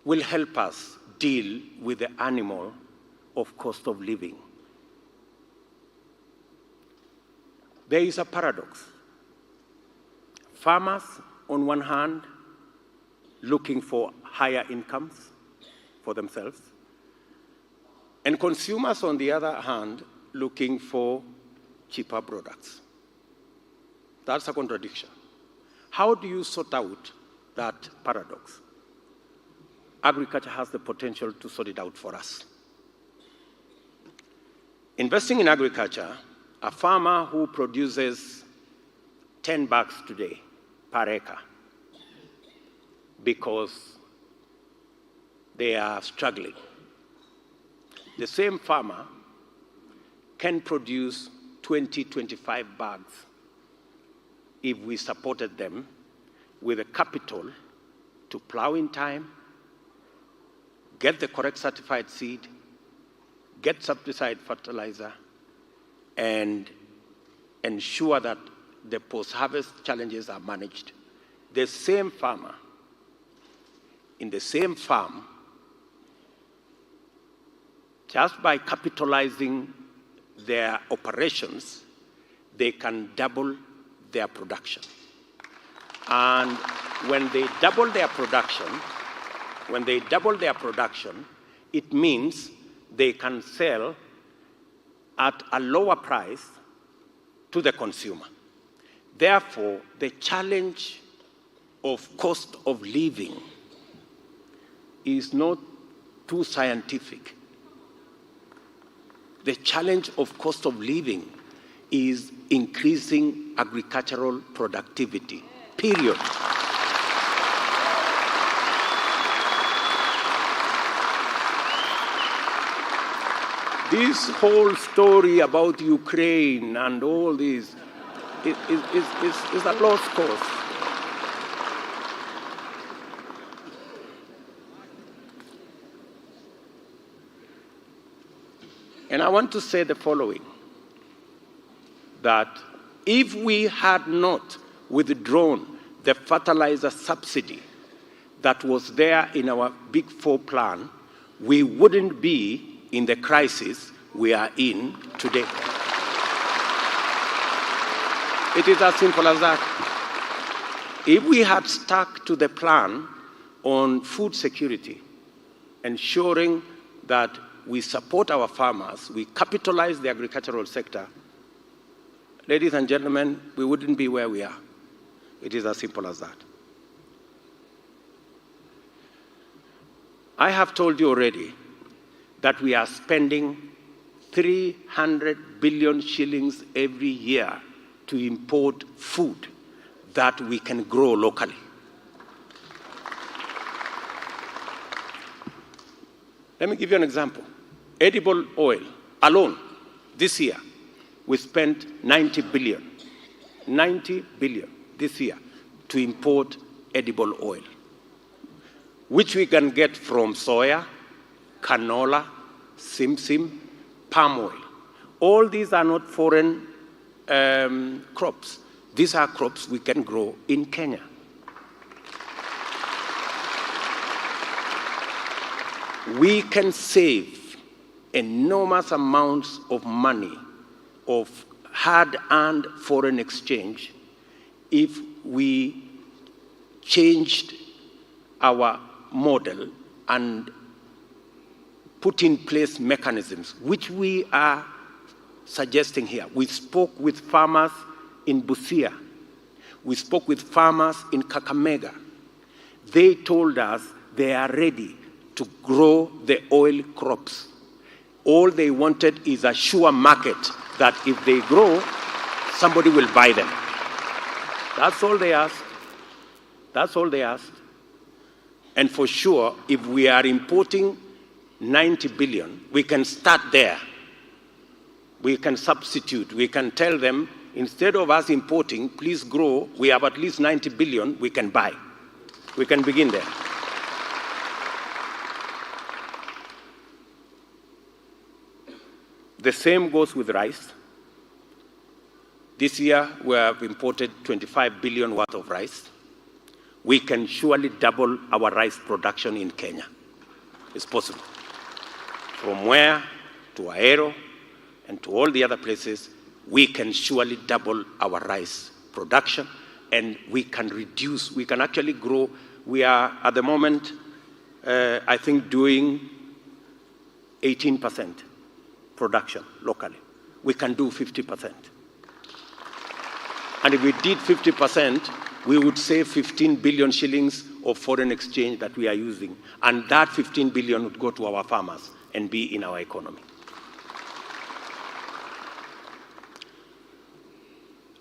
will help us deal with the animal of cost of living. There is a paradox. Farmers, on one hand, looking for higher incomes for themselves, and consumers, on the other hand, looking for cheaper products. That's a contradiction. How do you sort out that paradox? Agriculture has the potential to sort it out for us. Investing in agriculture, a farmer who produces 10 bags today per acre because they are struggling, the same farmer can produce 20, 25 bags if we supported them with the capital to plow in time, get the correct certified seed, get subsidized fertilizer, and ensure that the post-harvest challenges are managed. The same farmer in the same farm, just by capitalizing their operations, they can double their production. And when they double their production, it means they can sell at a lower price to the consumer. Therefore, the challenge of cost of living is not too scientific. The challenge of cost of living is increasing agricultural productivity, period. This whole story about Ukraine and all this is a lost cause. And I want to say the following, that if we had not withdrawn the fertilizer subsidy that was there in our Big Four plan, we wouldn't be in the crisis we are in today. It is as simple as that. If we had stuck to the plan on food security, ensuring that we support our farmers, we capitalize the agricultural sector, ladies and gentlemen, we wouldn't be where we are. It is as simple as that. I have told you already that we are spending 300 billion shillings every year to import food that we can grow locally. Let me give you an example. Edible oil alone, this year, we spent 90 billion this year to import edible oil, which we can get from soya, canola, simsim, palm oil. All these are not foreign crops. These are crops we can grow in Kenya. We can save enormous amounts of money, of hard-earned foreign exchange, if we changed our model and put in place mechanisms, which we are suggesting here. We spoke with farmers in Busia. We spoke with farmers in Kakamega. They told us they are ready to grow the oil crops. All they wanted is a sure market that if they grow, somebody will buy them. That's all they asked. That's all they asked. And for sure, if we are importing 90 billion, we can start there. We can substitute. We can tell them, instead of us importing, please grow. We have at least 90 billion we can buy. We can begin there. The same goes with rice. This year, we have imported 25 billion worth of rice. We can surely double our rice production in Kenya. is possible. From where to Ahero and to all the other places, we can surely double our rice production, and we can reduce, we can actually grow. We are, at the moment, I think, doing 18% production locally. We can do 50%. And if we did 50%, we would save 15 billion shillings of foreign exchange that we are using. And that 15 billion would go to our farmers and be in our economy.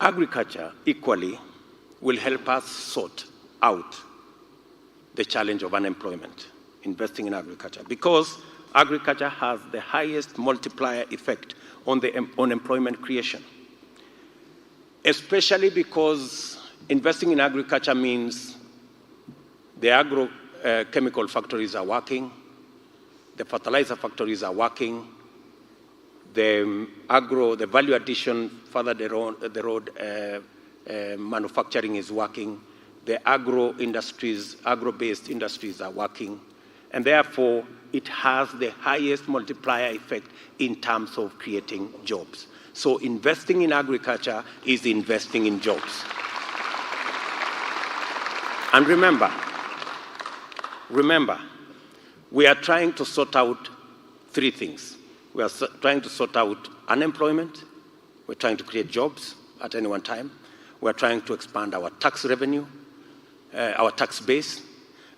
Agriculture, equally, will help us sort out the challenge of unemployment, investing in agriculture, because agriculture has the highest multiplier effect on employment creation, especially because investing in agriculture means the agrochemical factories are working, the fertilizer factories are working, the value addition further the road manufacturing is working, the agro-based industries are working, and therefore it has the highest multiplier effect in terms of creating jobs. So investing in agriculture is investing in jobs. And remember, we are trying to sort out three things. We are trying to sort out unemployment, we're trying to create jobs at any one time, we're trying to expand our tax revenue, our tax base,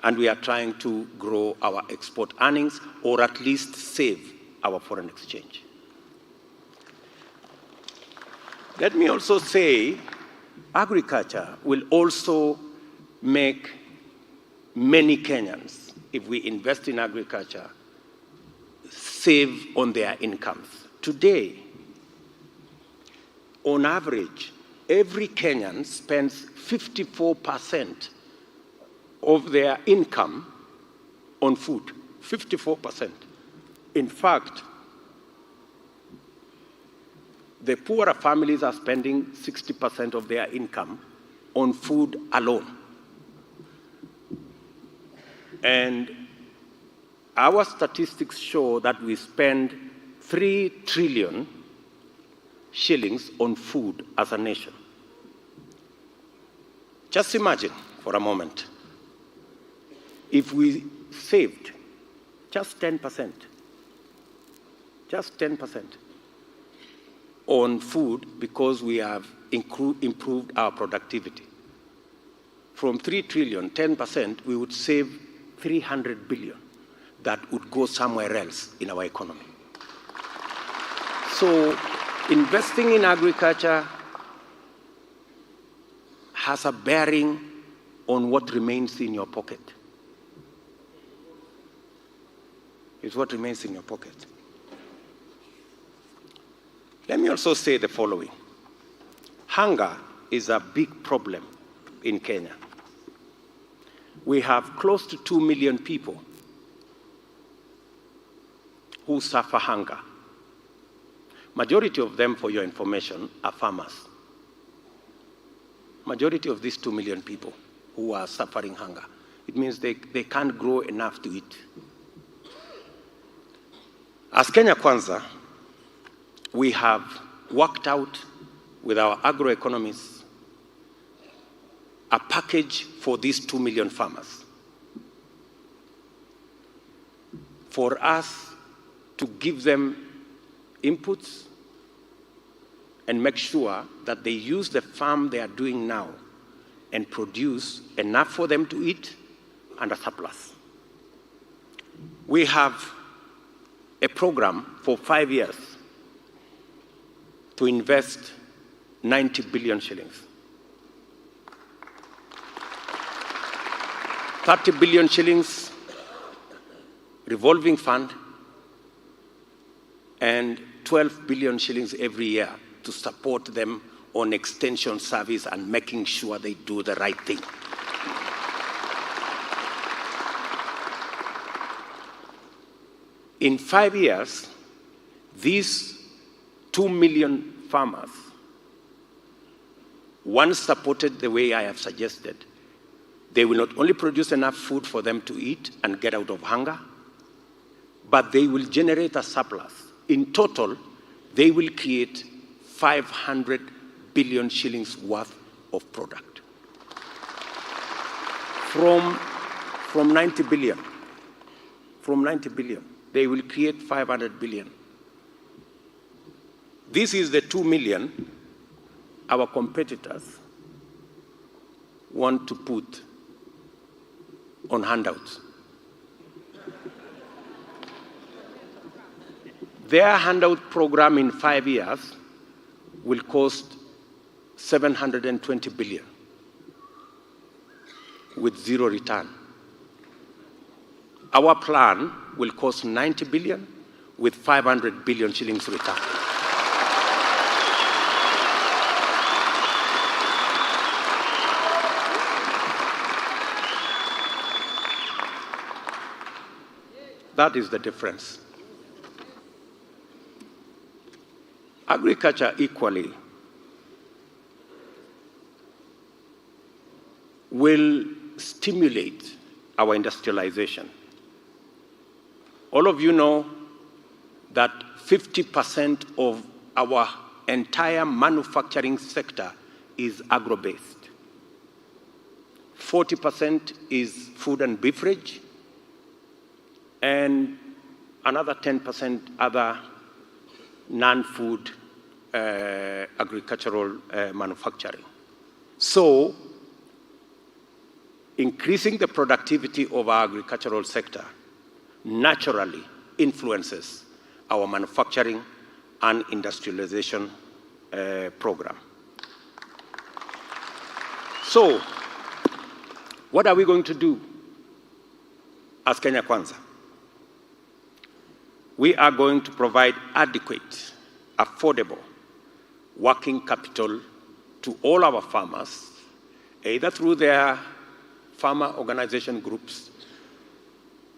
and we are trying to grow our export earnings, or at least save our foreign exchange. Let me also say, agriculture will also make many Kenyans, if we invest in agriculture, save on their incomes. Today, on average, every Kenyan spends 54% of their income on food, 54%. In fact, the poorer families are spending 60% of their income on food alone. And our statistics show that we spend 3 trillion shillings on food as a nation. Just imagine for a moment, if we saved just 10% on food because we have improved our productivity. From 3 trillion, 10%, we would save 300 billion that would go somewhere else in our economy. So investing in agriculture has a bearing on what remains in your pocket. It's what remains in your pocket. Let me also say the following. Hunger is a big problem in Kenya. We have close to 2 million people who suffer hunger. Majority of them, for your information, are farmers. Majority of these 2 million people who are suffering hunger. It means they can't grow enough to eat. As Kenya Kwanza, we have worked out with our agroeconomists a package for these 2 million farmers. For us to give them inputs and make sure that they use the farm they are doing now and produce enough for them to eat and a surplus. We have a program for 5 years to invest 90 billion shillings. 30 billion shillings revolving fund and 12 billion shillings every year to support them on extension service and making sure they do the right thing. In 5 years, these 2 million farmers, once supported the way I have suggested, they will not only produce enough food for them to eat and get out of hunger, but they will generate a surplus. In total, they will create 500 billion shillings worth of product. From 90 billion. From 90 billion, they will create 500 billion. This is the 2 million our competitors want to put on handouts. Their handout program in 5 years will cost 720 billion with zero return. Our plan will cost 90 billion with 500 billion shillings return. That is the difference. Agriculture equally will stimulate our industrialization. All of you know that 50% of our entire manufacturing sector is agro-based. 40% is food and beverage, and another 10% other non-food agricultural manufacturing. So, increasing the productivity of our agricultural sector naturally influences our manufacturing and industrialization program. So, what are we going to do as Kenya Kwanza? We are going to provide adequate, affordable working capital to all our farmers, either through their farmer organization groups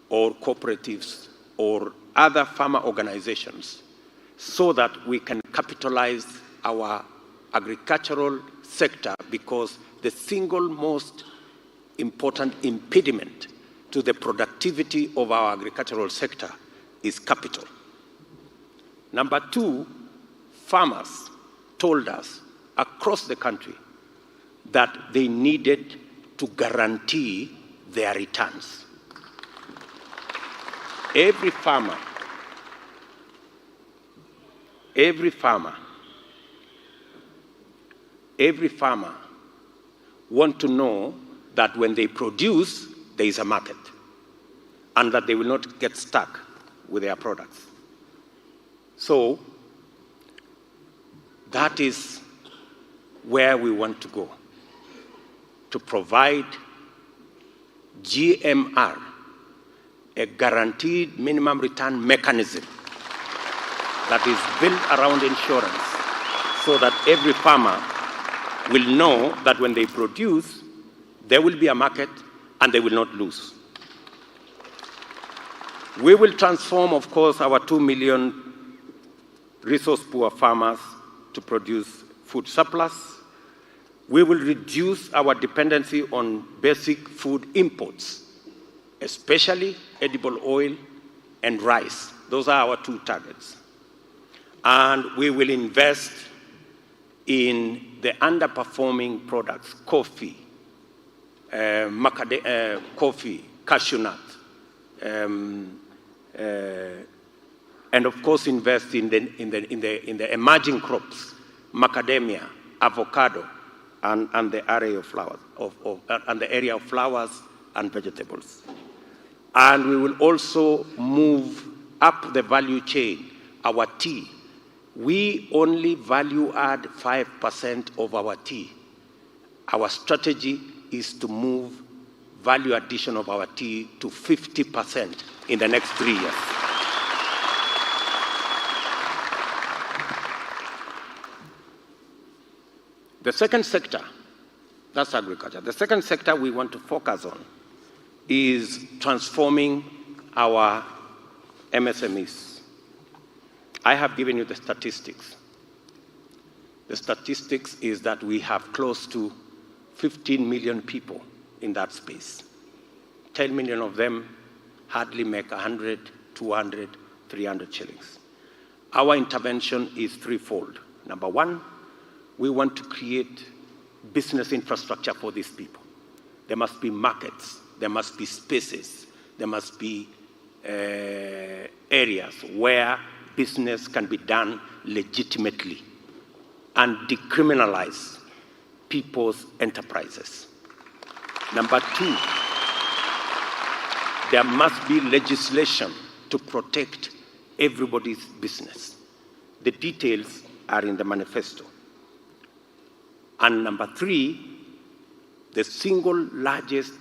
or cooperatives or other farmer organizations, so that we can capitalize our agricultural sector, because the single most important impediment to the productivity of our agricultural sector is capital. Number two, farmers told us across the country that they needed to guarantee their returns. Every farmer want to know that when they produce, there is a market, and that they will not get stuck with their products. So, that is where we want to go, to provide GMR, a guaranteed minimum return mechanism that is built around insurance, so that every farmer will know that when they produce, there will be a market and they will not lose. We will transform, of course, our 2 million resource-poor farmers to produce food surplus. We will reduce our dependency on basic food imports, especially edible oil and rice. Those are our two targets. And we will invest in the underperforming products, coffee, coffee, cashew nut, and of course invest in the emerging crops, macadamia, avocado, and the area of flowers, and the area of flowers and vegetables. And we will also move up the value chain. Our tea, we only value add 5% of our tea. Our strategy is to move value addition of our tea to 50% in the next 3 years. The second sector, that's agriculture. The second sector we want to focus on is transforming our MSMEs. I have given you the statistics. The statistics is that we have close to 15 million people in that space. 10 million of them hardly make 100 to 200, 300 shillings. Our intervention is threefold. Number one, we want to create business infrastructure for these people. There must be markets, there must be spaces, there must be areas where business can be done legitimately and decriminalize people's enterprises. Number two, there must be legislation to protect everybody's business. The details are in the manifesto. And number three, the single largest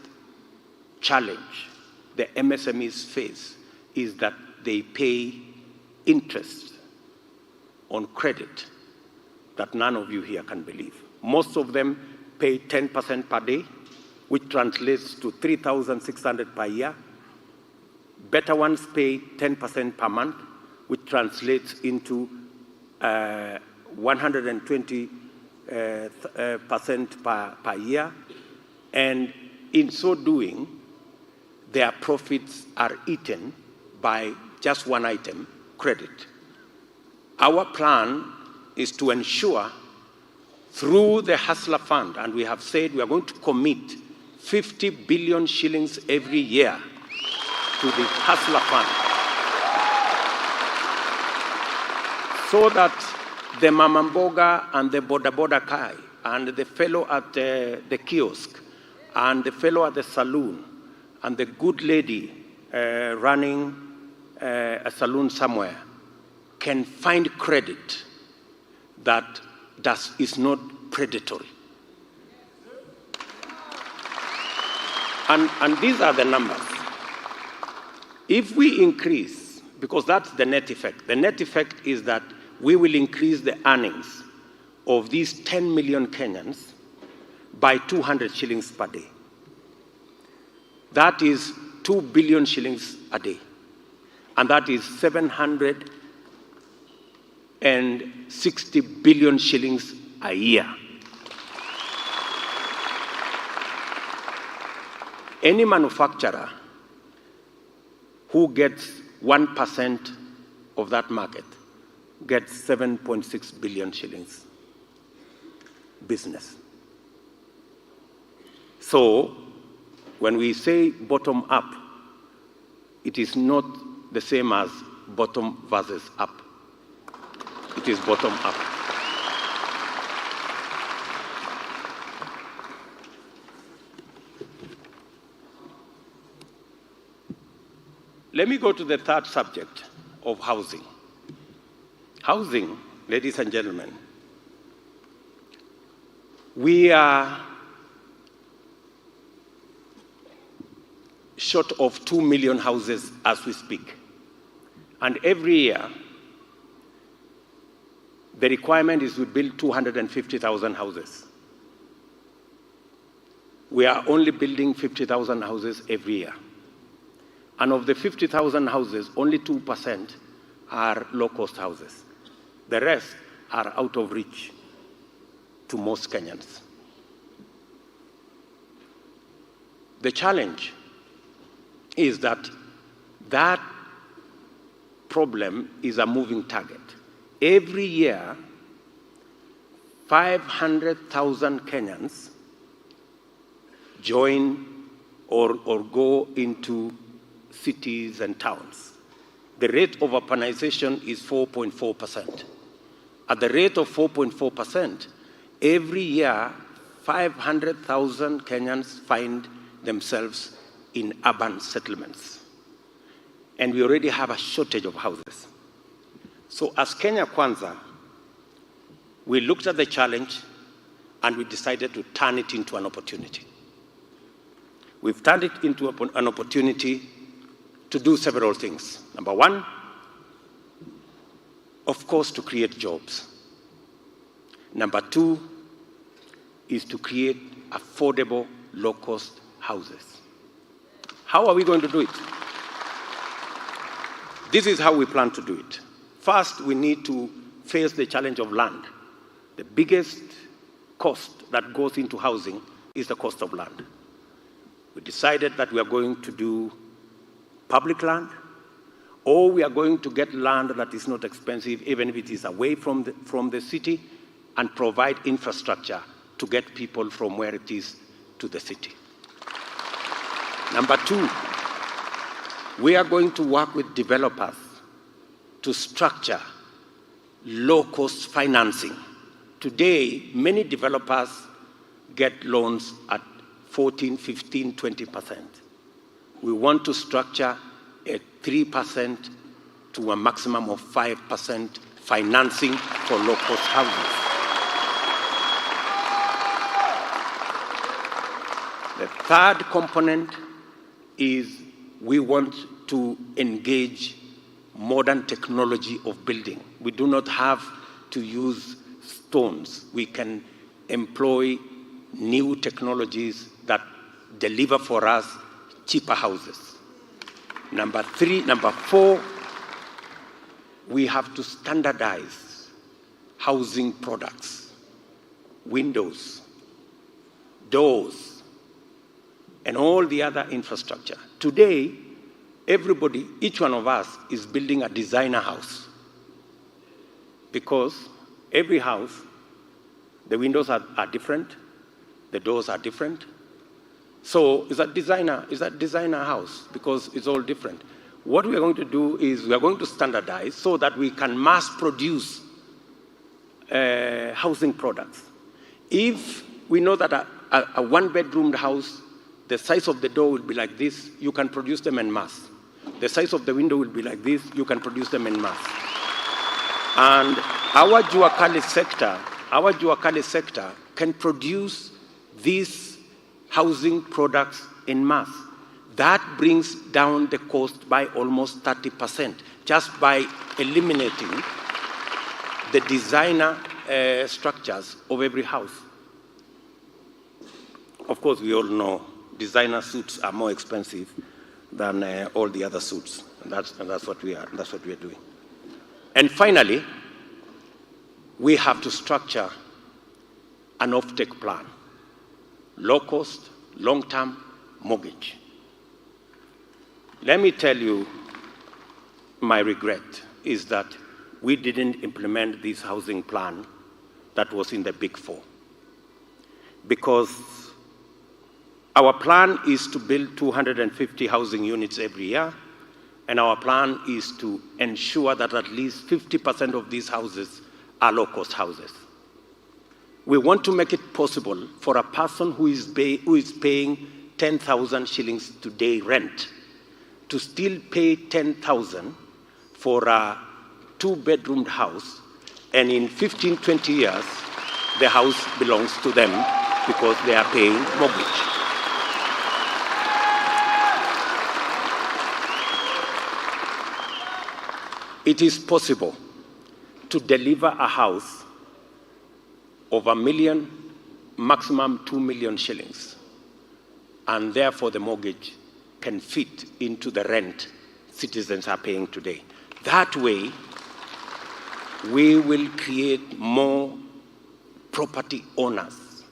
challenge the MSMEs face is that they pay interest on credit that none of you here can believe. Most of them pay 10% per day, which translates to 3,600 per year. Better ones pay 10% per month, which translates into 120% per year. And in so doing, their profits are eaten by just one item, credit. Our plan is to ensure through the Hustler Fund, and we have said we are going to commit 50 billion shillings every year to the Hustler Fund, so that the Mamamboga and the Boda Kai and the fellow at the kiosk and the fellow at the saloon and the good lady running a saloon somewhere can find credit that is not predatory. And these are the numbers. If we increase, because that's the net effect is that we will increase the earnings of these 10 million Kenyans by 200 shillings per day. That is 2 billion shillings a day. And that is 760 billion shillings a year. Any manufacturer who gets 1% of that market gets 7.6 billion shillings business. So when we say bottom up, it is not the same as bottom versus up. It is bottom up. Let me go to the third subject of housing. Housing, ladies and gentlemen, we are short of 2 million houses as we speak. And every year, the requirement is to build 250,000 houses. We are only building 50,000 houses every year. And of the 50,000 houses, only 2% are low-cost houses. The rest are out of reach to most Kenyans. The challenge is that that problem is a moving target. Every year, 500,000 Kenyans join or go into cities and towns. The rate of urbanization is 4.4%. At the rate of 4.4%, every year, 500,000 Kenyans find themselves in urban settlements. And we already have a shortage of houses. So as Kenya Kwanza, we looked at the challenge and we decided to turn it into an opportunity. We've turned it into an opportunity to do several things. Number one, of course, to create jobs. Number two is to create affordable, low-cost houses. How are we going to do it? This is how we plan to do it. First, we need to face the challenge of land. The biggest cost that goes into housing is the cost of land. We decided that we are going to do public land or we are going to get land that is not expensive, even if it is away from the city, and provide infrastructure to get people from where it is to the city. Number two, we are going to work with developers to structure low-cost financing. Today, many developers get loans at 14, 15, 20%. We want to structure a 3% to a maximum of 5% financing for low-cost houses. The third component is we want to engage modern technology of building. We do not have to use stones. We can employ new technologies that deliver for us cheaper houses. Number four, we have to standardize housing products, windows, doors, and all the other infrastructure. Today, everybody, each one of us is building a designer house because every house, the windows are different, the doors are different. So is that designer house because it's all different. What we are going to do is we are going to standardize so that we can mass produce housing products. If we know that a one-bedroom house, the size of the door will be like this, you can produce them en masse. The size of the window will be like this, you can produce them en masse. And our Juakali sector can produce these housing products en masse. That brings down the cost by almost 30%, just by eliminating the designer structures of every house. Of course, we all know designer suits are more expensive than all the other suits. And that's what we are doing. And finally, we have to structure an off-take plan. Low cost, long-term mortgage. Let me tell you, my regret is that we didn't implement this housing plan that was in the Big Four. Because our plan is to build 250 housing units every year, and our plan is to ensure that at least 50% of these houses are low-cost houses. We want to make it possible for a person who is paying 10,000 shillings today rent to still pay 10,000 for a two-bedroomed house, and in 15, 20 years, the house belongs to them because they are paying mortgage. It is possible to deliver a house of 1 million, maximum 2 million shillings, and therefore the mortgage can fit into the rent citizens are paying today. That way, we will create more property owners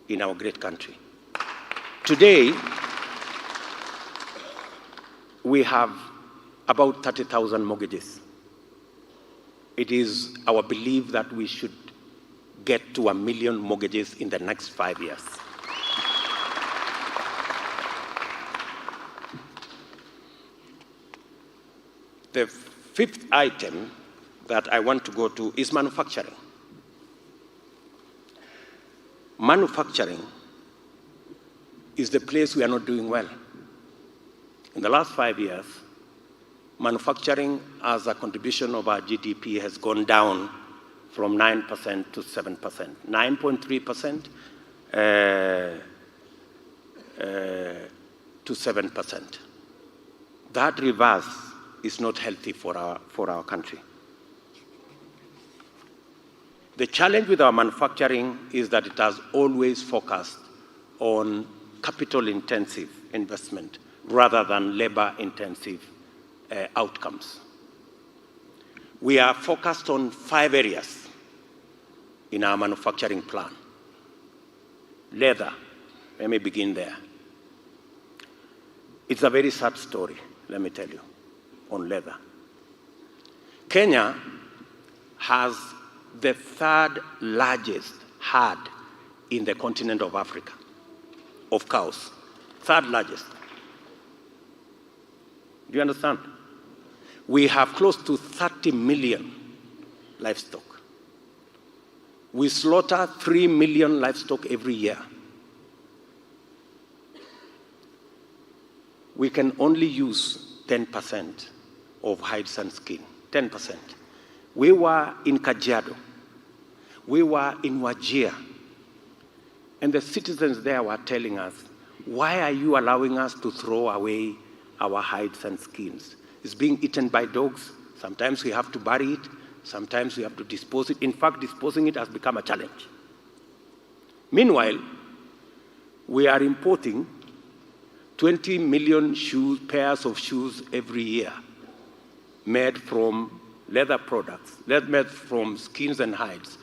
in our great country. Today, we have about 30,000 mortgages. It is our belief that we should get to 1 million mortgages in the next 5 years. The fifth item that I want to go to is manufacturing. Manufacturing is the place we are not doing well. In the last 5 years, manufacturing as a contribution of our GDP has gone down from 9% to 7%, 9.3% to 7%. That reverse is not healthy for our country. The challenge with our manufacturing is that it has always focused on capital-intensive investment rather than labor-intensive outcomes. We are focused on 5 areas in our manufacturing plan. Leather, let me begin there. It's a very sad story, let me tell you. on leather. Kenya has the third largest herd in the continent of Africa of cows. Third largest. Do you understand? We have close to 30 million livestock. We slaughter 3 million livestock every year. We can only use 10% of hides and skin, 10%. We were in Kajiado. We were in Wajir. And the citizens there were telling us, why are you allowing us to throw away our hides and skins? It's being eaten by dogs. Sometimes we have to bury it. Sometimes we have to dispose it. In fact, disposing it has become a challenge. Meanwhile, we are importing 20 million pairs of shoes every year made from leather products, made from skins and hides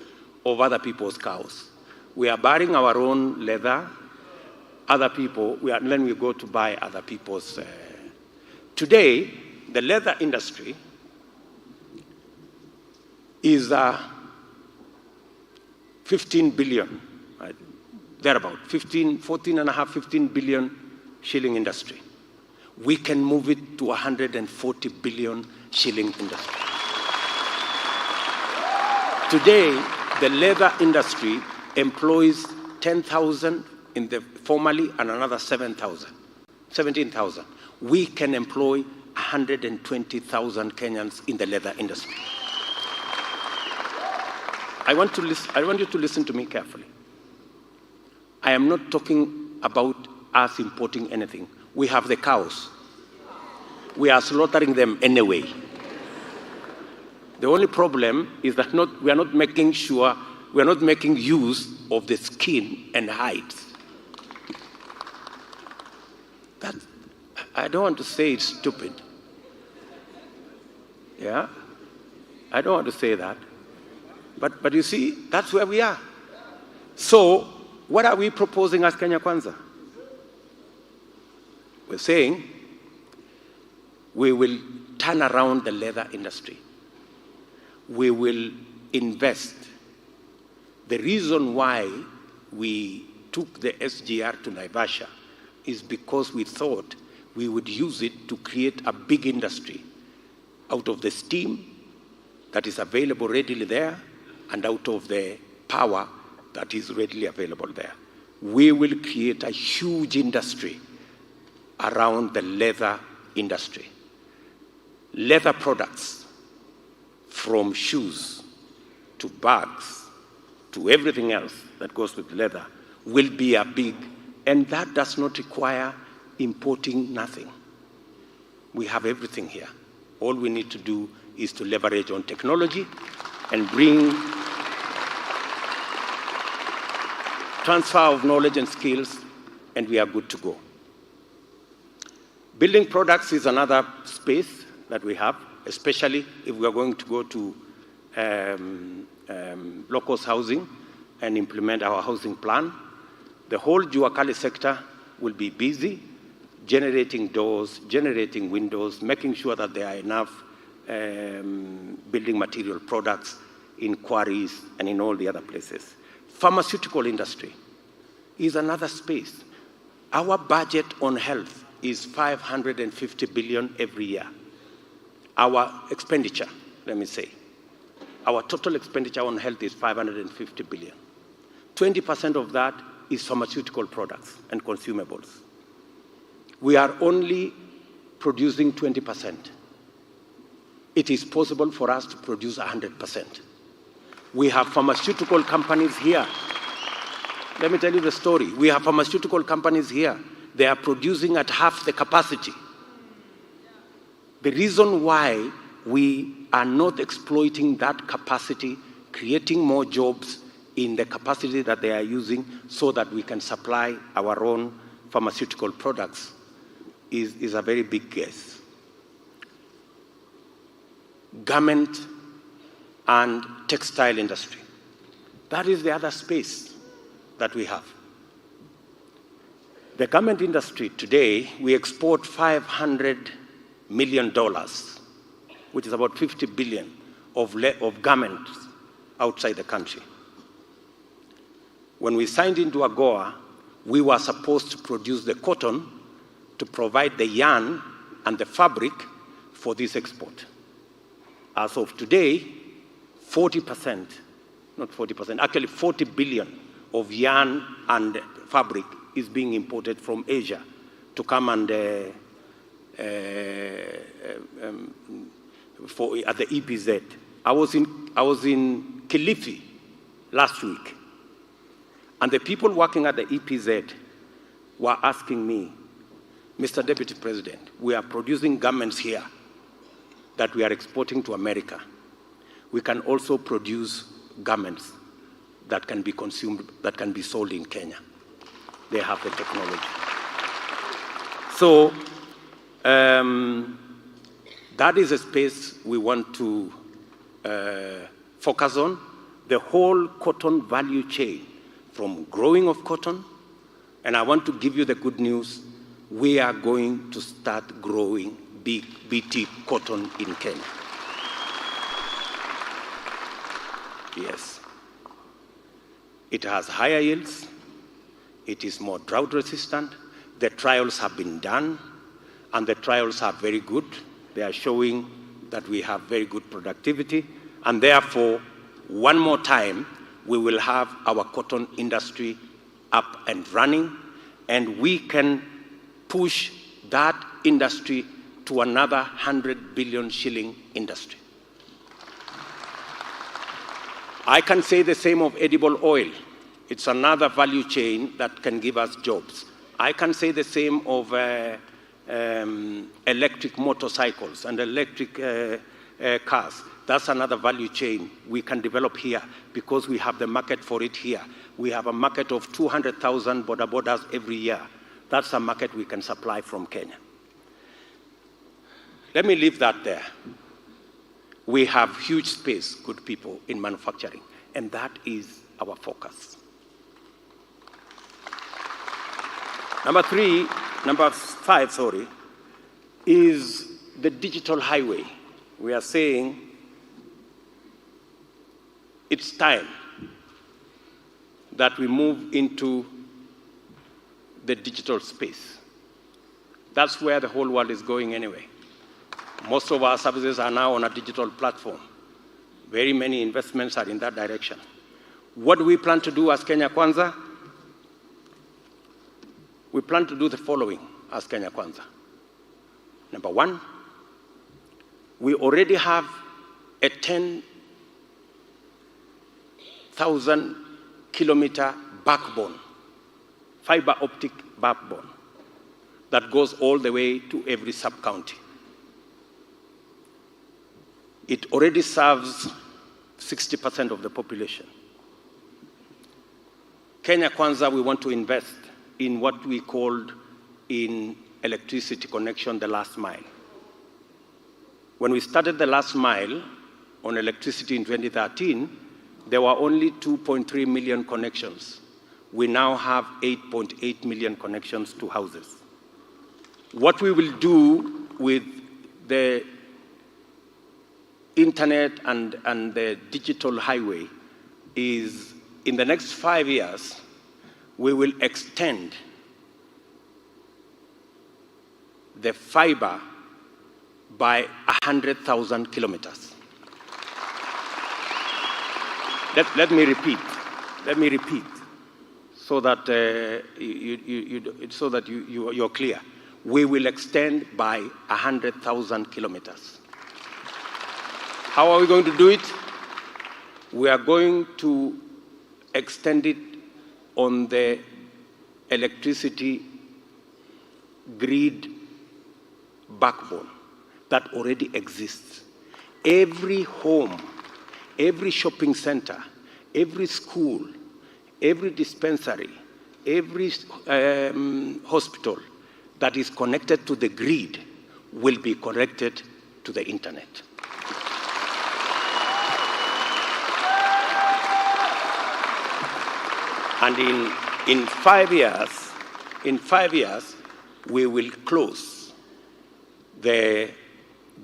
of other people's cows. We are burying our own leather, other people, then we go to buy other people's. Today, the leather industry is 15 billion, right? Thereabout, 15 billion shilling industry. We can move it to 140 billion shilling industry. Today, the leather industry employs 10,000 in the formally and another 17,000. We can employ 120,000 Kenyans in the leather industry. I want you to listen to me carefully. I am not talking about us importing anything. We have the cows. We are slaughtering them anyway. The only problem is that we are not making use of the skin and hides. I don't want to say it's stupid. Yeah? I don't want to say that. But you see, that's where we are. So, what are we proposing as Kenya Kwanza? We're saying we will turn around the leather industry. We will invest. The reason why we took the SGR to Naivasha is because we thought we would use it to create a big industry out of the steam that is available readily there and out of the power that is readily available there. We will create a huge industry around the leather industry. Leather products, from shoes to bags to everything else that goes with leather, will be a big, and that does not require importing nothing. We have everything here. All we need to do is to leverage on technology and bring transfer of knowledge and skills, and we are good to go. Building products is another space that we have, especially if we are going to go to low-cost housing and implement our housing plan. The whole Juakali sector will be busy generating doors, generating windows, making sure that there are enough building material products in quarries and in all the other places. Pharmaceutical industry is another space. Our budget on health is 550 billion every year. Our expenditure, let me say, our total expenditure on health is 550 billion. 20% of that is pharmaceutical products and consumables. We are only producing 20%. It is possible for us to produce 100%. We have pharmaceutical companies here. Let me tell you the story. We have pharmaceutical companies here. They are producing at half the capacity. The reason why we are not exploiting that capacity, creating more jobs in the capacity that they are using so that we can supply our own pharmaceutical products is a very big guess. Garment and textile industry. That is the other space that we have. The garment industry today, we export 500 million, which is about 50 billion of garments outside the country. When we signed into AGOA, we were supposed to produce the cotton to provide the yarn and the fabric for this export. As of today, 40%, not 40%, actually 40 billion of yarn and fabric is being imported from Asia to come and at the EPZ. I was in Kilifi last week, and the people working at the EPZ were asking me, Mr. Deputy President, we are producing garments here that we are exporting to America. We can also produce garments that can be consumed, that can be sold in Kenya. They have the technology. So that is a space we want to focus on, the whole cotton value chain, from growing of cotton, and I want to give you the good news, we are going to start growing big BT cotton in Kenya. Yes. It has higher yields, it is more drought resistant, the trials have been done, and the trials are very good. They are showing that we have very good productivity, and therefore, one more time, we will have our cotton industry up and running, and we can push that industry to another 100 billion shilling industry. I can say the same of edible oil. It's another value chain that can give us jobs. I can say the same of electric motorcycles and electric cars. That's another value chain we can develop here because we have the market for it here. We have a market of 200,000 bodas every year. That's a market we can supply from Kenya. Let me leave that there. We have huge space, good people, in manufacturing, and that is our focus. Number five, is the digital highway. We are saying it's time that we move into the digital space. That's where the whole world is going anyway. Most of our services are now on a digital platform. Very many investments are in that direction. What do we plan to do as Kenya Kwanza? We plan to do the following as Kenya Kwanza. Number one, we already have a 10,000 kilometer backbone, fiber optic backbone, that goes all the way to every sub-county. It already serves 60% of the population. Kenya Kwanza, we want to invest in what we called in electricity connection, the last mile. When we started the last mile on electricity in 2013, there were only 2.3 million connections. We now have 8.8 million connections to houses. What we will do with the internet and the digital highway is, in the next 5 years, we will extend the fiber by 100,000 kilometers. Let me repeat, so that you're clear. We will extend by 100,000 kilometers. How are we going to do it? We are going to extend it on the electricity grid backbone that already exists. Every home, every shopping center, every school, every dispensary, every hospital that is connected to the grid will be connected to the internet. And in 5 years, we will close the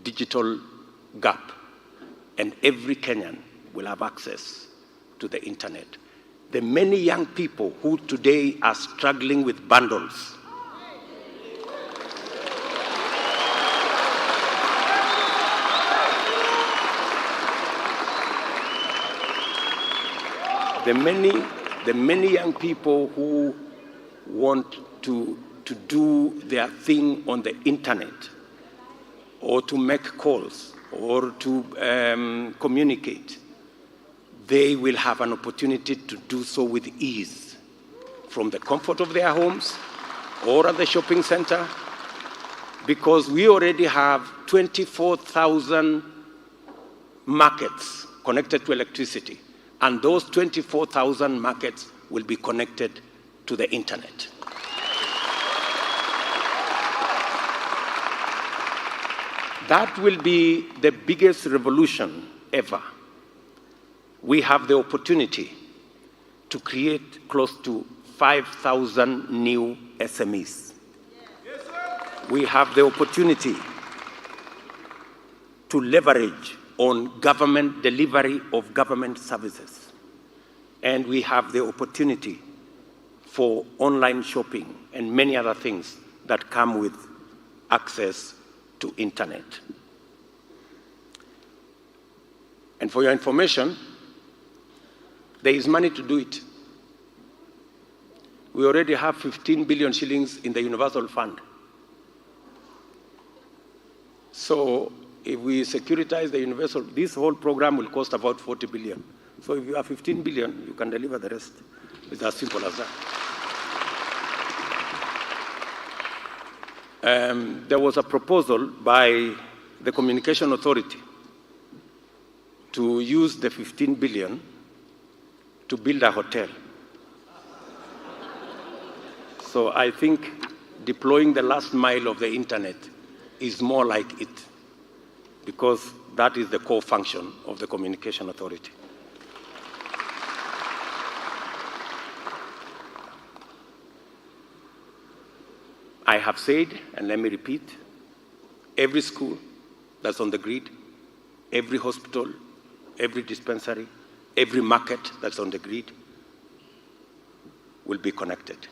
digital gap, and every Kenyan will have access to the internet. The many young people who today are struggling with bundles, the many young people who want to do their thing on the internet, or to make calls, or to communicate, they will have an opportunity to do so with ease from the comfort of their homes or at the shopping center, because we already have 24,000 markets connected to electricity, and those 24,000 markets will be connected to the internet. That will be the biggest revolution ever. We have the opportunity to create close to 5,000 new SMEs. Yes, sir. We have the opportunity to leverage on government delivery of government services. And we have the opportunity for online shopping and many other things that come with access to internet. And for your information, there is money to do it. We already have 15 billion shillings in the Universal Fund. So if we securitize the Universal, this whole program will cost about 40 billion. So if you have 15 billion, you can deliver the rest. It's as simple as that. There was a proposal by the Communication Authority to use the 15 billion to build a hotel. So I think deploying the last mile of the internet is more like it, because that is the core function of the Communication Authority. I have said, and let me repeat, every school that's on the grid, every hospital, every dispensary, every market that's on the grid will be connected.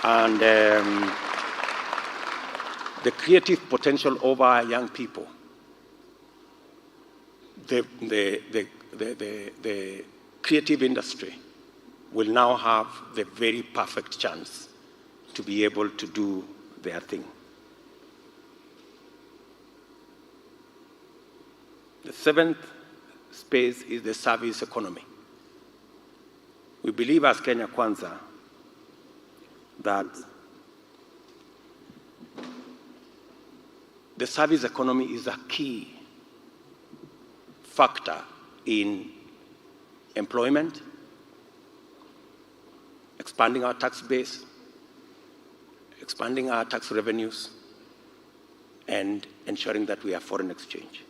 And the creative potential of our young people, the creative industry will now have the very perfect chance to be able to do their thing. The seventh space is the service economy. We believe as Kenya Kwanza that the service economy is a key factor in employment, expanding our tax base, expanding our tax revenues, and ensuring that we have foreign exchange.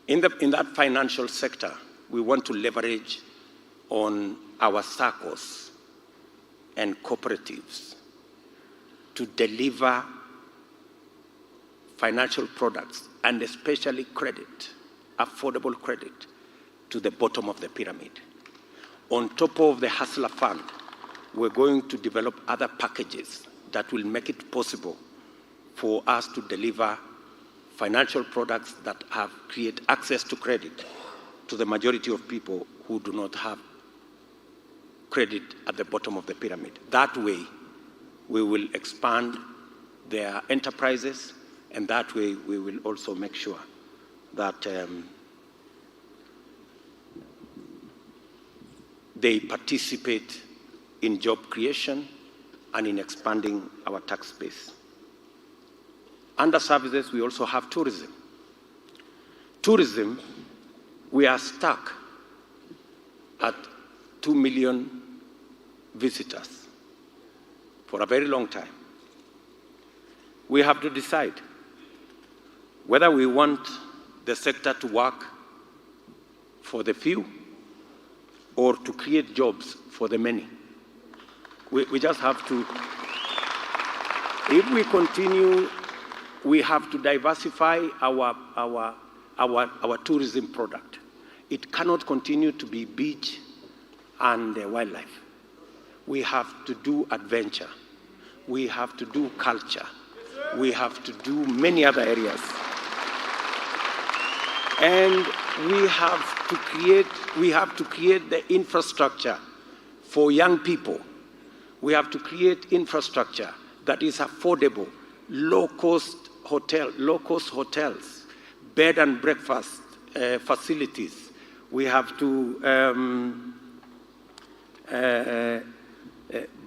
In that financial sector, we want to leverage on our SACCOs and cooperatives to deliver financial products, and especially credit, affordable credit, to the bottom of the pyramid. On top of the Hustler Fund, we're going to develop other packages that will make it possible for us to deliver financial products that create access to credit to the majority of people who do not have credit at the bottom of the pyramid. That way, we will expand their enterprises, and that way we will also make sure that they participate in job creation and in expanding our tax base. Under services, we also have tourism. Tourism, we are stuck at 2 million visitors for a very long time. We have to decide whether we want the sector to work for the few or to create jobs for the many. We just have to. If we continue, we have to diversify our tourism product. It cannot continue to be beach and wildlife. We have to do adventure. We have to do culture. We have to do many other areas. And we have to create the infrastructure for young people. We have to create infrastructure that is affordable, low-cost hotels, bed and breakfast facilities. We have to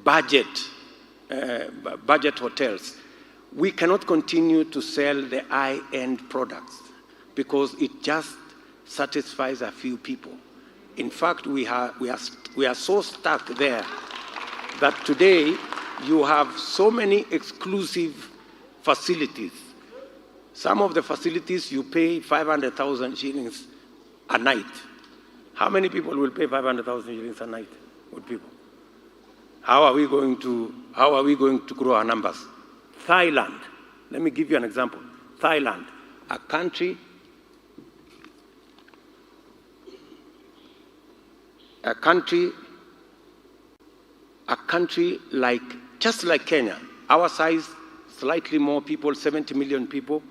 budget hotels. We cannot continue to sell the high-end products because it just satisfies a few people. In fact, we are so stuck there that today you have so many exclusive facilities. Some of the facilities you pay 500,000 shillings a night. How many people will pay 500,000 shillings a night? Good people. How are we going to grow our numbers? Thailand. Let me give you an example. Thailand, a country like, just like Kenya, our size, slightly more people, 70 million people,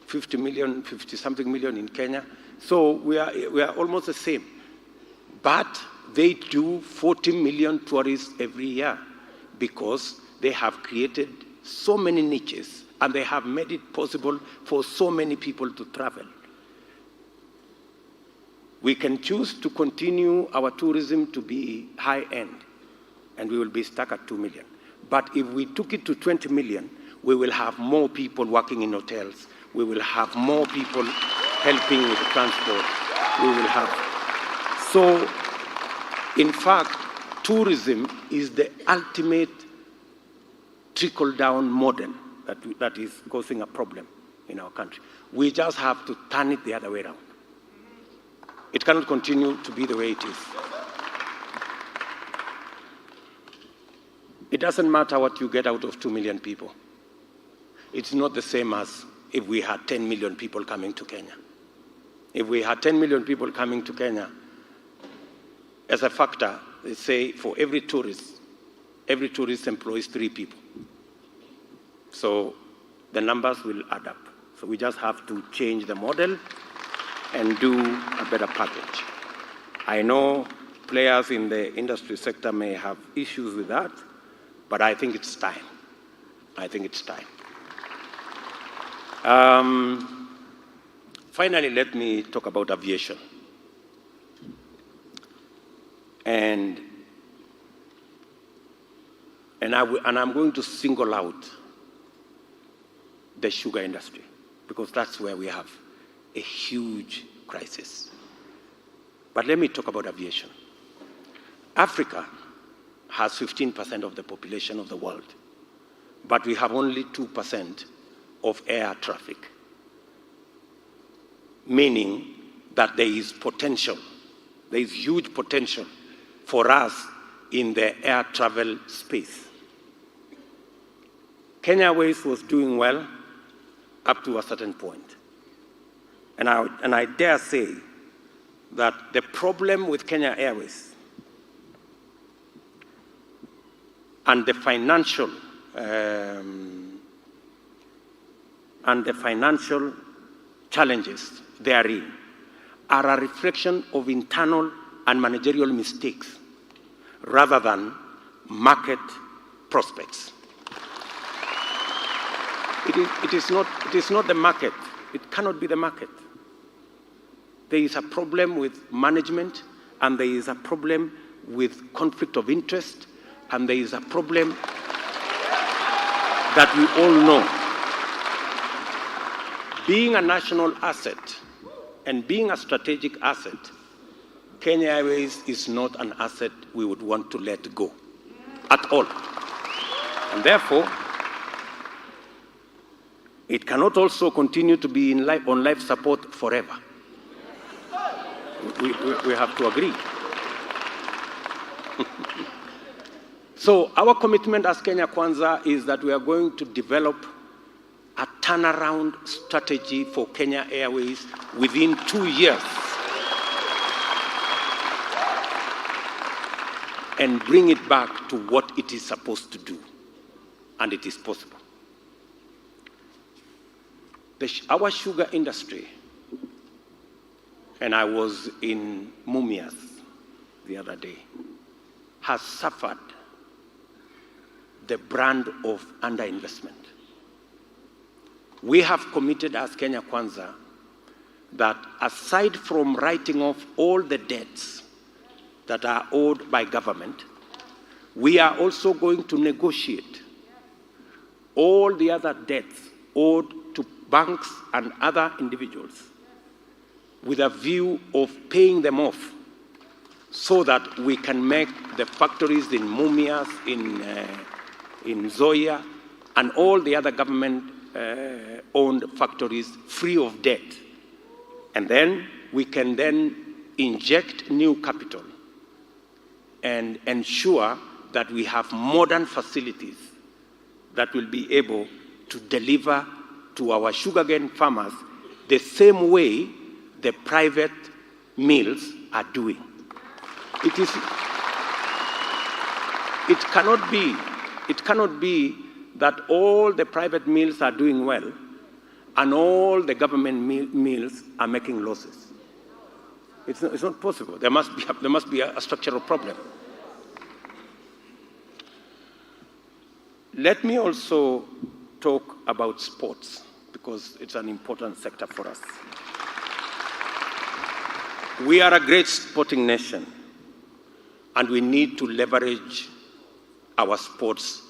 50-something million in Kenya. So we are almost the same. But they do 40 million tourists every year because they have created so many niches and they have made it possible for so many people to travel. We can choose to continue our tourism to be high-end, and we will be stuck at 2 million. But if we took it to 20 million, we will have more people working in hotels. We will have more people helping with the transport. We will have. So, in fact, tourism is the ultimate trickle-down model that is causing a problem in our country. We just have to turn it the other way around. It cannot continue to be the way it is. It doesn't matter what you get out of 2 million people. It's not the same as if we had 10 million people coming to Kenya. If we had 10 million people coming to Kenya, as a factor, they say for every tourist employs 3 people. So the numbers will add up. So we just have to change the model and do a better package. I know players in the industry sector may have issues with that, but I think it's time. I think it's time. Finally, let me talk about aviation. And I'm going to single out the sugar industry because that's where we have a huge crisis. But let me talk about aviation. Africa has 15% of the population of the world, but we have only 2% of air traffic, meaning that there is potential, there is huge potential for us in the air travel space. Kenya Airways was doing well up to a certain point. And I dare say that the problem with Kenya Airways and the financial challenges therein are a reflection of internal and managerial mistakes rather than market prospects. It is not the market. It cannot be the market. There is a problem with management, and there is a problem with conflict of interest, and there is a problem that we all know. Being a national asset and being a strategic asset, Kenya Airways is not an asset we would want to let go at all. And therefore, it cannot also continue to be on life support forever. We have to agree. So our commitment as Kenya Kwanza is that we are going to develop a turnaround strategy for Kenya Airways within 2 years and bring it back to what it is supposed to do, and it is possible. Our sugar industry, and I was in Mumias the other day, has suffered the brand of underinvestment. We have committed as Kenya Kwanza that aside from writing off all the debts that are owed by government, we are also going to negotiate all the other debts owed to banks and other individuals with a view of paying them off so that we can make the factories in Mumias, in Zoya, and all the other government-owned factories free of debt. And then we can then inject new capital and ensure that we have modern facilities that will be able to deliver to our sugarcane farmers the same way the private mills are doing. It cannot be that all the private mills are doing well and all the government mills are making losses. It's not possible. There must be a structural problem. Let me also talk about sports, because it's an important sector for us. We are a great sporting nation, and we need to leverage our sports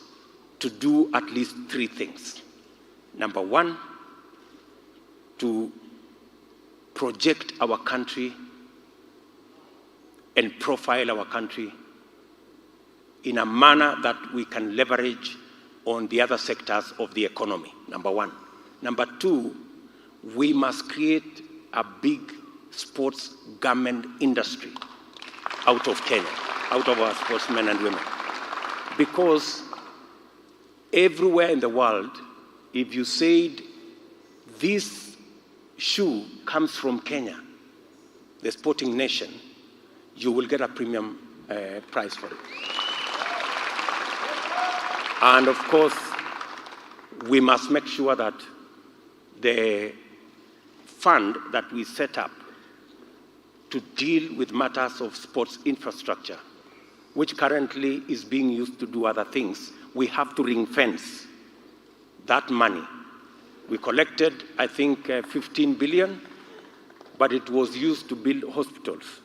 to do at least 3 things. Number 1, to project our country and profile our country in a manner that we can leverage on the other sectors of the economy, number 1. Number 2, we must create a big sports garment industry out of Kenya, out of our sportsmen and women. Because everywhere in the world, if you said this shoe comes from Kenya, the sporting nation, you will get a premium price for it. And of course, we must make sure that the fund that we set up to deal with matters of sports infrastructure, which currently is being used to do other things, we have to ring-fence that money. We collected, I think, 15 billion, but it was used to build hospitals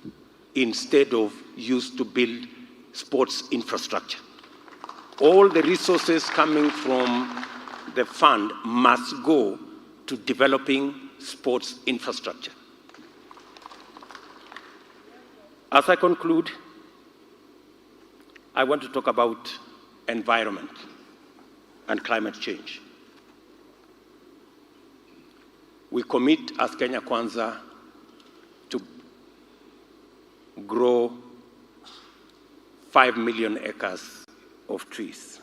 instead of used to build sports infrastructure. All the resources coming from the fund must go to developing sports infrastructure. As I conclude, I want to talk about environment and climate change. We commit as Kenya Kwanza to grow 5 million acres of trees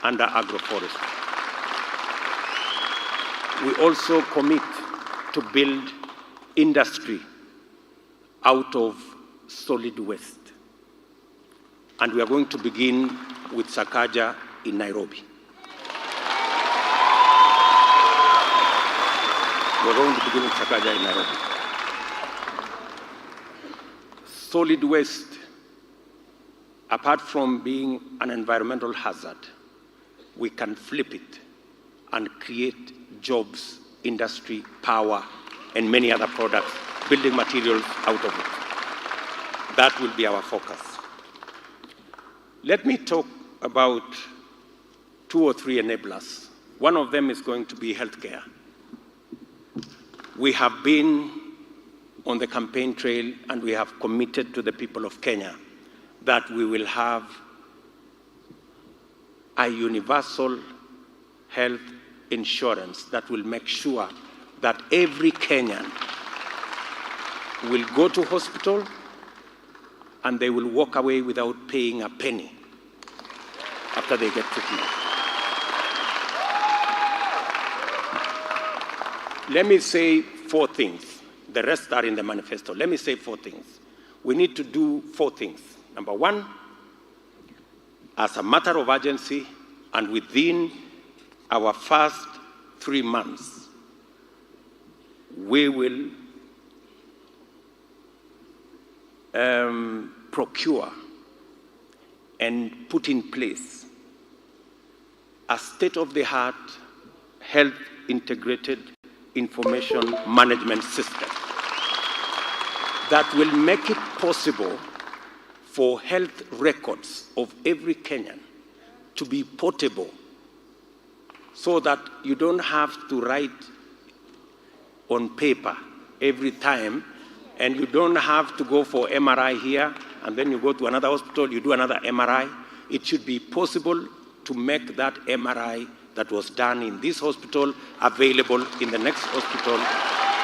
under agroforestry. We also commit to build industry out of solid waste. And we are going to begin with Sakaja in Nairobi. We're going to begin with Sakaja in Nairobi. Solid waste, apart from being an environmental hazard, we can flip it and create jobs, industry, power, and many other products, building materials out of it. That will be our focus. Let me talk about 2 or 3 enablers. One of them is going to be healthcare. We have been on the campaign trail and we have committed to the people of Kenya that we will have a universal health insurance that will make sure that every Kenyan will go to hospital and they will walk away without paying a penny. after they get treatment. Let me say 4 things. The rest are in the manifesto. Let me say 4 things. We need to do 4 things. Number 1, as a matter of urgency and within our first 3 months, we will procure and put in place a state-of-the-art health integrated information management system that will make it possible for health records of every Kenyan to be portable, so that you don't have to write on paper every time, and you don't have to go for MRI here, and then you go to another hospital, you do another MRI. It should be possible to make that MRI that was done in this hospital available in the next hospital,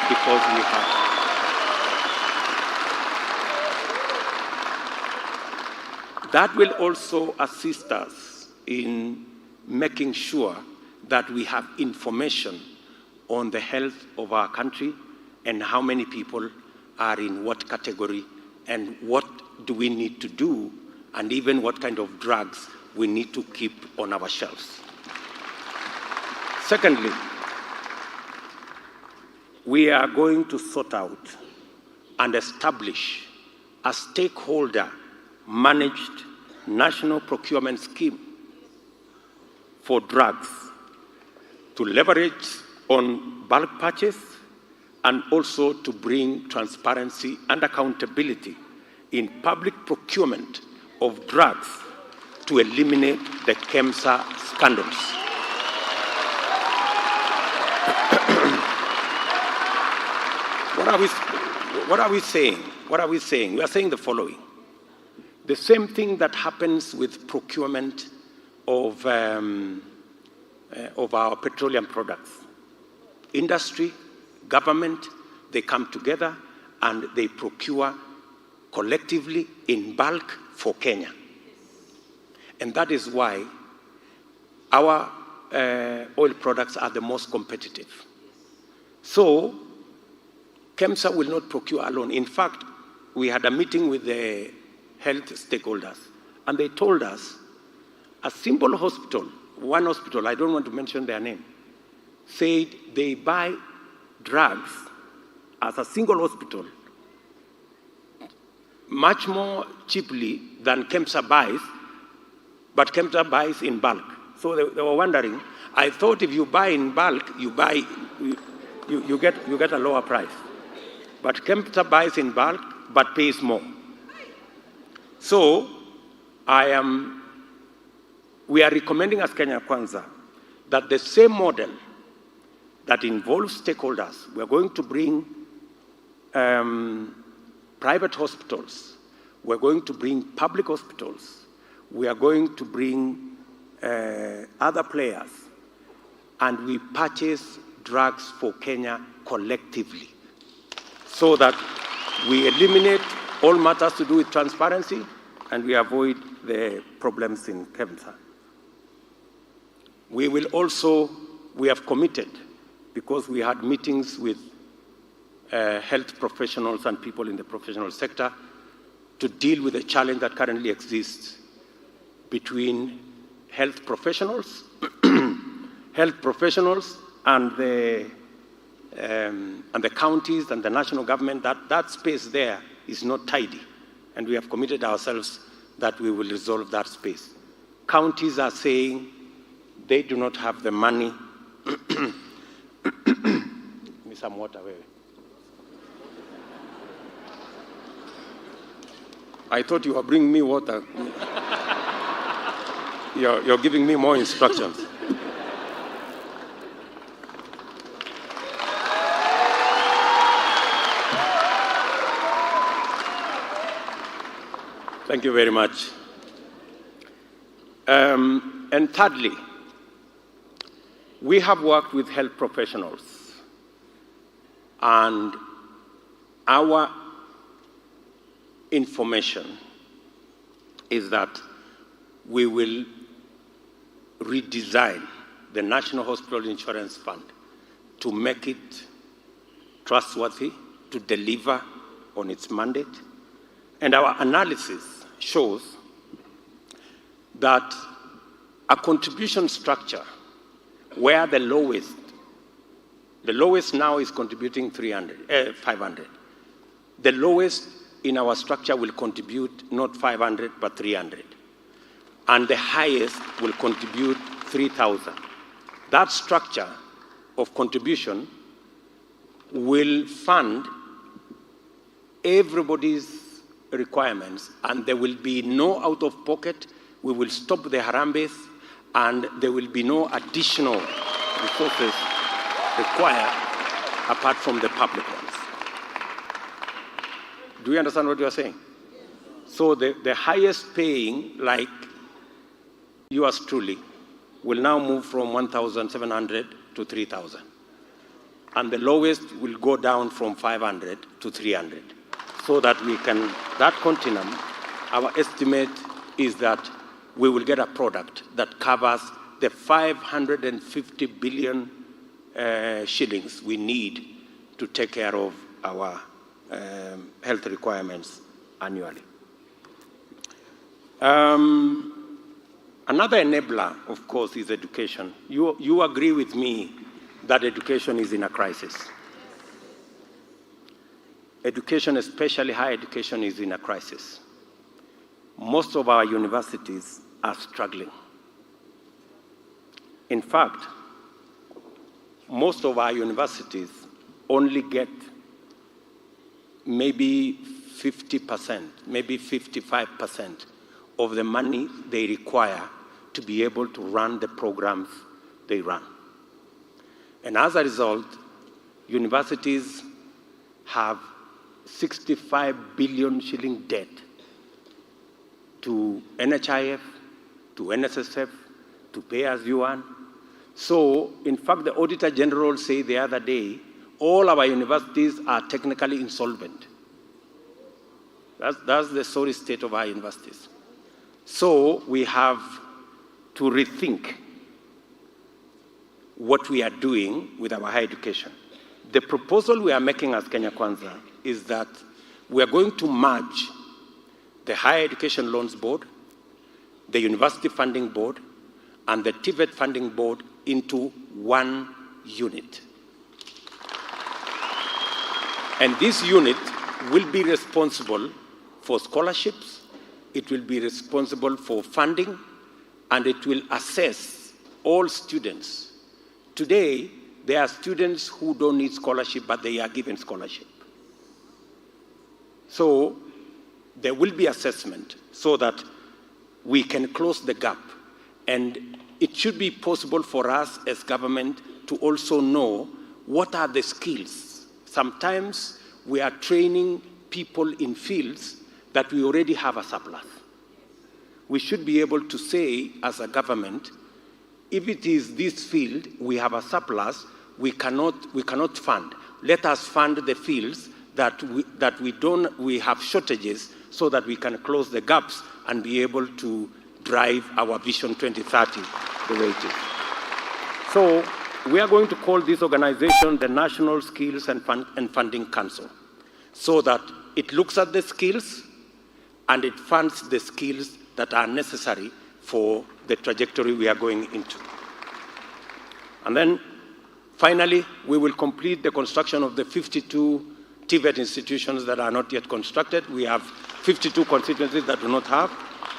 because we have. That will also assist us in making sure that we have information on the health of our country and how many people are in what category and what do we need to do, and even what kind of drugs we need to keep on our shelves. Secondly, we are going to sort out and establish a stakeholder-managed national procurement scheme for drugs to leverage on bulk purchase and also to bring transparency and accountability in public procurement of drugs to eliminate the KEMSA scandals. What are we saying? What are we saying? We are saying the following. The same thing that happens with procurement of our petroleum products. Industry, government, they come together and they procure collectively in bulk for Kenya. And that is why our oil products are the most competitive. So, KEMSA will not procure alone. In fact, we had a meeting with the health stakeholders, and they told us a simple hospital, one hospital, I don't want to mention their name, said they buy drugs as a single hospital much more cheaply than KEMSA buys, but KEMSA buys in bulk. So they were wondering, I thought if you buy in bulk, you get a lower price. But KEMSA buys in bulk, but pays more. So we are recommending as Kenya Kwanza that the same model that involves stakeholders, we are going to bring private hospitals, we're going to bring public hospitals, we are going to bring other players, and we purchase drugs for Kenya collectively, so that we eliminate all matters to do with transparency and we avoid the problems in KEMSA. We have committed, because we had meetings with health professionals and people in the professional sector, to deal with the challenge that currently exists between health professionals, and the counties and the national government. That space there is not tidy, and we have committed ourselves that we will resolve that space. Counties are saying they do not have the money. Give me some water, wait. I thought you were bringing me water. You're giving me more instructions. Thank you very much. And thirdly, we have worked with health professionals, and our information is that we will redesign the National Hospital Insurance Fund to make it trustworthy, to deliver on its mandate. And our analysis shows that a contribution structure where the lowest now is contributing 500. The lowest in our structure will contribute not 500, but 300. And the highest will contribute 3,000. That structure of contribution will fund everybody's requirements, and there will be no out-of-pocket. We will stop the harambes, and there will be no additional resources required apart from the public ones. Do you understand what you are saying? So the highest paying, like yours truly, will now move from 1,700 to 3,000. And the lowest will go down from 500 to 300. So that we can, that continuum, our estimate is that we will get a product that covers the 550 billion shillings we need to take care of our health requirements annually. Another enabler, of course, is education. You agree with me that education is in a crisis. Education, especially higher education, is in a crisis. Most of our universities are struggling. In fact, most of our universities only get maybe 50%, maybe 55% of the money they require to be able to run the programs they run. And as a result, universities have 65 billion shilling debt to NHIF, to NSSF, to pay as you earn. So, in fact, the Auditor General said the other day, all our universities are technically insolvent. That's the sorry state of our universities. So, we have to rethink what we are doing with our higher education. The proposal we are making as Kenya Kwanza is that we are going to merge the Higher Education Loans Board, the University Funding Board, and the TVET Funding Board into one unit. And this unit will be responsible for scholarships, it will be responsible for funding, and it will assess all students. Today, there are students who don't need scholarship, but they are given scholarship. So there will be assessment so that we can close the gap. And it should be possible for us as government to also know what are the skills. Sometimes we are training people in fields that we already have a surplus. We should be able to say as a government, if it is this field, we have a surplus, we cannot fund. Let us fund the fields that we have shortages so that we can close the gaps and be able to drive our Vision 2030 the way it is. So we are going to call this organization the National Skills and Funding Council so that it looks at the skills and it funds the skills that are necessary for the trajectory we are going into. And then, finally, we will complete the construction of the 52 TVET institutions that are not yet constructed. We have 52 constituencies that do not have.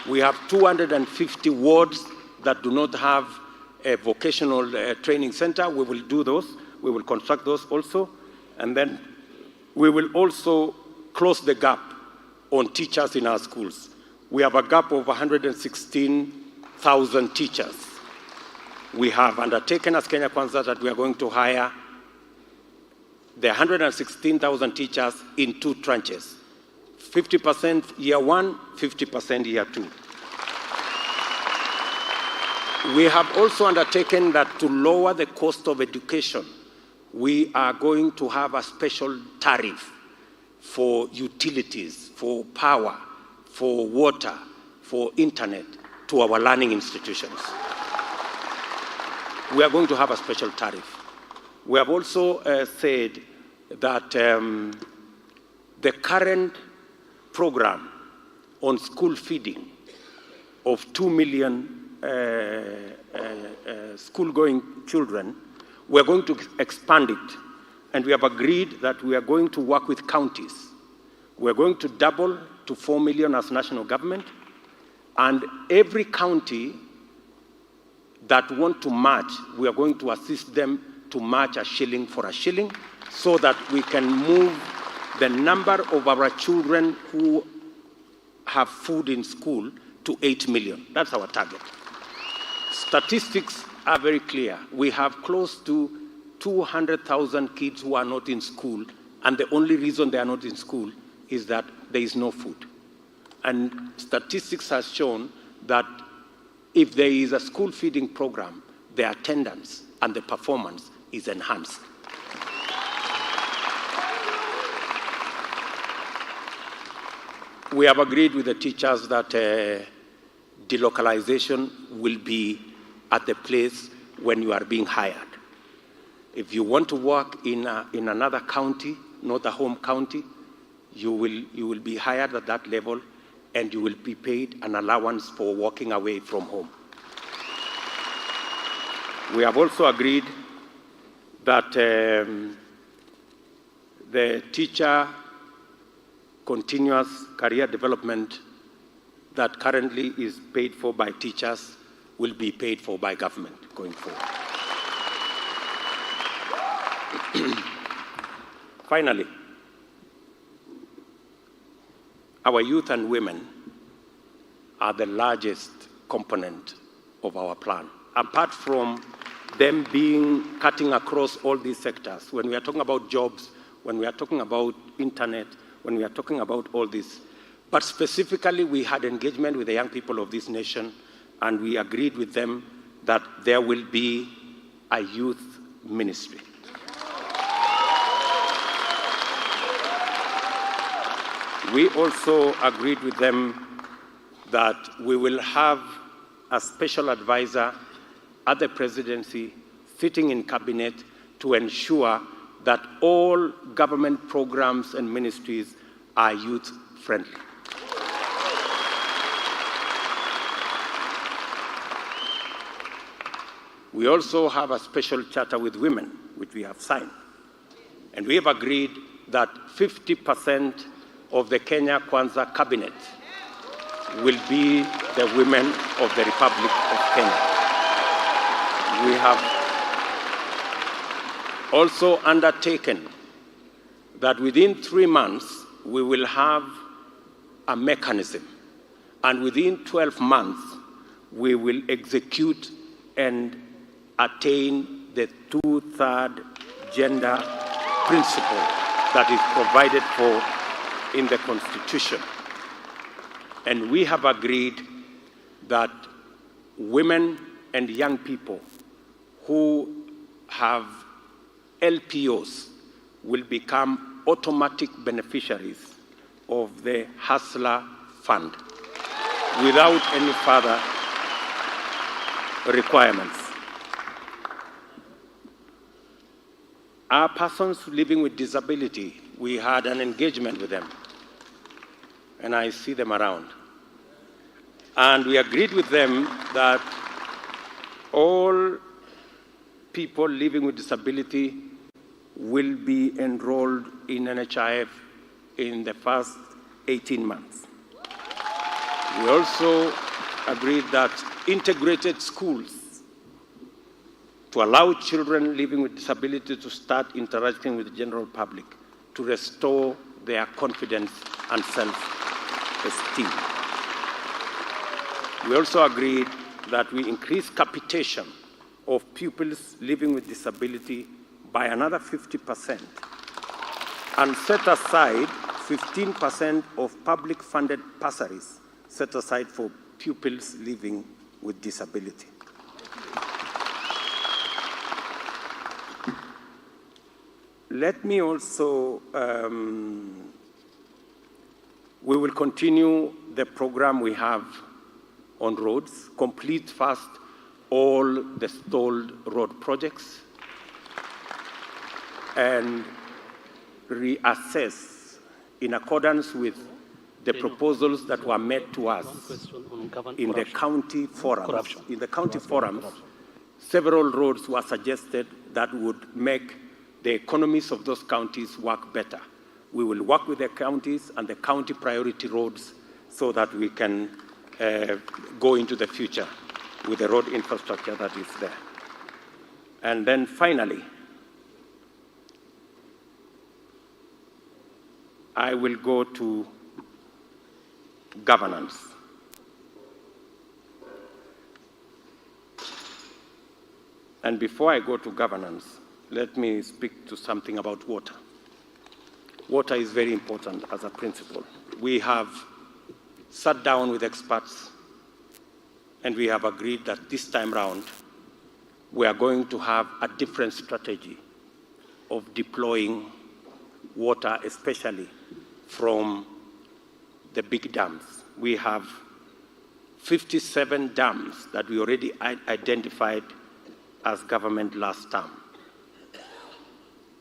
We have 250 wards that do not have a vocational training center. We will do those. We will construct those also. And then we will also close the gap on teachers in our schools. We have a gap of 116,000 teachers. We have undertaken as Kenya Kwanza that we are going to hire the 116,000 teachers in two tranches, 50% year one, 50% year two. We have also undertaken that to lower the cost of education, we are going to have a special tariff for utilities, for power, for water, for internet to our learning institutions. we are going to have a special tariff. We have also said that the current program on school feeding of 2 million school-going children, we're going to expand it. And we have agreed that we are going to work with counties. We're going to double to 4 million as national government. And every county that want to match, we are going to assist them to match a shilling for a shilling so that we can move the number of our children who have food in school to 8 million. That's our target. Statistics are very clear. We have close to 200,000 kids who are not in school, and the only reason they are not in school is that there is no food. And statistics has shown that if there is a school feeding program, the attendance and the performance is enhanced. We have agreed with the teachers that delocalization will be at the place when you are being hired. If you want to work in another county, not a home county, you will be hired at that level, and you will be paid an allowance for walking away from home. We have also agreed that the teacher continuous career development that currently is paid for by teachers will be paid for by government going forward. Finally, our youth and women are the largest component of our plan. Apart from them being cutting across all these sectors, when we are talking about jobs, when we are talking about internet, when we are talking about all this, but specifically we had engagement with the young people of this nation, and we agreed with them that there will be a youth ministry. We also agreed with them that we will have a special advisor at the presidency sitting in cabinet to ensure that all government programs and ministries are youth-friendly. We also have a special charter with women, which we have signed. And we have agreed that 50% of the Kenya Kwanza cabinet will be the women of the Republic of Kenya. We have also undertaken that within 3 months, we will have a mechanism, and within 12 months, we will execute and attain the 2/3 gender principle that is provided for in the Constitution. And we have agreed that women and young people who have LPOs will become automatic beneficiaries of the Hustler Fund without any further requirements. Our persons living with disability, we had an engagement with them, and I see them around. And we agreed with them that all people living with disability will be enrolled in NHIF in the first 18 months. We also agreed that integrated schools to allow children living with disability to start interacting with the general public, to restore their confidence and self-esteem. We also agreed that we increase capitation of pupils living with disability by another 50% and set aside 15% of public-funded bursaries set aside for pupils living with disability. Let me also, we will continue the program we have on roads, complete first all the stalled road projects and reassess in accordance with the proposals that were made to us in the county forums. In the county forums, several roads were suggested that would make the economies of those counties work better. We will work with the counties and the county priority roads so that we can go into the future with the road infrastructure that is there. And then finally, I will go to governance. And before I go to governance, let me speak to something about water. Water is very important as a principle. We have sat down with experts and we have agreed that this time round we are going to have a different strategy of deploying water, especially from the big dams. We have 57 dams that we already identified as government last term.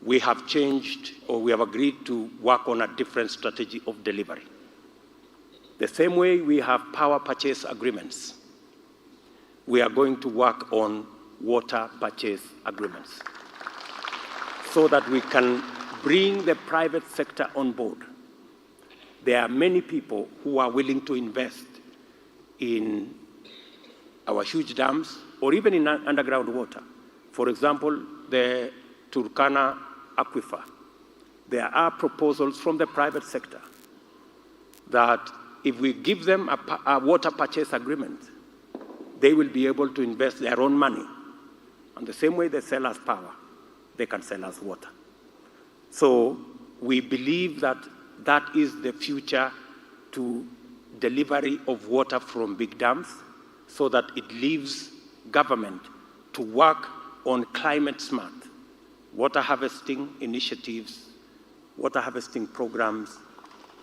We have changed, or we have agreed to work on a different strategy of delivery. The same way we have power purchase agreements, we are going to work on water purchase agreements so that we can bring the private sector on board. There are many people who are willing to invest in our huge dams or even in underground water. For example, the Turkana aquifer. There are proposals from the private sector that if we give them a water purchase agreement, they will be able to invest their own money. And the same way they sell us power, they can sell us water. So we believe that that is the future to delivery of water from big dams, so that it leaves government to work on climate smart water harvesting initiatives, water harvesting programs,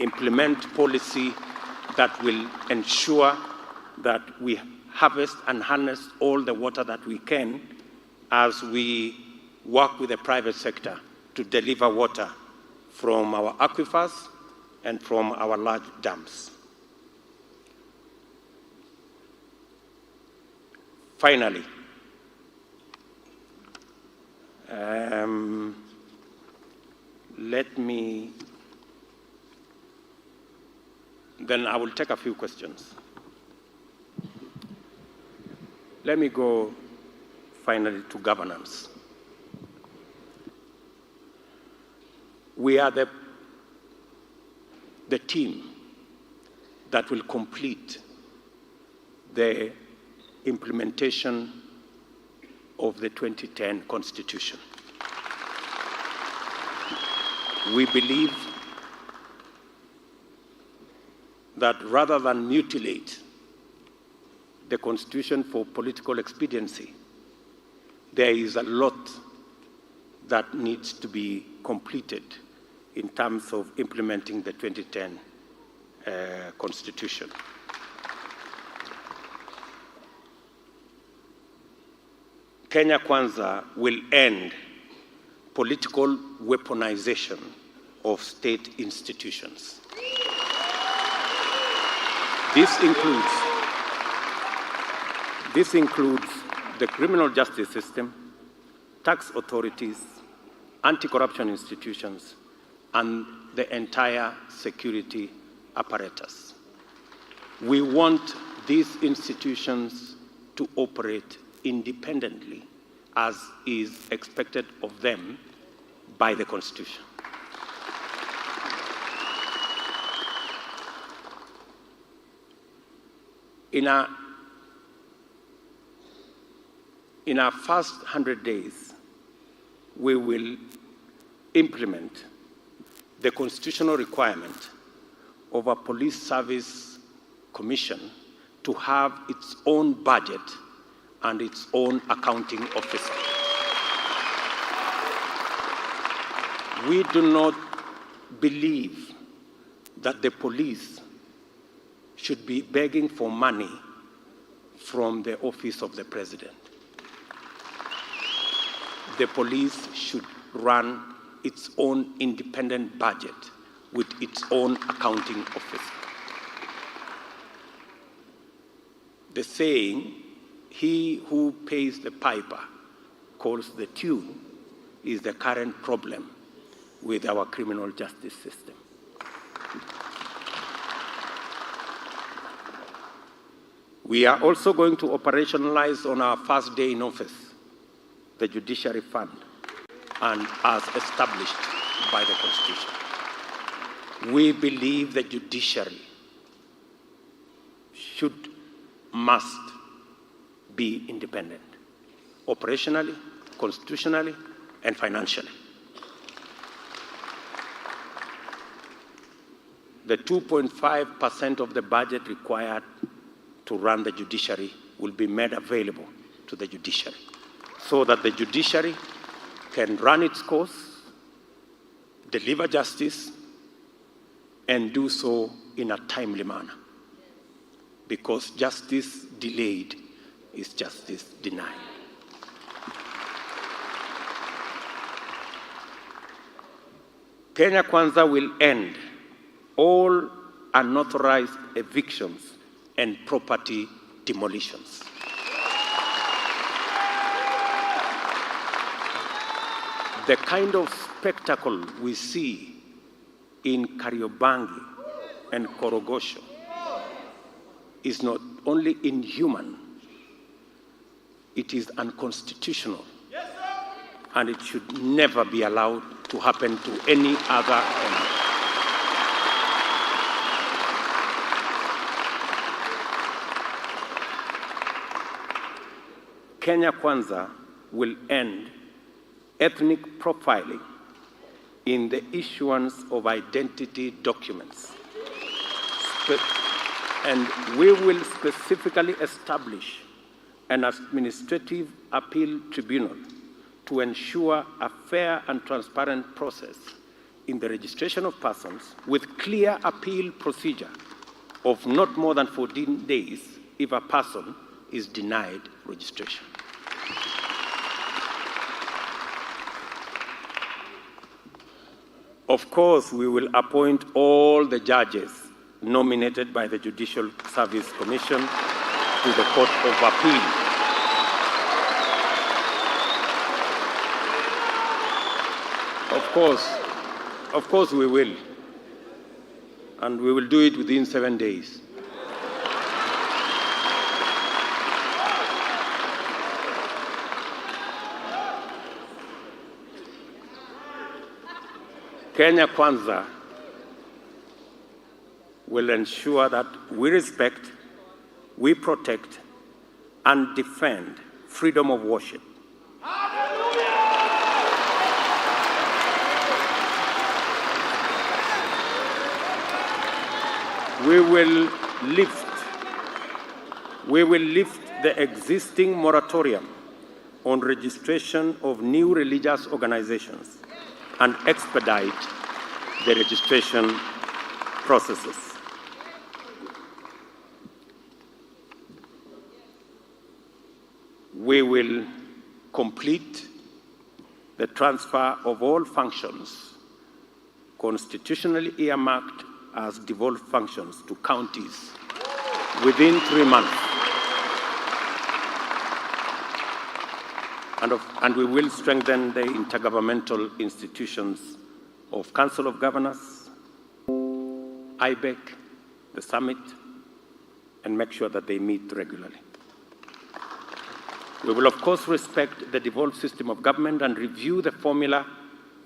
implement policy that will ensure that we harvest and harness all the water that we can as we work with the private sector to deliver water from our aquifers and from our large dams. Finally, then I will take a few questions. Let me go finally to governance. We are the team that will complete the implementation of the 2010 Constitution. We believe that rather than mutilate the Constitution for political expediency, there is a lot that needs to be completed in terms of implementing the 2010 Constitution. Kenya Kwanza will end political weaponization of state institutions. This includes the criminal justice system, tax authorities, anti-corruption institutions, and the entire security apparatus. We want these institutions to operate independently as is expected of them by the Constitution. In our first 100 days, we will implement the constitutional requirement of a police service commission to have its own budget and its own accounting officer. We do not believe that the police should be begging for money from the office of the president. The police should run its own independent budget with its own accounting officer. The saying, "He who pays the piper calls the tune," is the current problem with our criminal justice system. We are also going to operationalize on our first day in office the Judiciary Fund, and as established by the Constitution. We believe the judiciary must be independent, operationally, constitutionally, and financially. The 2.5% of the budget required to run the judiciary will be made available to the judiciary so that the judiciary can run its course, deliver justice, and do so in a timely manner. Because justice delayed is justice denied. Kenya Kwanza will end all unauthorized evictions and property demolitions. The kind of spectacle we see in Kariobangi and Korogosho is not only inhuman, it is unconstitutional, and it should never be allowed to happen to any other country. Kenya Kwanza will end ethnic profiling in the issuance of identity documents. And we will specifically establish an administrative appeal tribunal to ensure a fair and transparent process in the registration of persons with clear appeal procedure of not more than 14 days if a person is denied registration. Of course, we will appoint all the judges nominated by the Judicial Service Commission to the Court of Appeal. Of course we will. And we will do it within 7 days. Kenya Kwanza will ensure that we respect, we protect, and defend freedom of worship. We will lift the existing moratorium on registration of new religious organizations and expedite the registration processes. We will complete the transfer of all functions constitutionally earmarked as devolved functions to counties within 3 months. And we will strengthen the intergovernmental institutions of Council of Governors, IBEC, the Summit, and make sure that they meet regularly. We will, of course, respect the devolved system of government and review the formula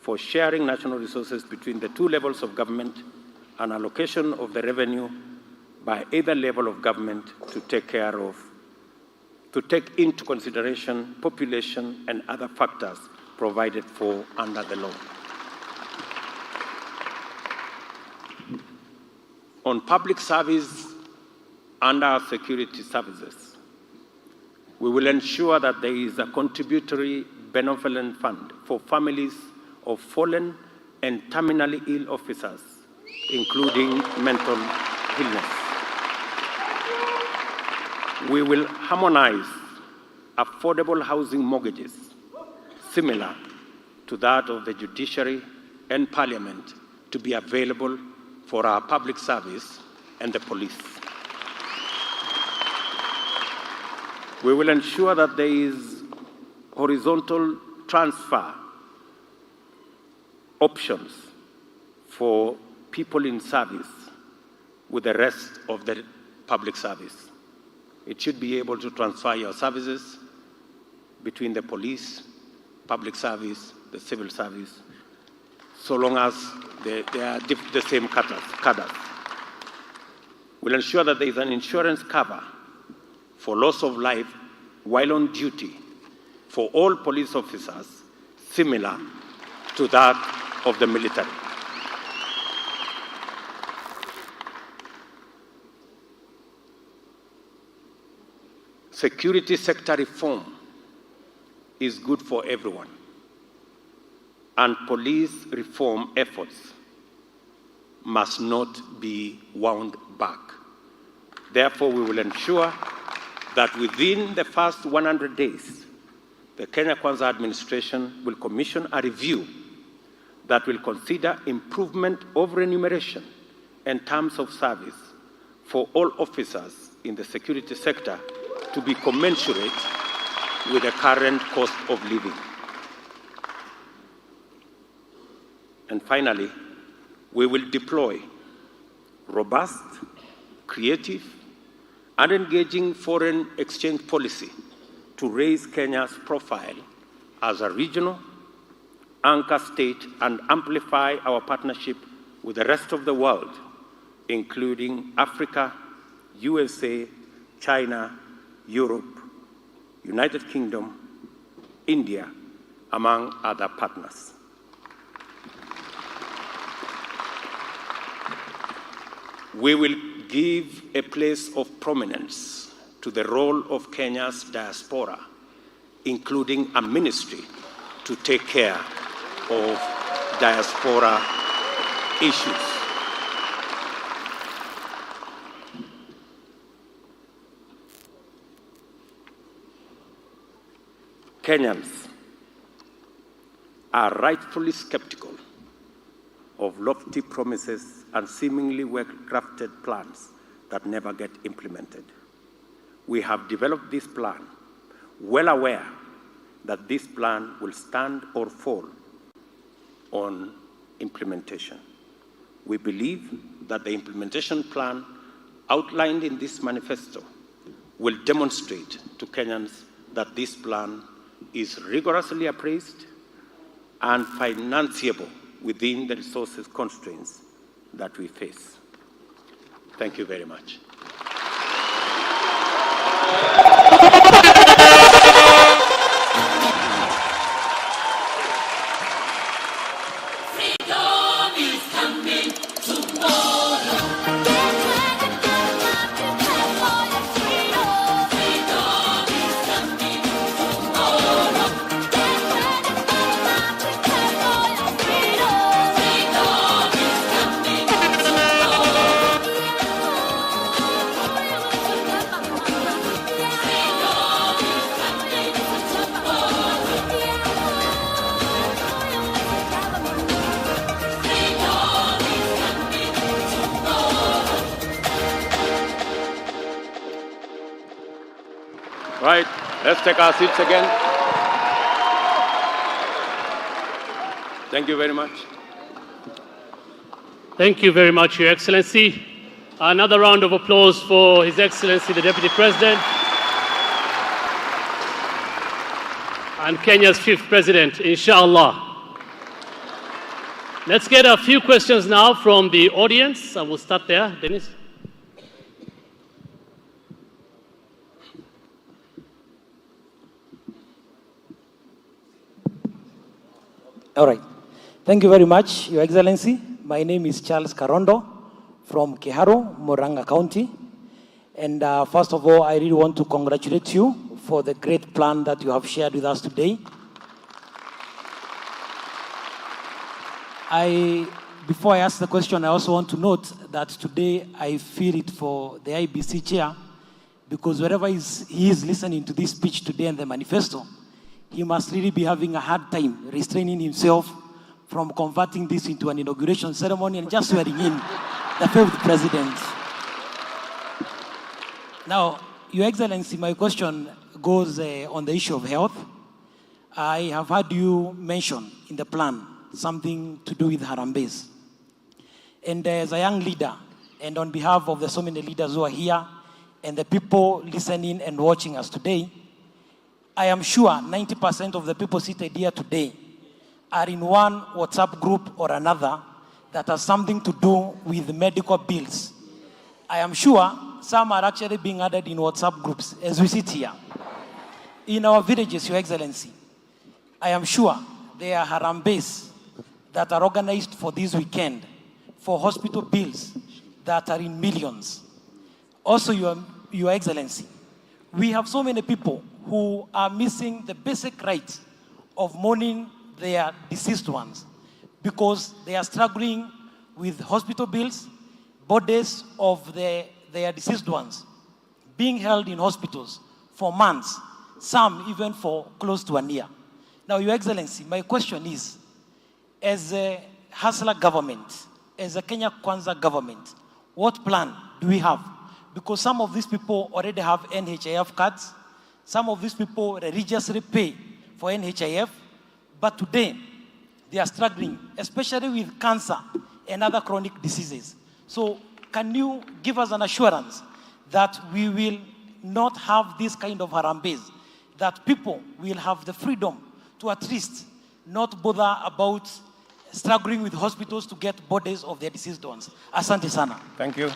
for sharing national resources between the two levels of government and allocation of the revenue by either level of government to take into consideration population and other factors provided for under the law. On public service and our security services, we will ensure that there is a contributory benevolent fund for families of fallen and terminally ill officers, including mental illness. We will harmonize affordable housing mortgages similar to that of the judiciary and parliament to be available for our public service and the police. We will ensure that there is horizontal transfer options for people in service with the rest of the public service. It should be able to transfer your services between the police, public service, the civil service, so long as they are the same cadres. We'll ensure that there is an insurance cover for loss of life while on duty for all police officers, similar to that of the military. Security sector reform is good for everyone, and police reform efforts must not be wound back. Therefore, we will ensure that within the first 100 days, the Kenya Kwanza administration will commission a review that will consider improvement of remuneration and terms of service for all officers in the security sector to be commensurate with the current cost of living. And finally, we will deploy robust, creative, and engaging foreign exchange policy to raise Kenya's profile as a regional anchor state and amplify our partnership with the rest of the world, including Africa, USA, China, Europe, United Kingdom, India, among other partners. We will give a place of prominence to the role of Kenya's diaspora, including a ministry to take care of diaspora issues. Kenyans are rightfully skeptical of lofty promises and seemingly well-crafted plans that never get implemented. We have developed this plan, well aware that this plan will stand or fall on implementation. We believe that the implementation plan outlined in this manifesto will demonstrate to Kenyans that this plan is rigorously appraised and financeable within the resources constraints that we face. Thank you very much. Right, let's take our seats again. Thank you very much. Thank you very much, Your Excellency. Another round of applause for His Excellency, the Deputy President, and Kenya's 5th President, inshallah. Let's get a few questions now from the audience. I will start there. Dennis. All right. Thank you very much, Your Excellency. My name is Charles Karondo from Kiharo, Murang'a County. And first of all, I really want to congratulate you for the great plan that you have shared with us today. Before I ask the question, I also want to note that today I feel it for the IBC chair because wherever he is listening to this speech today and the manifesto, he must really be having a hard time restraining himself from converting this into an inauguration ceremony and just swearing in the fifth president. Now, Your Excellency, my question goes on the issue of health. I have heard you mention in the plan something to do with Harambes. And as a young leader, and on behalf of the so many leaders who are here, and the people listening and watching us today, I am sure 90% of the people seated here today are in one WhatsApp group or another that has something to do with medical bills. I am sure some are actually being added in WhatsApp groups as we sit here. In our villages, Your Excellency, I am sure there are Harambes that are organized for this weekend for hospital bills that are in millions. Also, Your Excellency, we have so many people who are missing the basic right of mourning their deceased ones because they are struggling with hospital bills, bodies of their deceased ones being held in hospitals for months, some even for close to a year. Now, Your Excellency, my question is, as a Hasla government, as a Kenya Kwanza government, what plan do we have? Because some of these people already have NHIF cards. Some of these people religiously pay for NHIF. But today, they are struggling, especially with cancer and other chronic diseases. So can you give us an assurance that we will not have this kind of harambes, that people will have the freedom to at least not bother about struggling with hospitals to get bodies of their deceased ones? Asante sana. Thank you.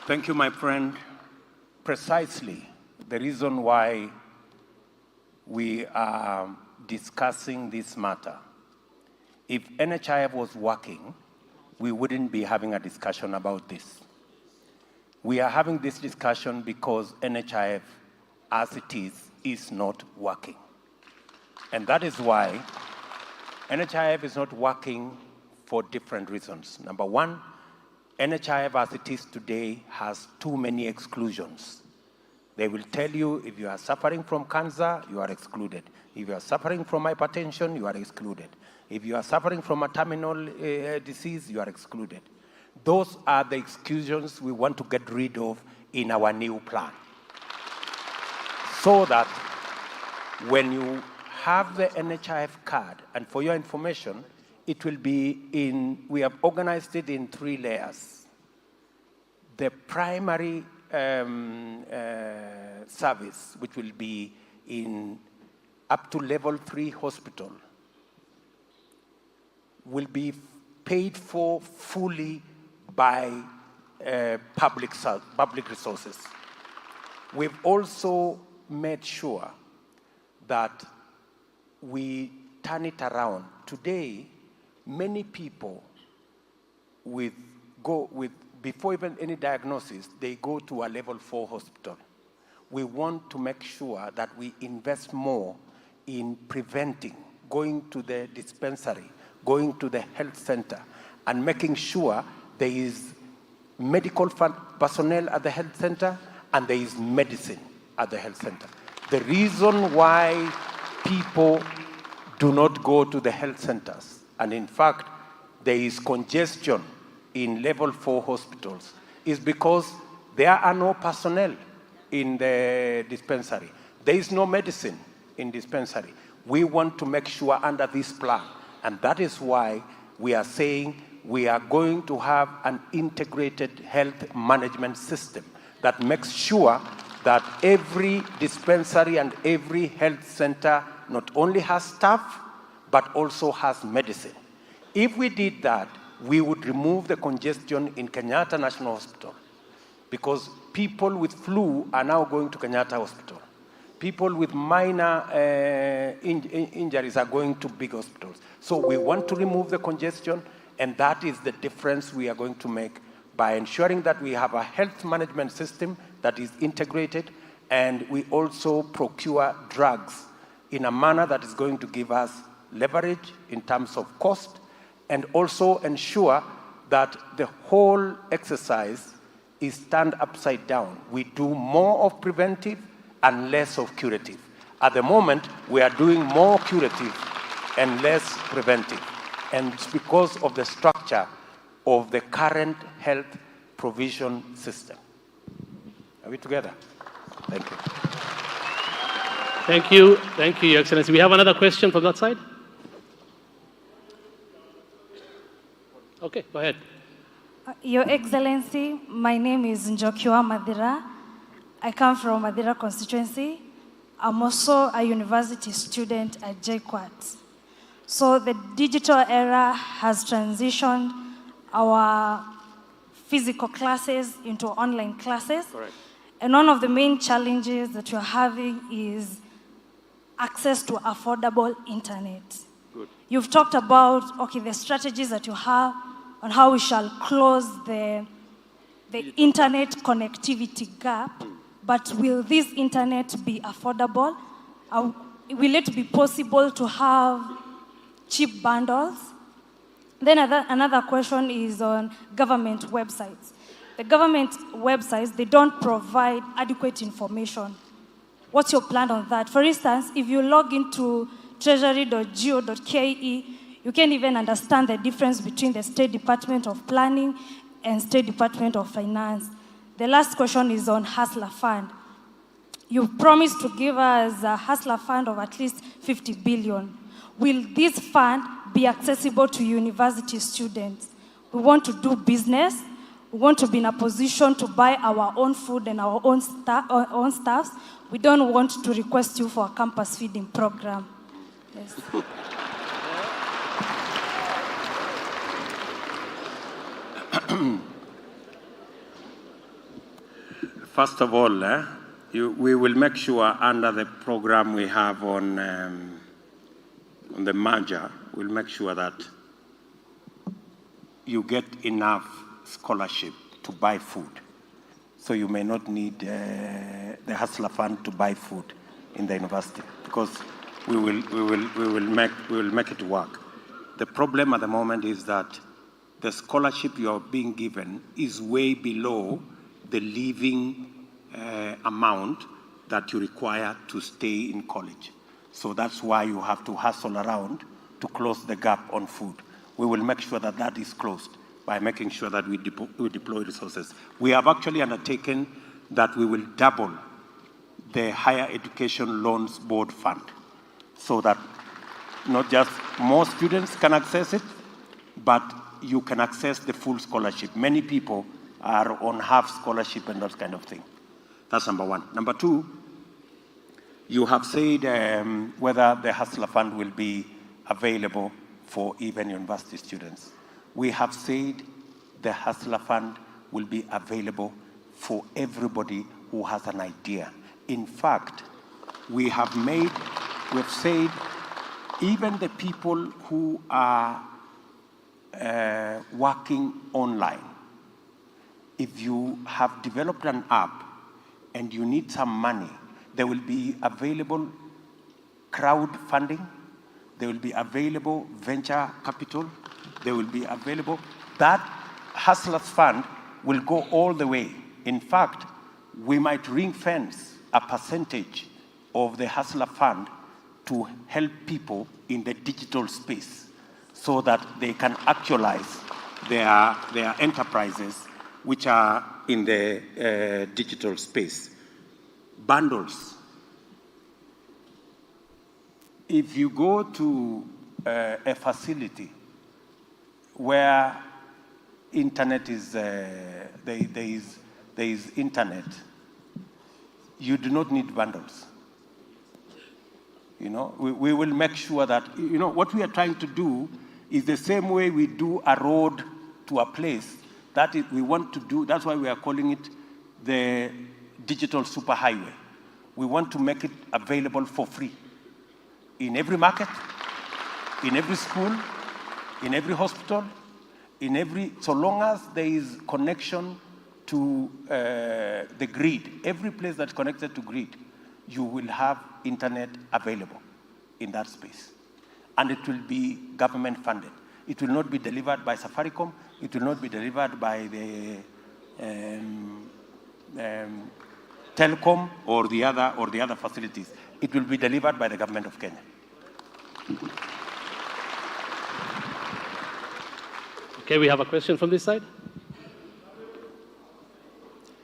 Thank you, my friend. Precisely the reason why we are discussing this matter. If NHIF was working, we wouldn't be having a discussion about this. We are having this discussion because NHIF, as it is not working. And that is why NHIF is not working for different reasons. Number one, NHIF as it is today has too many exclusions. They will tell you if you are suffering from cancer, you are excluded. If you are suffering from hypertension, you are excluded. If you are suffering from a terminal disease, you are excluded. Those are the exclusions we want to get rid of in our new plan. So that when you have the NHIF card, and for your information, it will be we have organized it in 3 layers. The primary service, which will be in up to level 3 hospital, will be paid for fully by public resources. We've also made sure that we turn it around. Today, many people before even any diagnosis, they go to a level 4 hospital. We want to make sure that we invest more in preventing, going to the dispensary, going to the health center, and making sure there is medical personnel at the health center and there is medicine at the health center. The reason why people do not go to the health centers, and in fact, there is congestion in level 4 hospitals, is because there are no personnel in the dispensary. There is no medicine in dispensary. We want to make sure under this plan, and that is why we are saying we are going to have an integrated health management system that makes sure that every dispensary and every health center not only has staff, but also has medicine. If we did that, we would remove the congestion in Kenyatta National Hospital, because people with flu are now going to Kenyatta Hospital. People with minor injuries are going to big hospitals. So we want to remove the congestion, and that is the difference we are going to make by ensuring that we have a health management system that is integrated, and we also procure drugs in a manner that is going to give us leverage in terms of cost, and also ensure that the whole exercise is turned upside down. We do more of preventive and less of curative. At the moment, we are doing more curative and less preventive. And it's because of the structure of the current health provision system. Are we together? Thank you. Thank you. Thank you, Your Excellency. We have another question from that side. Okay, go ahead. Your Excellency, my name is Njokiwa Madira. I come from Madira constituency. I'm also a university student at JKUAT. So the digital era has transitioned our physical classes into online classes. Correct. And one of the main challenges that you're having is access to affordable internet. Good. You've talked about, okay, the strategies that you have on how we shall close the internet connectivity gap, but will this internet be affordable? Will it be possible to have cheap bundles? Then another question is on government websites. The government websites, they don't provide adequate information. What's your plan on that? For instance, if you log into treasury.go.ke, you can't even understand the difference between the State Department of Planning and State Department of Finance. The last question is on Hustler Fund. You promised to give us a Hustler Fund of at least 50 billion. Will this fund be accessible to university students? We want to do business. We want to be in a position to buy our own food and our own stuffs. We don't want to request you for a campus feeding program. Yes. First of all, we will make sure under the program we have on the merger, we'll make sure that you get enough scholarship to buy food. So you may not need the Hustler Fund to buy food in the university, because we will make it work. The problem at the moment is that the scholarship you are being given is way below the living amount that you require to stay in college. So that's why you have to hustle around to close the gap on food. We will make sure that that is closed by making sure that we deploy resources. We have actually undertaken that we will double the Higher Education Loans Board Fund, so that not just more students can access it, but you can access the full scholarship. Many people are on half scholarship and that kind of thing. That's number one. Number two, you have said whether the Hustler Fund will be available for even university students. We have said the Hustler Fund will be available for everybody who has an idea. In fact, we've said even the people who are working online, if you have developed an app and you need some money, there will be available crowdfunding, there will be available venture capital, there will be available. That Hustlers Fund will go all the way. In fact, we might ring fence a percentage of the Hustler Fund to help people in the digital space so that they can actualize their enterprises which are in the digital space. Bundles. If you go to a facility where internet is, there is internet, you do not need bundles. You know, we will make sure that, you know, what we are trying to do is the same way we do a road to a place. That is, we want to do, that's why we are calling it the digital superhighway. We want to make it available for free in every market, in every school, in every hospital, so long as there is connection to the grid, every place that's connected to grid, you will have internet available in that space. And it will be government funded. It will not be delivered by Safaricom. It will not be delivered by the telecom or the other facilities. It will be delivered by the government of Kenya. Okay, we have a question from this side.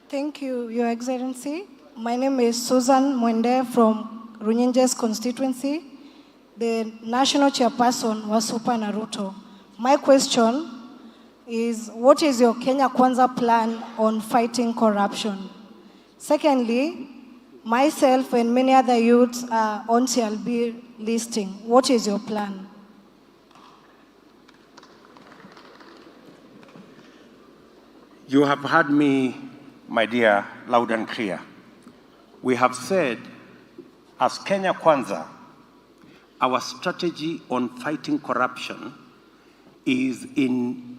Thank you, Your Excellency. My name is Susan Mwende from Runyenjes constituency. The national chairperson was Super Naruto. My question is, what is your Kenya Kwanza plan on fighting corruption? Secondly, myself and many other youths are on CLB listing. What is your plan? You have heard me, my dear, loud and clear. We have said, as Kenya Kwanza, our strategy on fighting corruption is in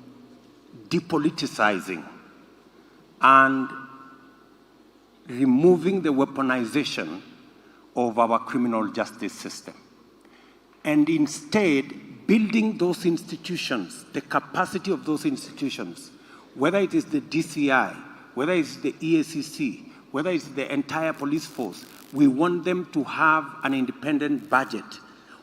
depoliticizing and removing the weaponization of our criminal justice system, and instead building those institutions, the capacity of those institutions, whether it is the DCI, whether it's the EACC, whether it's the entire police force. We want them to have an independent budget.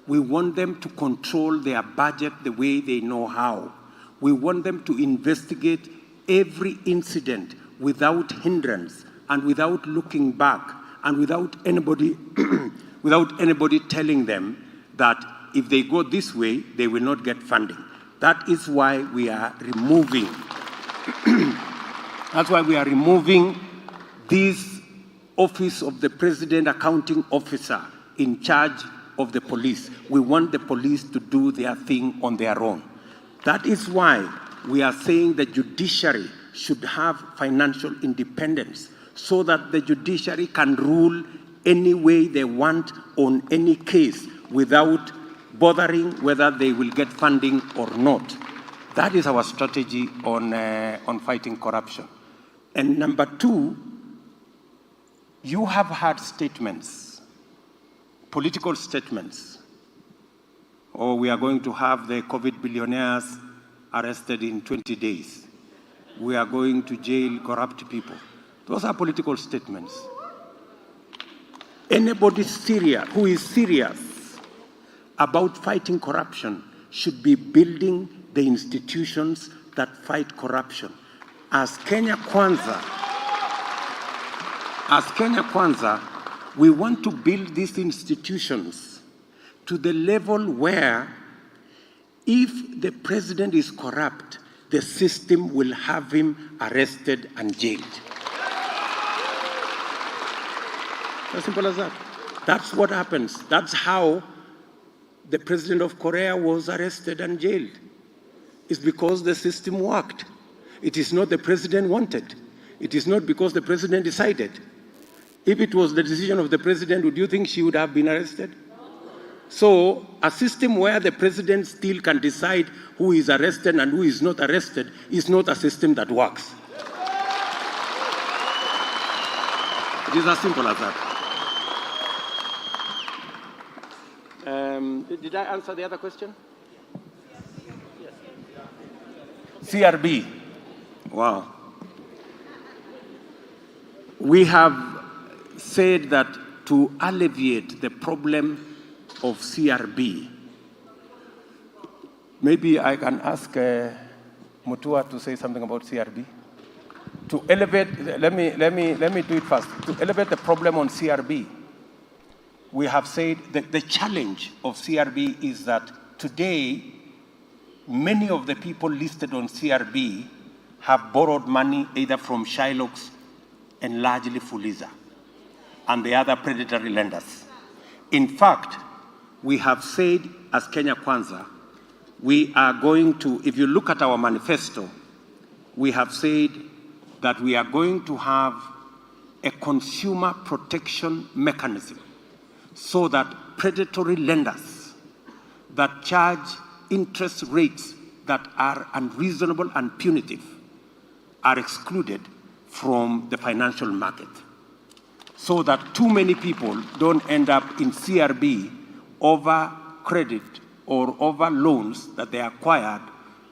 We want them to control their budget the way they know how. We want them to investigate every incident without hindrance and without looking back and without anybody, without anybody telling them that if they go this way, they will not get funding. That is why we are removing that's why we are removing this Office of the President Accounting Officer in charge of the police. We want the police to do their thing on their own. That is why we are saying the judiciary should have financial independence so that the judiciary can rule any way they want on any case without bothering whether they will get funding or not. That is our strategy on fighting corruption. And number two, you have had statements, political statements. Oh, we are going to have the COVID billionaires arrested in 20 days. We are going to jail corrupt people. Those are political statements. Anybody who is serious about fighting corruption should be building the institutions that fight corruption. As Kenya Kwanza, we want to build these institutions to the level where if the president is corrupt, the system will have him arrested and jailed. As simple as that. That's what happens. That's how the president of Korea was arrested and jailed. It's because the system worked. It is not the president wanted. It is not because the president decided. If it was the decision of the president, would you think she would have been arrested? So a system where the president still can decide who is arrested and who is not arrested is not a system that works. It is as simple as that. Did I answer the other question? Yes. CRB. Wow. We have said that to alleviate the problem of CRB, maybe I can ask Mutua to say something about CRB. To elevate, let me do it first. To elevate the problem on CRB, we have said that the challenge of CRB is that today, many of the people listed on CRB have borrowed money either from Shylocks and largely Fuliza and the other predatory lenders. In fact, we have said as Kenya Kwanza, we are going to, if you look at our manifesto, we have said that we are going to have a consumer protection mechanism so that predatory lenders that charge interest rates that are unreasonable and punitive are excluded from the financial market, so that too many people don't end up in CRB over credit or over loans that they acquired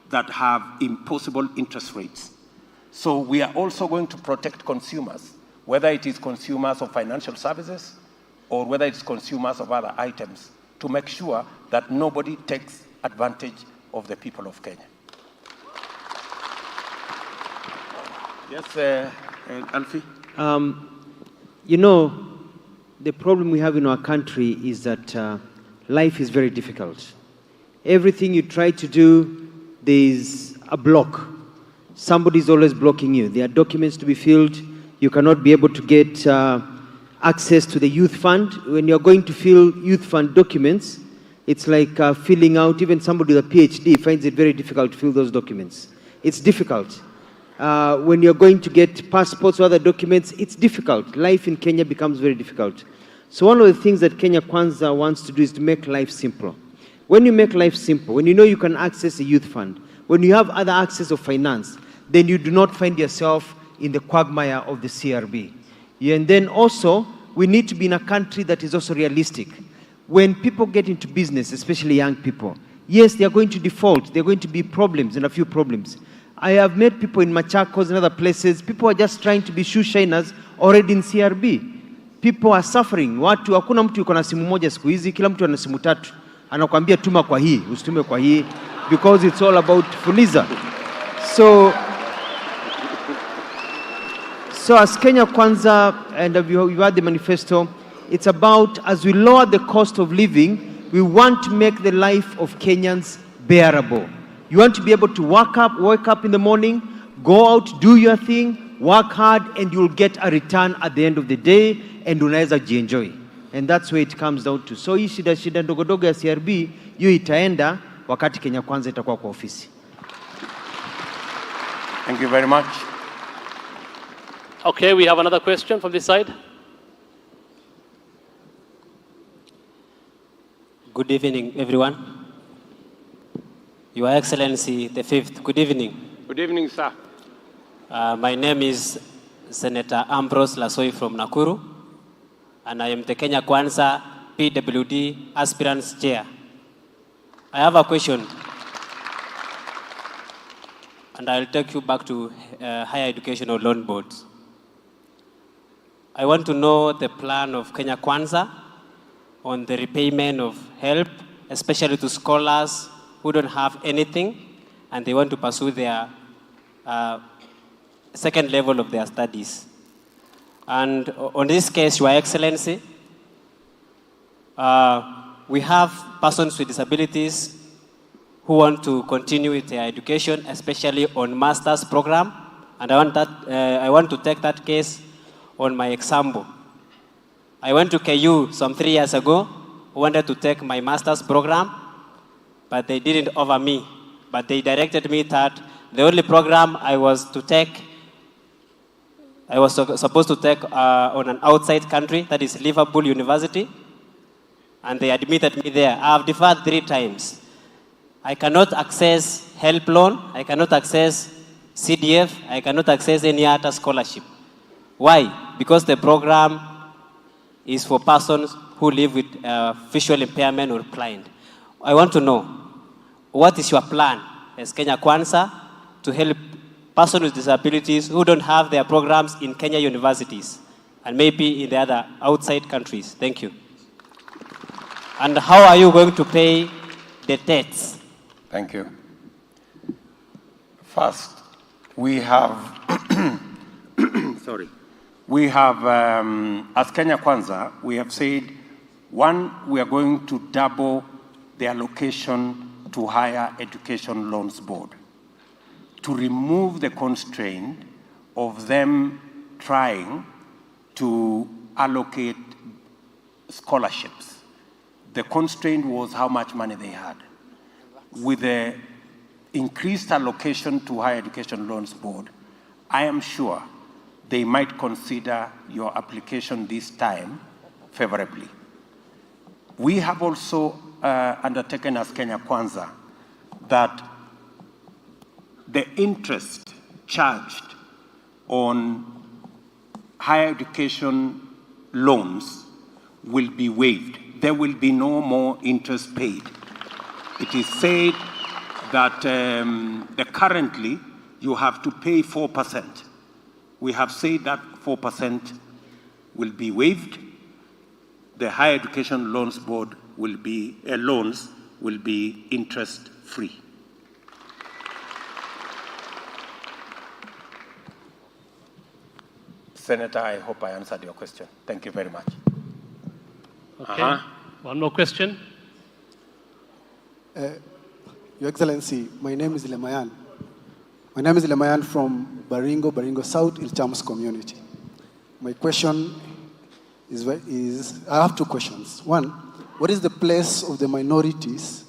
that have impossible interest rates. So we are also going to protect consumers, whether it is consumers of financial services or whether it's consumers of other items, to make sure that nobody takes advantage of the people of Kenya. Yes, Alfie? You know, the problem we have in our country is that life is very difficult. Everything you try to do, there's a block. Somebody's always blocking you. There are documents to be filled. You cannot be able to get access to the youth fund. When you're going to fill youth fund documents, it's like filling out, even somebody with a PhD finds it very difficult to fill those documents. It's difficult. When you're going to get passports or other documents, it's difficult. Life in Kenya becomes very difficult. So one of the things that Kenya Kwanza wants to do is to make life simple. When you make life simple, when you know you can access a youth fund, when you have other access of finance, then you do not find yourself in the quagmire of the CRB. And then also, we need to be in a country that is also realistic. When people get into business, especially young people, yes, they are going to default. There are going to be problems and a few problems. I have met people in Machakos and other places. People are just trying to be shoe shiners already in CRB. People are suffering. Watu, hakuna mtu yuko na simu moja siku hizi, kila mtu ana simu tatu. Anakuambia tuma kwa hii, usitume kwa hii, because it's all about fuliza. So as Kenya Kwanza, and we've had the manifesto, it's about, as we lower the cost of living, we want to make the life of Kenyans bearable. You want to be able to wake up in the morning, go out, do your thing, work hard, and you'll get a return at the end of the day, and unaweza jienjoy. And that's where it comes down to. So hii shida ndogo ya CRB, hiyo itaenda wakati Kenya Kwanza itakuwa kwa ofisi. Thank you very much. Okay, we have another question from this side. Good evening, everyone. Your Excellency, the Fifth, good evening. Good evening, sir. My name is Senator Ambrose Lasoi from Nakuru, and I am the Kenya Kwanza PWD Aspirants Chair. I have a question, and I'll take you back to Higher Educational Loan Board. I want to know the plan of Kenya Kwanza on the repayment of help, especially to scholars who don't have anything and they want to pursue their second level of their studies. And on this case, Your Excellency, we have persons with disabilities who want to continue with their education, especially on master's program. And I want to take that case on my example. I went to KU some 3 years ago, wanted to take my master's program, but they didn't offer me. But they directed me that the only program I was supposed to take on an outside country, that is Liverpool University, and they admitted me there. I have deferred 3 times. I cannot access help loan, I cannot access CDF, I cannot access any other scholarship. Why? Because the program is for persons who live with visual impairment or blind. I want to know, what is your plan as Kenya Kwanza to help persons with disabilities who don't have their programs in Kenya universities and maybe in the other outside countries? Thank you. And how are you going to pay the debts? Thank you. First, we have, we have, as Kenya Kwanza, we have said, one, we are going to double the allocation to Higher Education Loans Board to remove the constraint of them trying to allocate scholarships. The constraint was how much money they had. With the increased allocation to Higher Education Loans Board, I am sure they might consider your application this time favorably. We have also undertaken as Kenya Kwanza that the interest charged on higher education loans will be waived. There will be no more interest paid. It is said that currently you have to pay 4%. We have said that 4% will be waived. The Higher Education Loans Board will be, loans will be interest-free. Senator, I hope I answered your question. Thank you very much. Okay. One more question. Your Excellency, my name is Lemayan. My name is Lemayan from Baringo South, Ilchamus community. My question is, I have two questions. One, what is the place of the minorities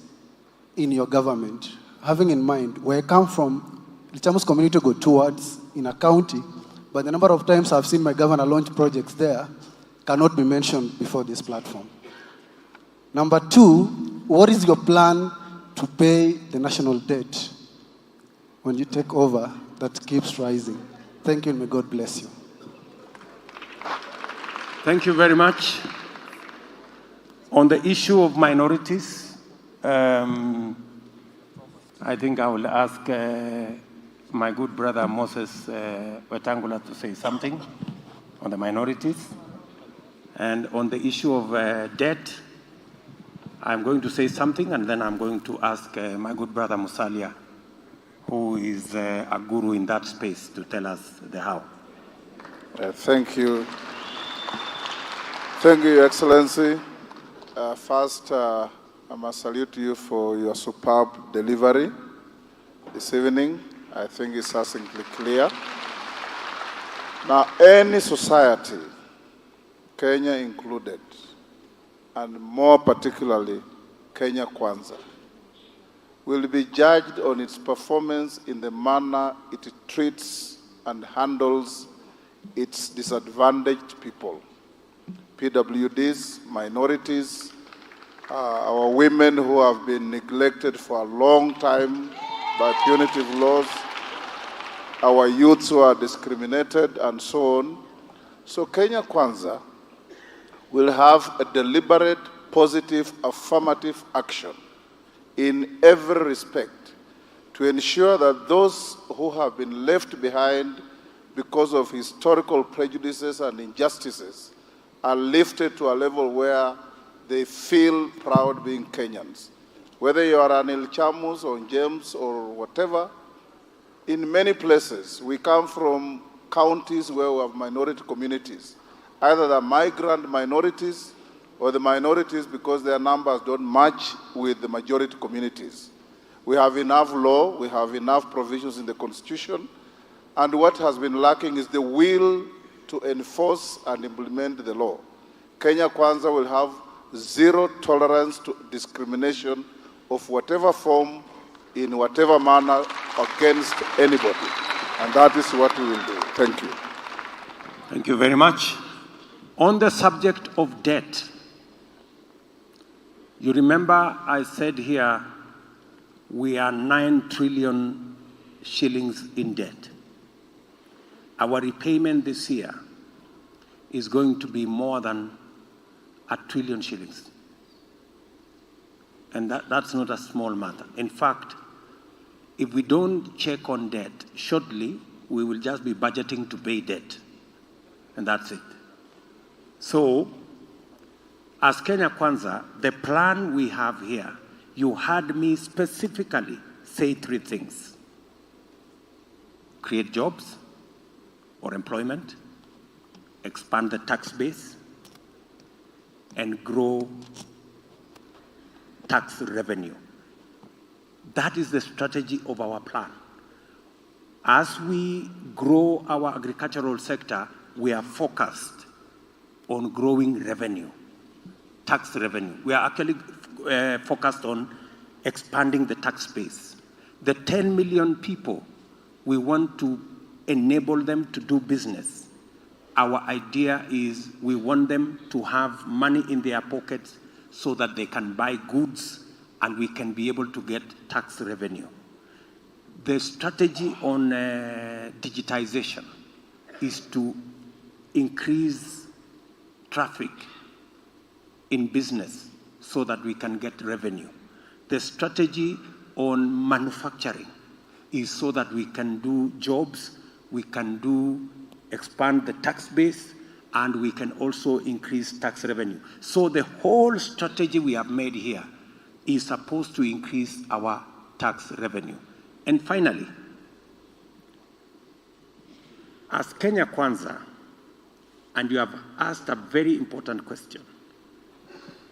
in your government? Having in mind, where I come from, Ilchamus community go towards in a county, but the number of times I've seen my governor launch projects there cannot be mentioned before this platform. Number two, what is your plan to pay the national debt when you take over that keeps rising? Thank you, and may God bless you. Thank you very much. On the issue of minorities, I think I will ask my good brother Moses Wetangula to say something on the minorities. And on the issue of debt, I'm going to say something, and then I'm going to ask my good brother Musalia, who is a guru in that space, to tell us the how. Thank you. Thank you, Your Excellency. First, I must salute you for your superb delivery this evening. I think it's succinctly clear. Now, any society, Kenya included, and more particularly Kenya Kwanza, will be judged on its performance in the manner it treats and handles its disadvantaged people, PWDs, minorities, our women who have been neglected for a long time by punitive laws, our youths who are discriminated, and so on. So Kenya Kwanza will have a deliberate, positive, affirmative action in every respect to ensure that those who have been left behind because of historical prejudices and injustices are lifted to a level where they feel proud being Kenyans. Whether you are an Ilchamus or James or whatever, in many places we come from counties where we have minority communities, either the migrant minorities or the minorities because their numbers don't match with the majority communities. We have enough law, we have enough provisions in the Constitution, and what has been lacking is the will to enforce and implement the law. Kenya Kwanza will have zero tolerance to discrimination of whatever form, in whatever manner, against anybody. And that is what we will do. Thank you. Thank you very much. On the subject of debt, you remember I said here we are 9 trillion shillings in debt. Our repayment this year is going to be more than 1 trillion shillings. And that's not a small matter. In fact, if we don't check on debt, shortly we will just be budgeting to pay debt. And that's it. So, as Kenya Kwanza, the plan we have here, you heard me specifically say 3 things. Create jobs or employment, expand the tax base, and grow tax revenue. That is the strategy of our plan. As we grow our agricultural sector, we are focused on growing revenue, tax revenue. We are actually focused on expanding the tax base. The 10 million people, we want to enable them to do business. Our idea is we want them to have money in their pockets so that they can buy goods and we can be able to get tax revenue. The strategy on digitization is to increase traffic in business so that we can get revenue. The strategy on manufacturing is so that we can do jobs, we can expand the tax base, and we can also increase tax revenue. So the whole strategy we have made here is supposed to increase our tax revenue. And finally, as Kenya Kwanza, and you have asked a very important question,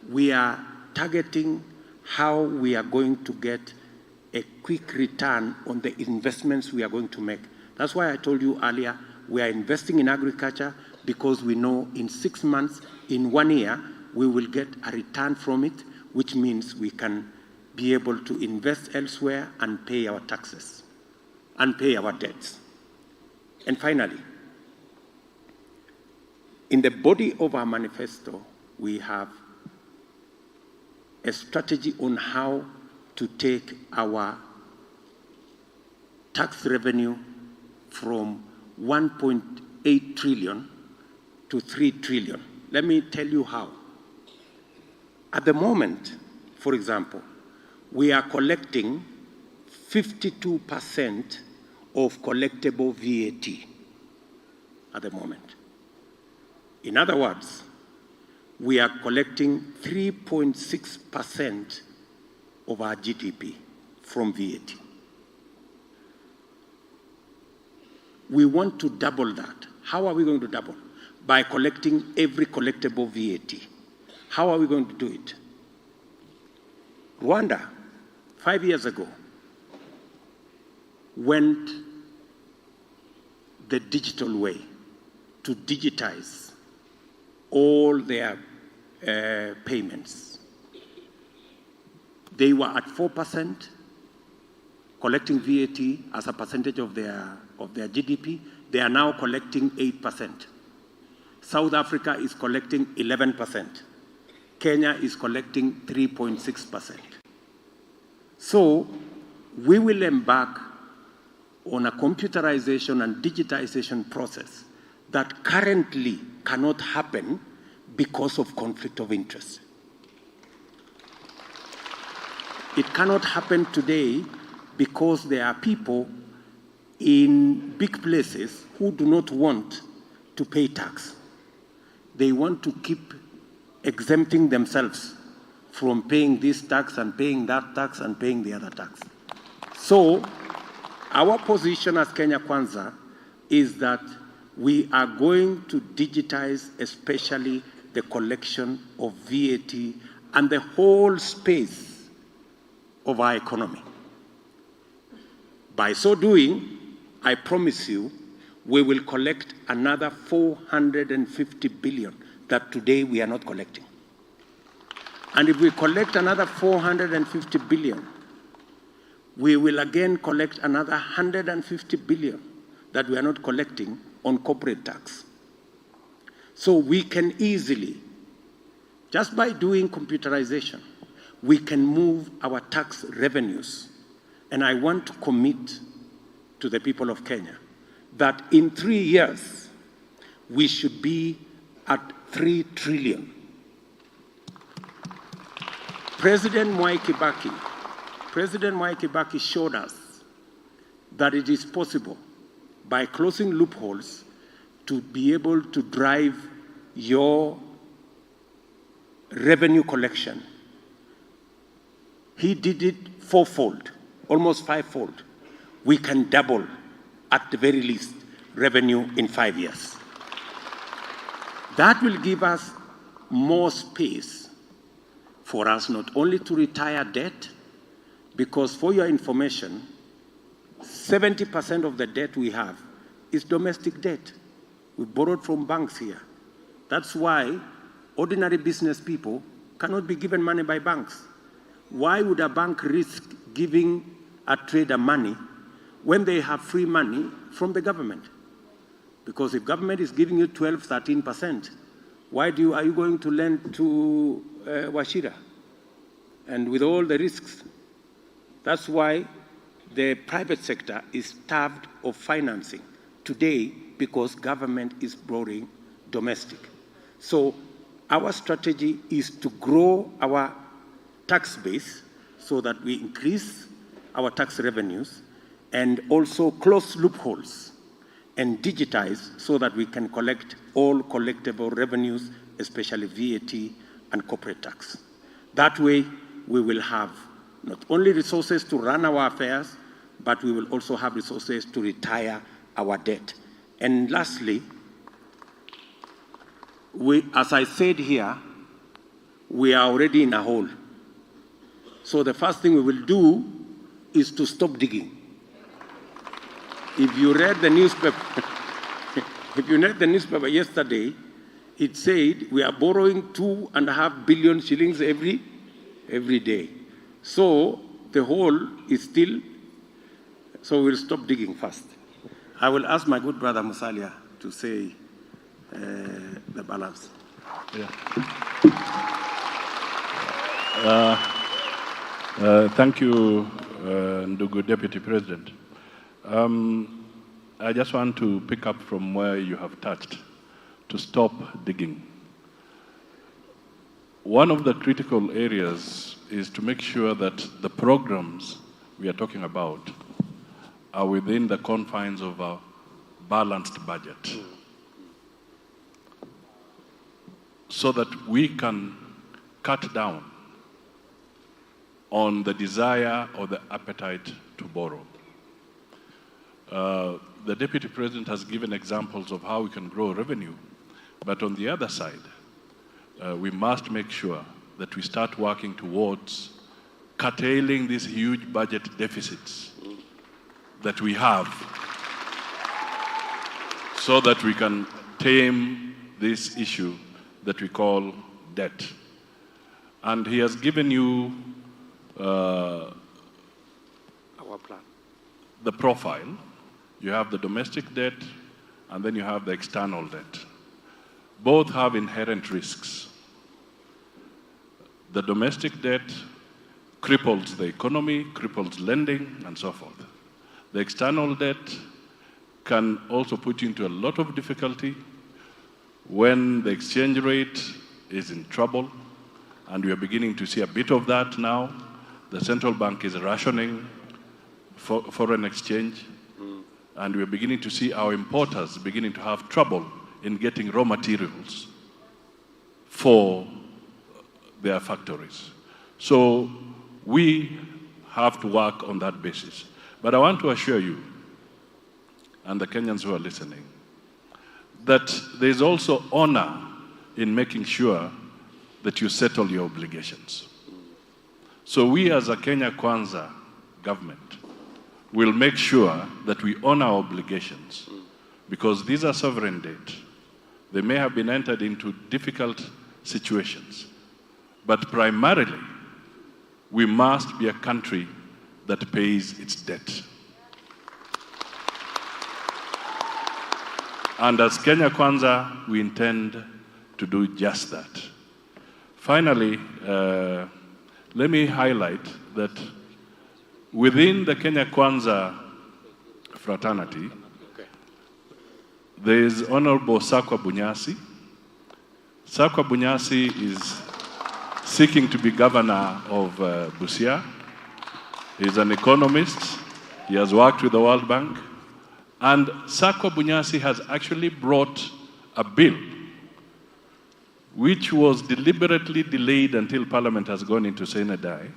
we are targeting how we are going to get a quick return on the investments we are going to make. That's why I told you earlier, we are investing in agriculture because we know in 6 months, in 1 year, we will get a return from it, which means we can be able to invest elsewhere and pay our taxes and pay our debts. And finally, in the body of our manifesto, we have a strategy on how to take our tax revenue from 1.8 trillion to 3 trillion. Let me tell you how. At the moment, for example, we are collecting 52% of collectible VAT at the moment. In other words, we are collecting 3.6% of our GDP from VAT. We want to double that. How are we going to double? By collecting every collectible VAT. How are we going to do it? Rwanda, 5 years ago, went the digital way to digitize all their payments. They were at 4%, collecting VAT as a percentage of their GDP. They are now collecting 8%. South Africa is collecting 11%. Kenya is collecting 3.6%. So we will embark on a computerization and digitization process that currently cannot happen because of conflict of interest. It cannot happen today because there are people in big places who do not want to pay tax. They want to keep exempting themselves from paying this tax and paying that tax and paying the other tax. So our position as Kenya Kwanza is that we are going to digitize especially the collection of VAT and the whole space of our economy. By so doing, I promise you, we will collect another 450 billion that today we are not collecting. And if we collect another 450 billion, we will again collect another 150 billion that we are not collecting on corporate tax. So we can easily, just by doing computerization, we can move our tax revenues. And I want to commit to the people of Kenya that in 3 years, we should be at 3 trillion. President Mwai Kibaki showed us that it is possible by closing loopholes to be able to drive your revenue collection. He did it fourfold, almost fivefold. We can double, at the very least, revenue in 5 years. That will give us more space for us not only to retire debt, because for your information, 70% of the debt we have is domestic debt. We borrowed from banks here. That's why ordinary business people cannot be given money by banks. Why would a bank risk giving a trader money when they have free money from the government? Because if government is giving you 12, 13%, why are you going to lend to Washira? And with all the risks. That's why the private sector is starved of financing today, because government is borrowing domestic. So our strategy is to grow our tax base so that we increase our tax revenues, and also close loopholes and digitize so that we can collect all collectible revenues, especially VAT and corporate tax. That way, we will have not only resources to run our affairs, but we will also have resources to retire our debt. And lastly, as I said here, we are already in a hole. So the first thing we will do is to stop digging. If you read the newspaper, yesterday, it said we are borrowing 2.5 billion shillings every day. So the hole is still, so we'll stop digging first. I will ask my good brother Musalia to say the balance. Yeah. Thank you, Ndugu Deputy President. I just want to pick up from where you have touched, to stop digging. One of the critical areas is to make sure that the programs we are talking about are within the confines of a balanced budget, so that we can cut down on the desire or the appetite to borrow. The Deputy President has given examples of how we can grow revenue, but on the other side, we must make sure that we start working towards curtailing these huge budget deficits that we have, so that we can tame this issue that we call debt. And he has given you our plan. The profile. You have the domestic debt, and then you have the external debt. Both have inherent risks. The domestic debt cripples the economy, cripples lending, and so forth. The external debt can also put you into a lot of difficulty when the exchange rate is in trouble, and we are beginning to see a bit of that now. The central bank is rationing foreign exchange, and we are beginning to see our importers beginning to have trouble in getting raw materials for their factories. So we have to work on that basis. But I want to assure you, and the Kenyans who are listening, that there's also honor in making sure that you settle your obligations. So we as a Kenya Kwanza government will make sure that we honor our obligations, because these are sovereign debt. They may have been entered into difficult situations, but primarily, we must be a country that pays its debt. And as Kenya Kwanza, we intend to do just that. Finally, let me highlight that within the Kenya Kwanza fraternity, there is Honorable Sakwa Bunyasi. Sakwa Bunyasi is seeking to be governor of Busia. He's an economist. He has worked with the World Bank. And Sakwa Bunyasi has actually brought a bill which was deliberately delayed until Parliament has gone into Sine Die,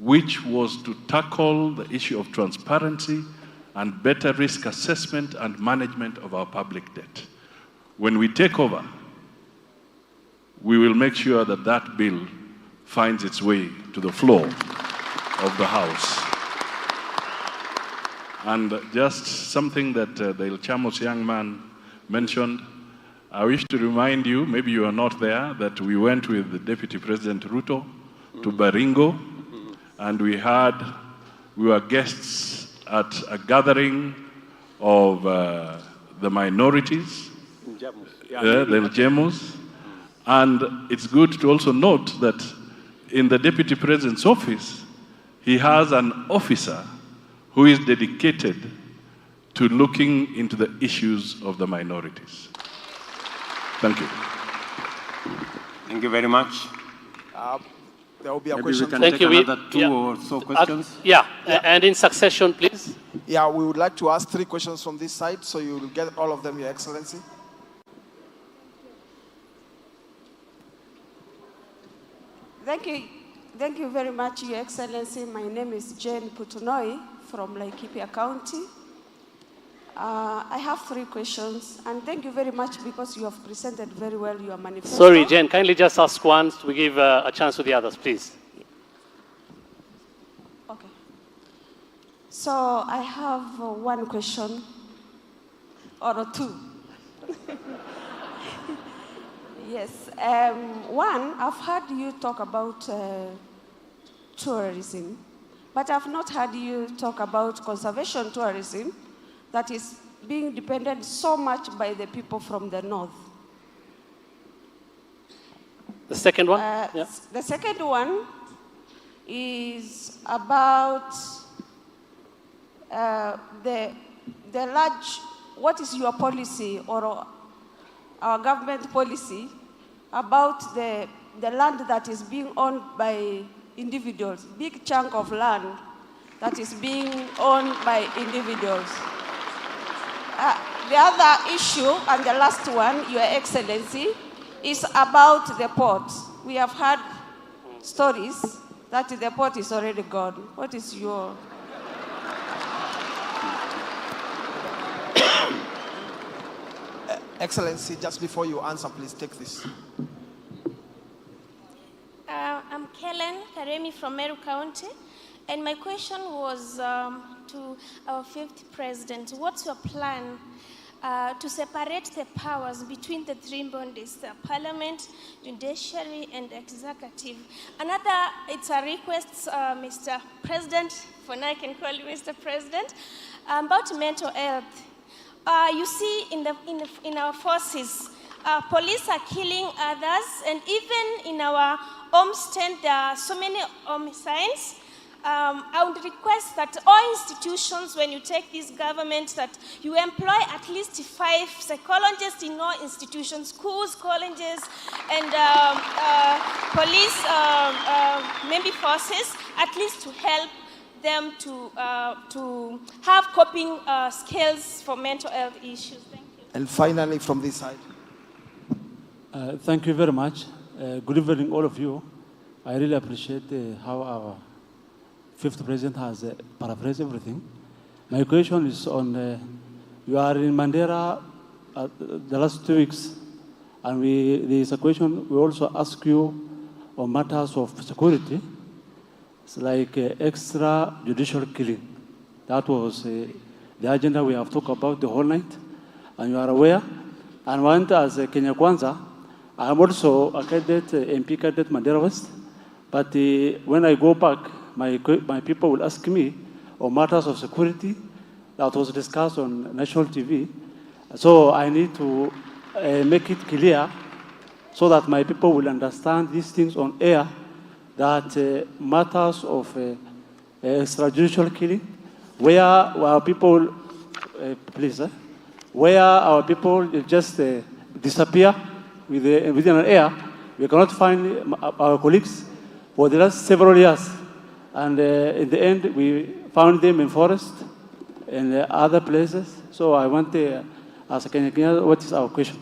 which was to tackle the issue of transparency and better risk assessment and management of our public debt. When we take over, we will make sure that that bill finds its way to the floor of the House. And just something that the Il Chamos young man mentioned, I wish to remind you, maybe you are not there, that we went with the Deputy President Ruto to Baringo, and we were guests at a gathering of the minorities, the Ljemus. And it's good to also note that in the Deputy President's office, he has an officer who is dedicated to looking into the issues of the minorities. Thank you. Thank you very much. There will be a Maybe question. we can Thank take you. another two or so questions. And in succession, please. Yeah, we would like to ask 3 questions from this side, so you will get all of them, Your Excellency. Thank you very much, Your Excellency. My name is Jane Putunoi from Laikipia County. I have 3 questions, and thank you very much because you have presented very well your manifesto. Sorry, Jane, kindly just ask once. We give a chance to the others, please. Okay. So I have 1 question, or 2. Yes. One, I've heard you talk about tourism, but I've not heard you talk about conservation tourism that is being dependent so much by the people from the north. The second one? The second one is about the large, what is your policy or our government policy about the land that is being owned by individuals, big chunk of land that is being owned by individuals. The other issue, and the last one, Your Excellency, is about the port. We have heard stories that the port is already gone. What is your... Excellency, just before you answer, please take this. I'm Kellen Karemi from Meru County, and my question was to our 5th president. What's your plan to separate the powers between the 3 bodies, the parliament, judiciary, and executive? Another, it's a request, Mr. President, for now I can call you Mr. President, about mental health. You see, in our forces, police are killing others, and even in our homestead, there are so many homicides. I would request that all institutions, when you take this government, that you employ at least 5 psychologists in all institutions, schools, colleges, and police, maybe forces, at least to help them to have coping skills for mental health issues. Thank you. And finally, from this side. Thank you very much. Good evening, all of you. I really appreciate how our 5th president has paraphrased everything. My question is on, you are in Mandera the last 2 weeks, and there is a question we also ask you on matters of security. It's like extrajudicial killing. That was the agenda we have talked about the whole night, and you are aware. And one as Kenya Kwanza, I am also a candidate, MP candidate Mandera West, but when I go back, my people will ask me on matters of security that was discussed on national TV. So I need to make it clear so that my people will understand these things on air, that matters of extrajudicial killing, where our people, where our people just disappear within an air, we cannot find our colleagues for the last several years. And in the end, we found them in forest and other places. So I want to ask Kenya, what is our question?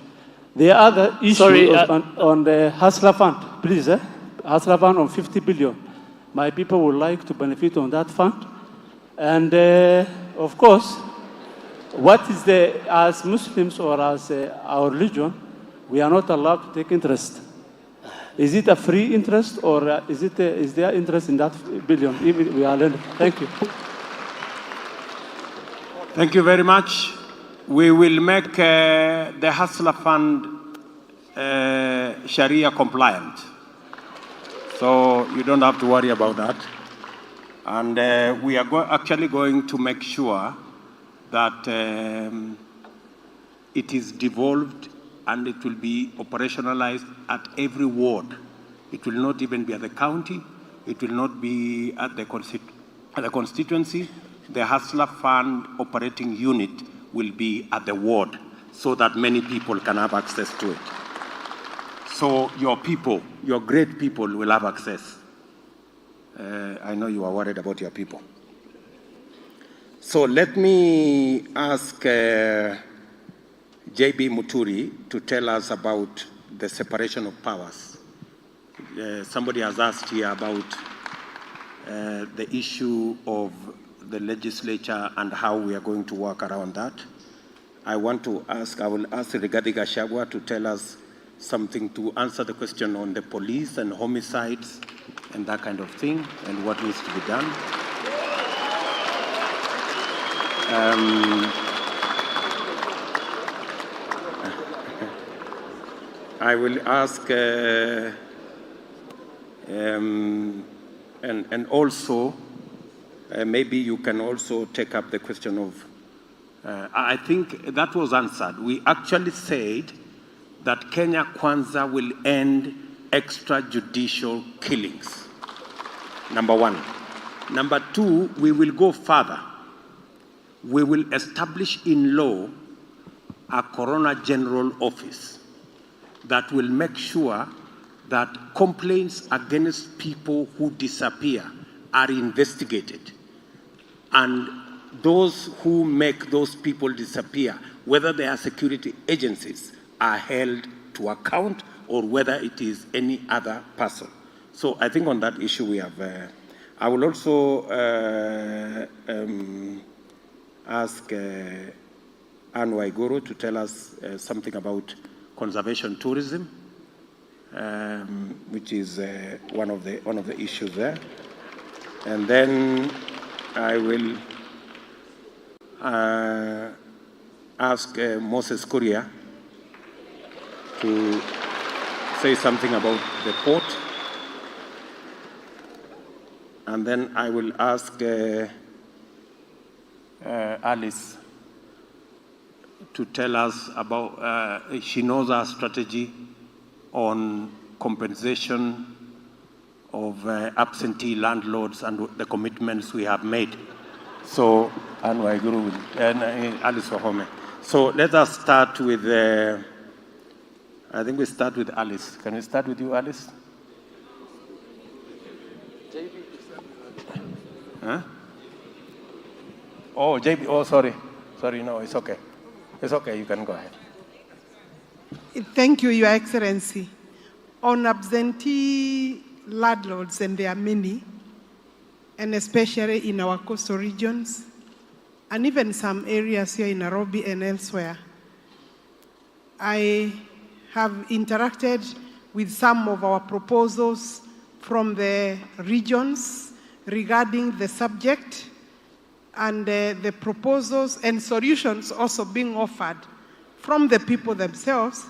The other issue on the Hustler Fund, please. Hustler Fund on 50 billion. My people would like to benefit on that fund. And of course, what is as Muslims or as our religion, we are not allowed to take interest. Is it a free interest, or is there interest in that billion? Even we are learning. Thank you. Thank you very much. We will make the Hustler Fund Sharia compliant. So you don't have to worry about that. And we are actually going to make sure that it is devolved and it will be operationalized at every ward. It will not even be at the county. It will not be at the constituency. The Hustler Fund operating unit will be at the ward so that many people can have access to it. So your people, your great people will have access. I know you are worried about your people. So let me ask JB Muturi to tell us about the separation of powers. Somebody has asked here about the issue of the legislature and how we are going to work around that. I will ask Rigathi Gachagua to tell us something to answer the question on the police and homicides and that kind of thing and what needs to be done. I will ask, and also, maybe you can also take up the question of, I think that was answered. We actually said that Kenya Kwanza will end extrajudicial killings, number one. Number two, we will go further. We will establish in law a Coroner General Office that will make sure that complaints against people who disappear are investigated. And those who make those people disappear, whether they are security agencies, are held to account, or whether it is any other person. So I think on that issue we have, I will also ask Anne Waiguru to tell us something about conservation tourism, which is one of the issues there. And then I will ask Moses Kuria to say something about the port. And then I will ask Alice to tell us about, she knows our strategy on compensation of absentee landlords and the commitments we have made. So, Anne Waiguru and Alice Wahome. So let us start with, I think we start with Alice. Can we start with you, Alice? Huh? Oh, JB, oh, sorry. Sorry, no, it's okay. It's okay, you can go ahead. Thank you, Your Excellency. On absentee landlords, and there are many, and especially in our coastal regions, and even some areas here in Nairobi and elsewhere, I have interacted with some of our proposals from the regions regarding the subject, and the proposals and solutions also being offered from the people themselves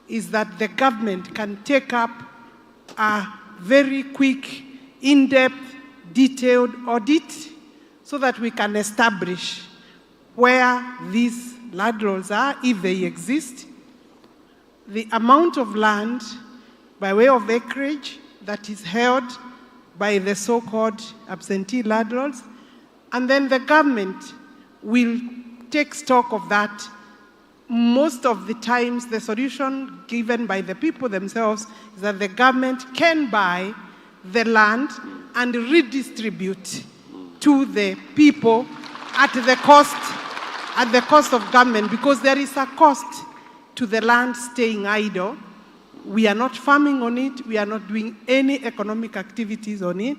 is that the government can take up a very quick, in-depth, detailed audit so that we can establish where these landlords are, if they exist, the amount of land by way of acreage that is held by the so-called absentee landlords, and then the government will take stock of that. Most of the times, the solution given by the people themselves is that the government can buy the land and redistribute to the people at the cost of government, because there is a cost to the land staying idle. We are not farming on it. We are not doing any economic activities on it.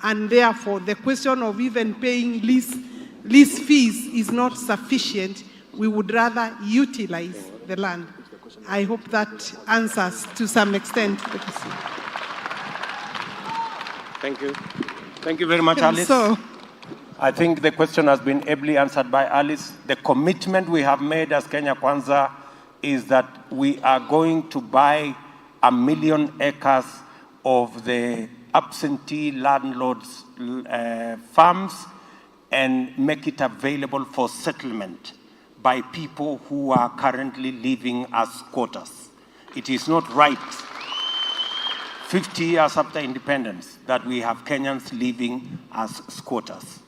And therefore, the question of even paying lease fees is not sufficient. We would rather utilize the land. I hope that answers to some extent. Thank you. Thank you very much, Alice. So, I think the question has been ably answered by Alice. The commitment we have made as Kenya Kwanza is that we are going to buy 1 million acres of the absentee landlords' farms and make it available for settlement by people who are currently living as squatters. It is not right, 50 years after independence, that we have Kenyans living as squatters.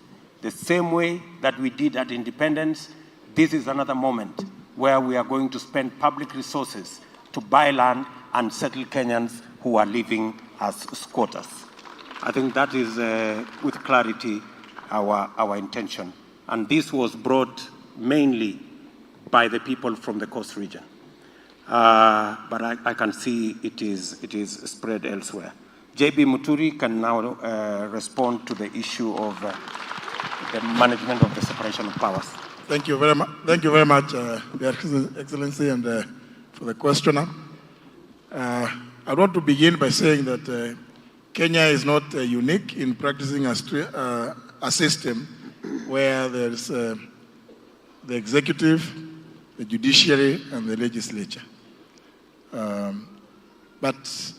The same way that we did at independence, this is another moment where we are going to spend public resources to buy land and settle Kenyans who are living as squatters. I think that is, with clarity, our intention. And this was brought mainly by the people from the coast region. But I can see it is spread elsewhere. JB Muturi can now respond to the issue of the management of the separation of powers. Thank you very much. Thank you very much, Your Excellency, and for the questioner. I want to begin by saying that Kenya is not unique in practicing a system where there's the executive, the judiciary, and the legislature. But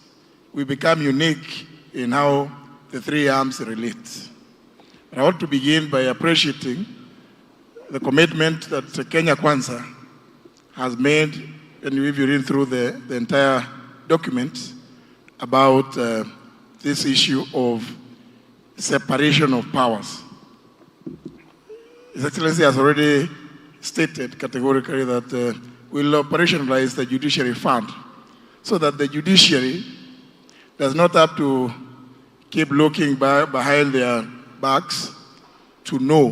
we become unique in how the three arms relate. I want to begin by appreciating the commitment that Kenya Kwanza has made, and if you read through the entire document, about this issue of separation of powers. His Excellency has already stated categorically that we'll operationalize the judiciary fund so that the judiciary does not have to keep looking behind their backs to know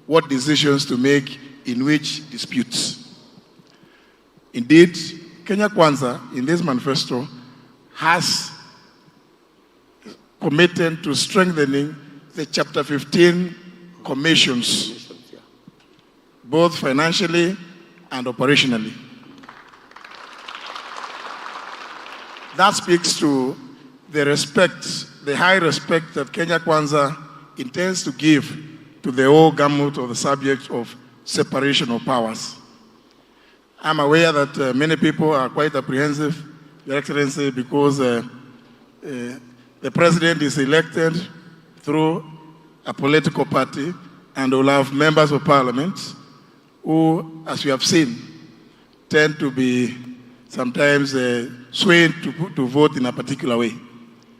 what decisions to make in which disputes. Indeed, Kenya Kwanza, in this manifesto, has committed to strengthening the Chapter 15 commissions, both financially and operationally. That speaks to the respect, the high respect that Kenya Kwanza intends to give to the whole gamut of the subject of separation of powers. I'm aware that many people are quite apprehensive, Your Excellency, because the president is elected through a political party and will have members of parliament who, as you have seen, tend to be sometimes swayed to vote in a particular way.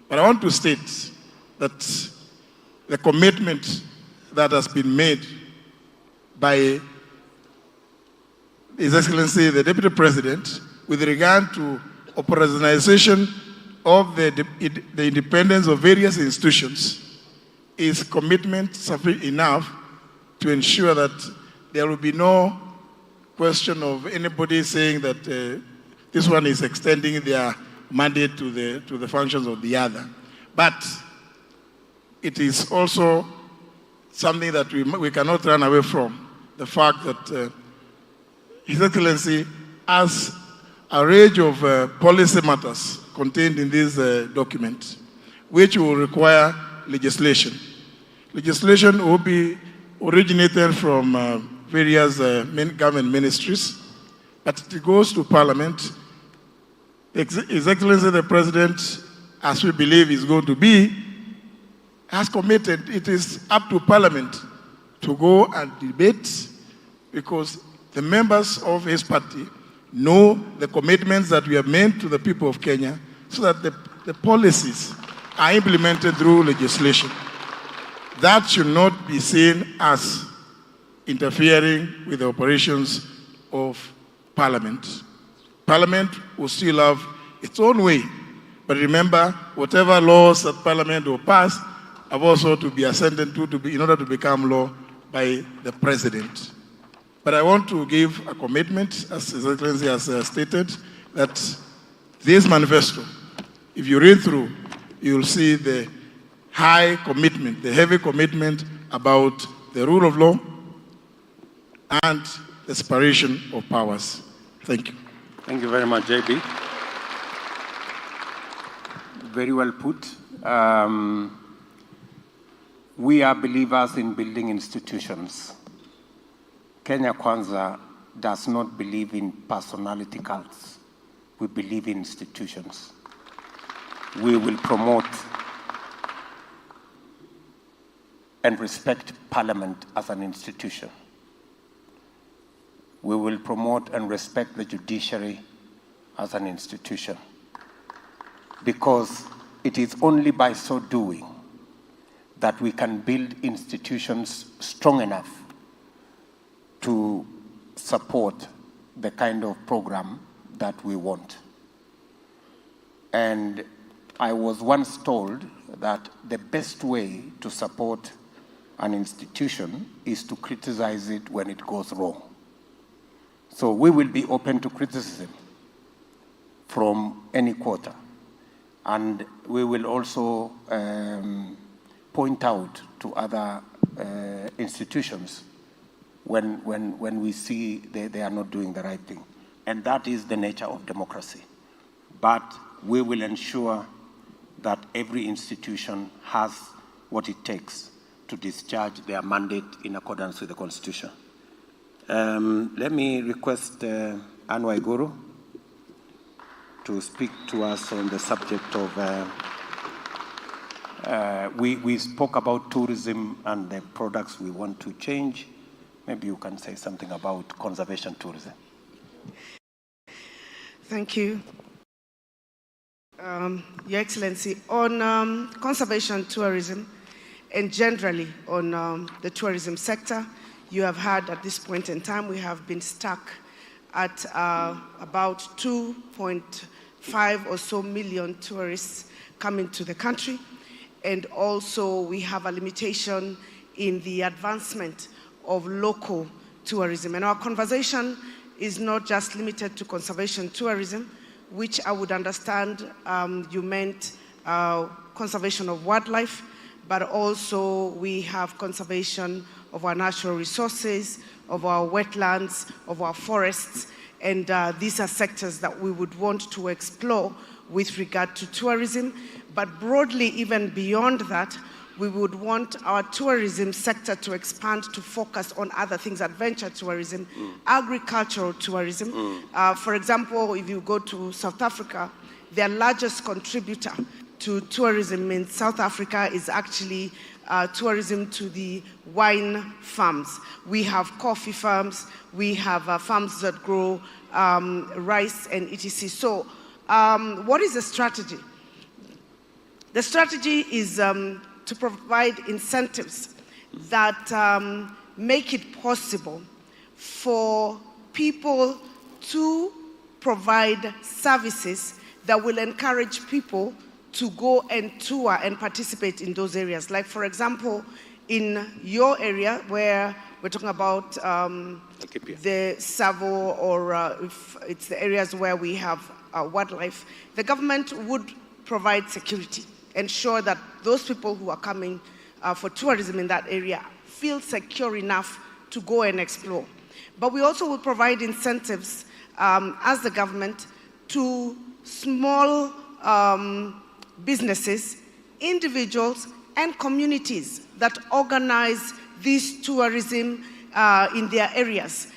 But I want to state that the commitment that has been made by His Excellency, the Deputy President, with regard to operationalization of the independence of various institutions is commitment sufficient enough to ensure that there will be no question of anybody saying that this one is extending their mandate to the functions of the other. But it is also something that we cannot run away from, the fact that His Excellency has a range of policy matters contained in this document, which will require legislation. Legislation will be originated from various government ministries, but it goes to Parliament. His Excellency the President, as we believe is going to be, has committed, it is up to Parliament to go and debate, because the members of his party know the commitments that we have made to the people of Kenya, so that the policies are implemented through legislation. That should not be seen as interfering with the operations of Parliament. Parliament will still have its own way, but remember, whatever laws that Parliament will pass have also to be ascended in order to become law by the President. But I want to give a commitment, as His Excellency has stated, that this manifesto, if you read through, you will see the high commitment, the heavy commitment about the rule of law and the separation of powers. Thank you. Thank you very much, JB. Very well put. We are believers in building institutions. Kenya Kwanza does not believe in personality cults. We believe in institutions. We will promote and respect Parliament as an institution. We will promote and respect the judiciary as an institution, because it is only by so doing that we can build institutions strong enough to support the kind of program that we want. And I was once told that the best way to support an institution is to criticize it when it goes wrong. So we will be open to criticism from any quarter. And we will also point out to other institutions when we see they are not doing the right thing. And that is the nature of democracy. But we will ensure that every institution has what it takes to discharge their mandate in accordance with the Constitution. Let me request Anne Waiguru to speak to us on the subject of, we spoke about tourism and the products we want to change. Maybe you can say something about conservation tourism. Thank you. Your Excellency, on conservation tourism and generally on the tourism sector, you have had at this point in time, we have been stuck at about 2.5 or so million tourists coming to the country. And also we have a limitation in the advancement of local tourism. And our conversation is not just limited to conservation tourism, which I would understand you meant conservation of wildlife, but also we have conservation of our natural resources, of our wetlands, of our forests, and these are sectors that we would want to explore with regard to tourism. But broadly, even beyond that, we would want our tourism sector to expand to focus on other things, adventure tourism, agricultural tourism. For example, if you go to South Africa, their largest contributor to tourism in South Africa is actually tourism to the wine farms. We have coffee farms, we have farms that grow rice and etc. So what is the strategy? The strategy is to provide incentives that make it possible for people to provide services that will encourage people to go and tour and participate in those areas. Like, for example, in your area where we're talking about the Savo, or if it's the areas where we have wildlife, the government would provide security, ensure that those people who are coming for tourism in that area feel secure enough to go and explore. But we also will provide incentives as the government to small businesses, individuals, and communities that organize this tourism in their areas,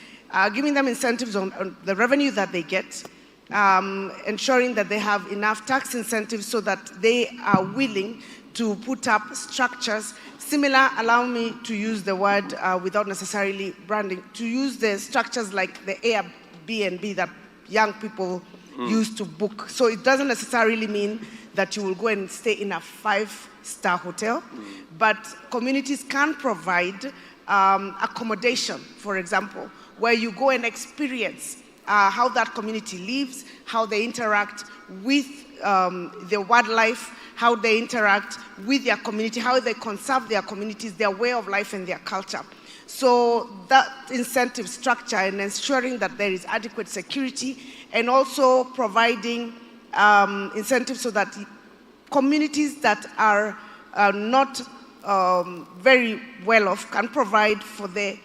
giving them incentives on the revenue that they get, ensuring that they have enough tax incentives so that they are willing to put up structures similar, allow me to use the word without necessarily branding, to use the structures like the Airbnb that young people use to book. So it doesn't necessarily mean that you will go and stay in a 5-star hotel, but communities can provide accommodation, for example, where you go and experience how that community lives, how they interact with the wildlife, how they interact with their community, how they conserve their communities, their way of life and their culture. So that incentive structure and ensuring that there is adequate security, and also providing incentives so that communities that are not very well off can provide for the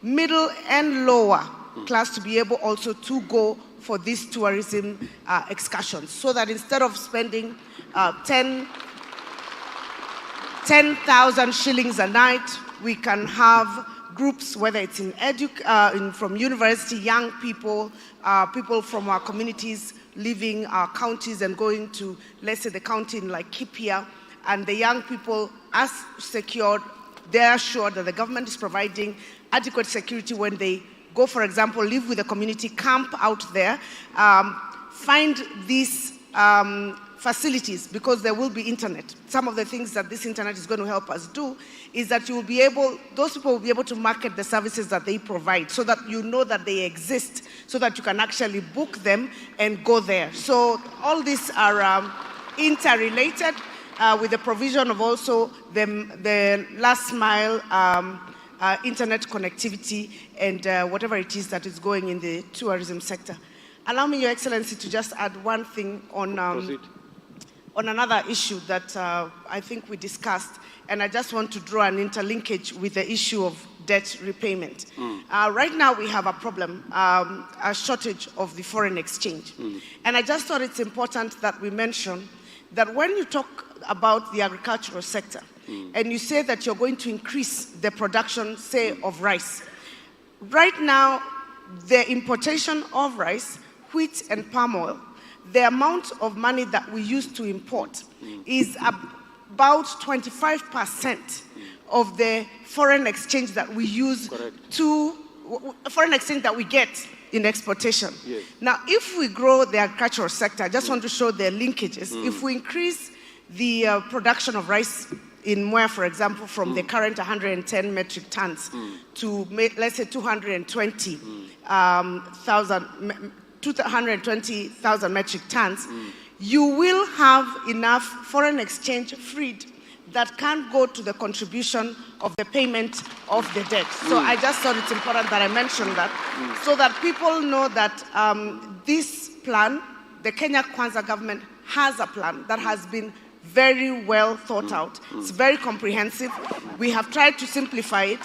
middle and lower class to be able also to go for these tourism excursions, so that instead of spending 10,000 shillings a night, we can have groups, whether it's from university, young people, people from our communities leaving our counties and going to, let's say, the county in like Kipia, and the young people are secured, they're assured that the government is providing adequate security when they go, for example, live with the community, camp out there, find these facilities, because there will be internet. Some of the things that this internet is going to help us do is that you will be able, those people will be able to market the services that they provide, so that you know that they exist, so that you can actually book them and go there. So all these are interrelated, with the provision of also the last mile internet connectivity and whatever it is that is going in the tourism sector. Allow me, Your Excellency, to just add one thing on another issue that I think we discussed, and I just want to draw an interlinkage with the issue of debt repayment. Right now we have a problem, a shortage of the foreign exchange. And I just thought it's important that we mention that when you talk about the agricultural sector, and you say that you're going to increase the production, say, of rice. Right now, the importation of rice, wheat and palm oil, the amount of money that we use to import is about 25% of the foreign exchange that we use foreign exchange that we get in exportation. Yes. Now, if we grow the agricultural sector, I just want to show the linkages. If we increase the production of rice in Mwea, for example, from the current 110 metric tons to, let's say, 220,000 metric tons, you will have enough foreign exchange freed that can go to the contribution of the payment of the debt. So I just thought it's important that I mention that so that people know that this plan, the Kenya Kwanza government has a plan that has been very well thought out. It's very comprehensive. We have tried to simplify it,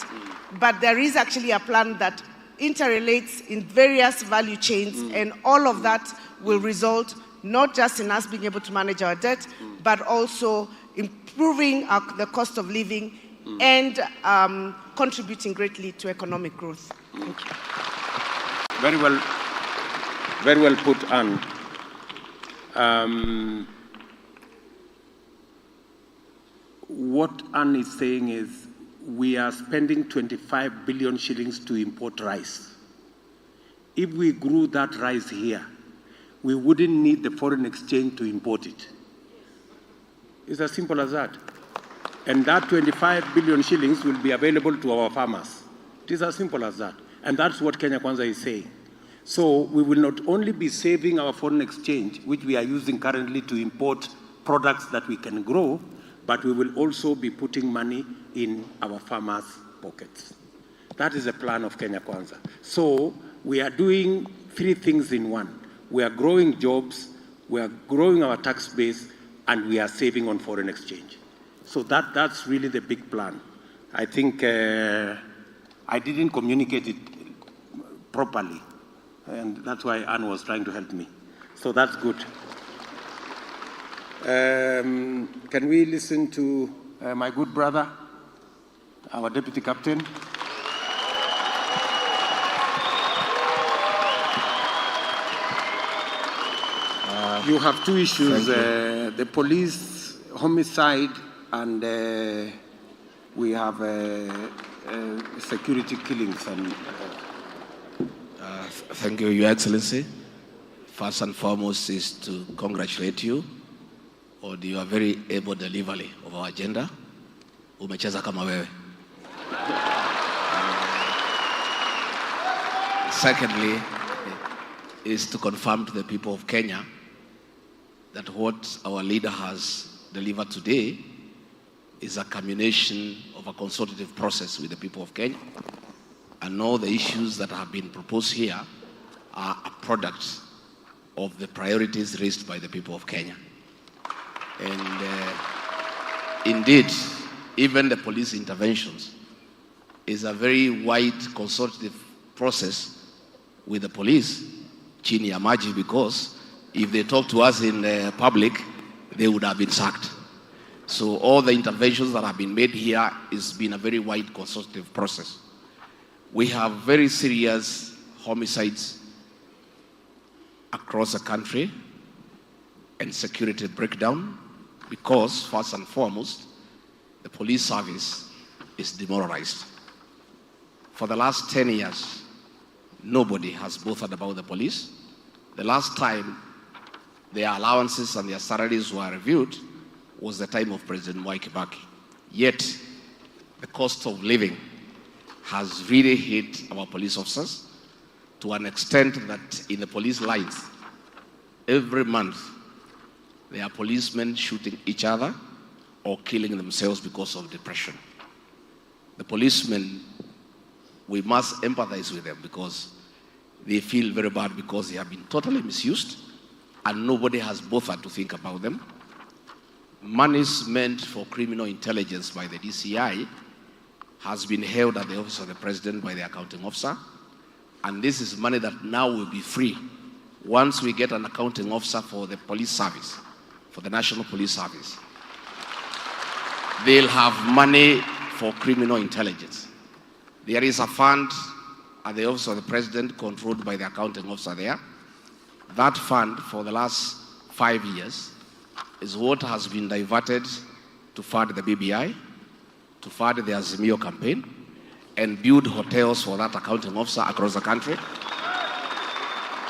but there is actually a plan that interrelates in various value chains, and all of that will result not just in us being able to manage our debt, but also improving the cost of living and contributing greatly to economic growth. Thank you. Very well put, Anne. What Anne is saying is we are spending 25 billion shillings to import rice. If we grew that rice here, we wouldn't need the foreign exchange to import it. It's as simple as that. And that 25 billion shillings will be available to our farmers. It is as simple as that. And that's what Kenya Kwanza is saying. So we will not only be saving our foreign exchange, which we are using currently to import products that we can grow, but we will also be putting money in our farmers' pockets. That is the plan of Kenya Kwanza. So we are doing three things in one. We are growing jobs, we are growing our tax base, and we are saving on foreign exchange. So that's really the big plan. I think I didn't communicate it properly, and that's why Anne was trying to help me. So that's good. Can we listen to my good brother, our deputy captain? You have two issues, the police homicide and we have security killings. And, Thank you, Your Excellency. First and foremost is to congratulate you on your very able delivery of our agenda. Umecheza kama wewe. Secondly, is to confirm to the people of Kenya that what our leader has delivered today is a culmination of a consultative process with the people of Kenya. And all the issues that have been proposed here are a product of the priorities raised by the people of Kenya. And indeed, even the police interventions is a very wide consultative process with the police, chini ya maji, because if they talk to us in public, they would have been sacked. So all the interventions that have been made here has been a very wide consultative process. We have very serious homicides across the country and security breakdown because, first and foremost, the police service is demoralized. For the last 10 years, nobody has bothered about the police. The last time their allowances and their salaries were reviewed was the time of President Mwai Kibaki. Yet, the cost of living has really hit our police officers to an extent that in the police lines, every month, there are policemen shooting each other or killing themselves because of depression. The policemen, we must empathize with them because they feel very bad because they have been totally misused and nobody has bothered to think about them. Monies meant for criminal intelligence by the DCI has been held at the office of the president by the accounting officer. And this is money that now will be free once we get an accounting officer for the police service, for the National Police Service. They'll have money for criminal intelligence. There is a fund at the office of the president controlled by the accounting officer there. That fund for the last 5 years is what has been diverted to fund the BBI, to fund the Azimio campaign, and build hotels for that accounting officer across the country.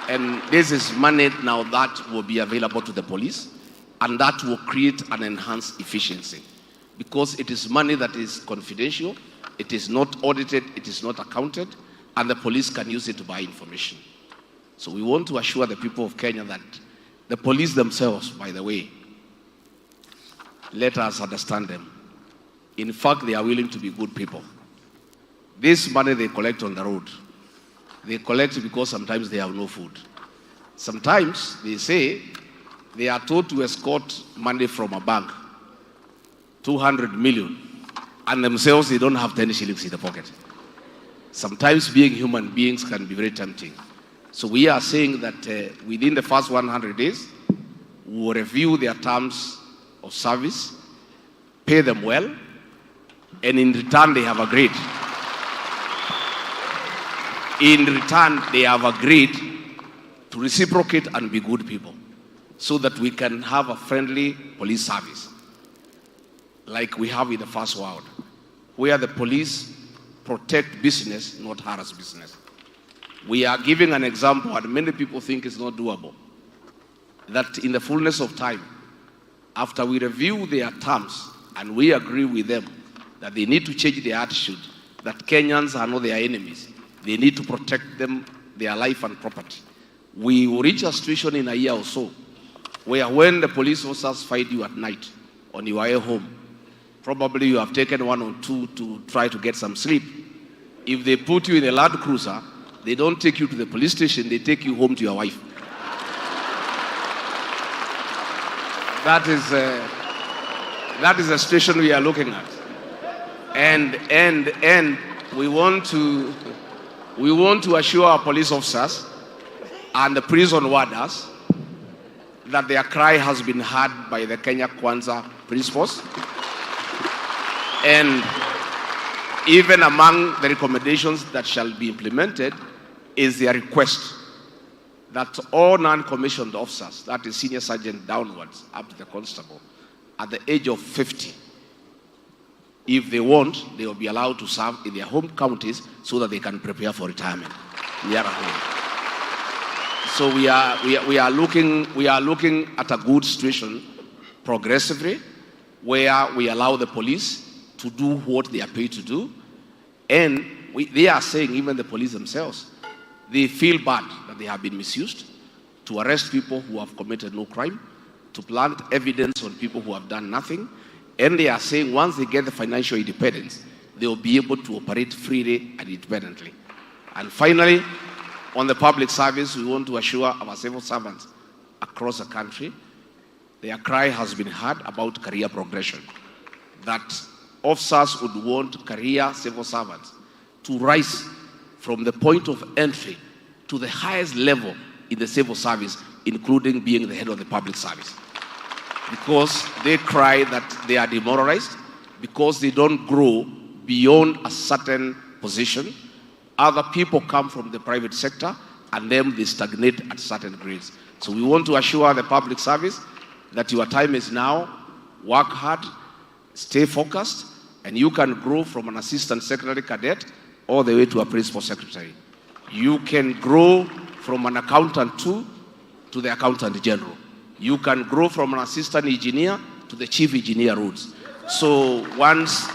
And this is money now that will be available to the police, and that will create an enhanced efficiency. Because it is money that is confidential, it is not audited, it is not accounted, and the police can use it to buy information. So we want to assure the people of Kenya that the police themselves, by the way, let us understand them. In fact, they are willing to be good people. This money they collect on the road, they collect because sometimes they have no food. Sometimes they say they are told to escort money from a bank, 200 million, and themselves they don't have 10 shillings in the pocket. Sometimes being human beings can be very tempting. So we are saying that within the first 100 days, we will review their terms of service, pay them well, and in return they have agreed. In return, they have agreed to reciprocate and be good people so that we can have a friendly police service like we have in the first world, where the police protect business, not harass business. We are giving an example, and many people think it's not doable, that in the fullness of time, after we review their terms and we agree with them that they need to change their attitude, that Kenyans are not their enemies, they need to protect them, their life and property. We will reach a situation in a year or so where when the police officers find you at night on your way home, probably you have taken 1 or 2 to try to get some sleep. If they put you in a Land Cruiser, they don't take you to the police station, they take you home to your wife. That is the situation we are looking at. And we want to assure our police officers and the prison warders that their cry has been heard by the Kenya Kwanza principles. And even among the recommendations that shall be implemented is their request that all non-commissioned officers, that is senior sergeant downwards, up to the constable, at the age of 50, if they want, they will be allowed to serve in their home counties so that they can prepare for retirement near home. So we are looking at a good situation progressively, where we allow the police to do what they are paid to do. And they are saying, even the police themselves, they feel bad that they have been misused to arrest people who have committed no crime, to plant evidence on people who have done nothing. And they are saying once they get the financial independence, they will be able to operate freely and independently. And finally, on the public service, we want to assure our civil servants across the country, their cry has been heard about career progression, that officers would want career civil servants to rise from the point of entry to the highest level in the civil service, including being the head of the public service. Because they cry that they are demoralized, because they don't grow beyond a certain position. Other people come from the private sector, and then they stagnate at certain grades. So we want to assure the public service that your time is now, work hard, stay focused, and you can grow from an assistant secretary cadet all the way to a principal secretary. You can grow from an accountant to the accountant general. You can grow from an assistant engineer to the chief engineer roles. So once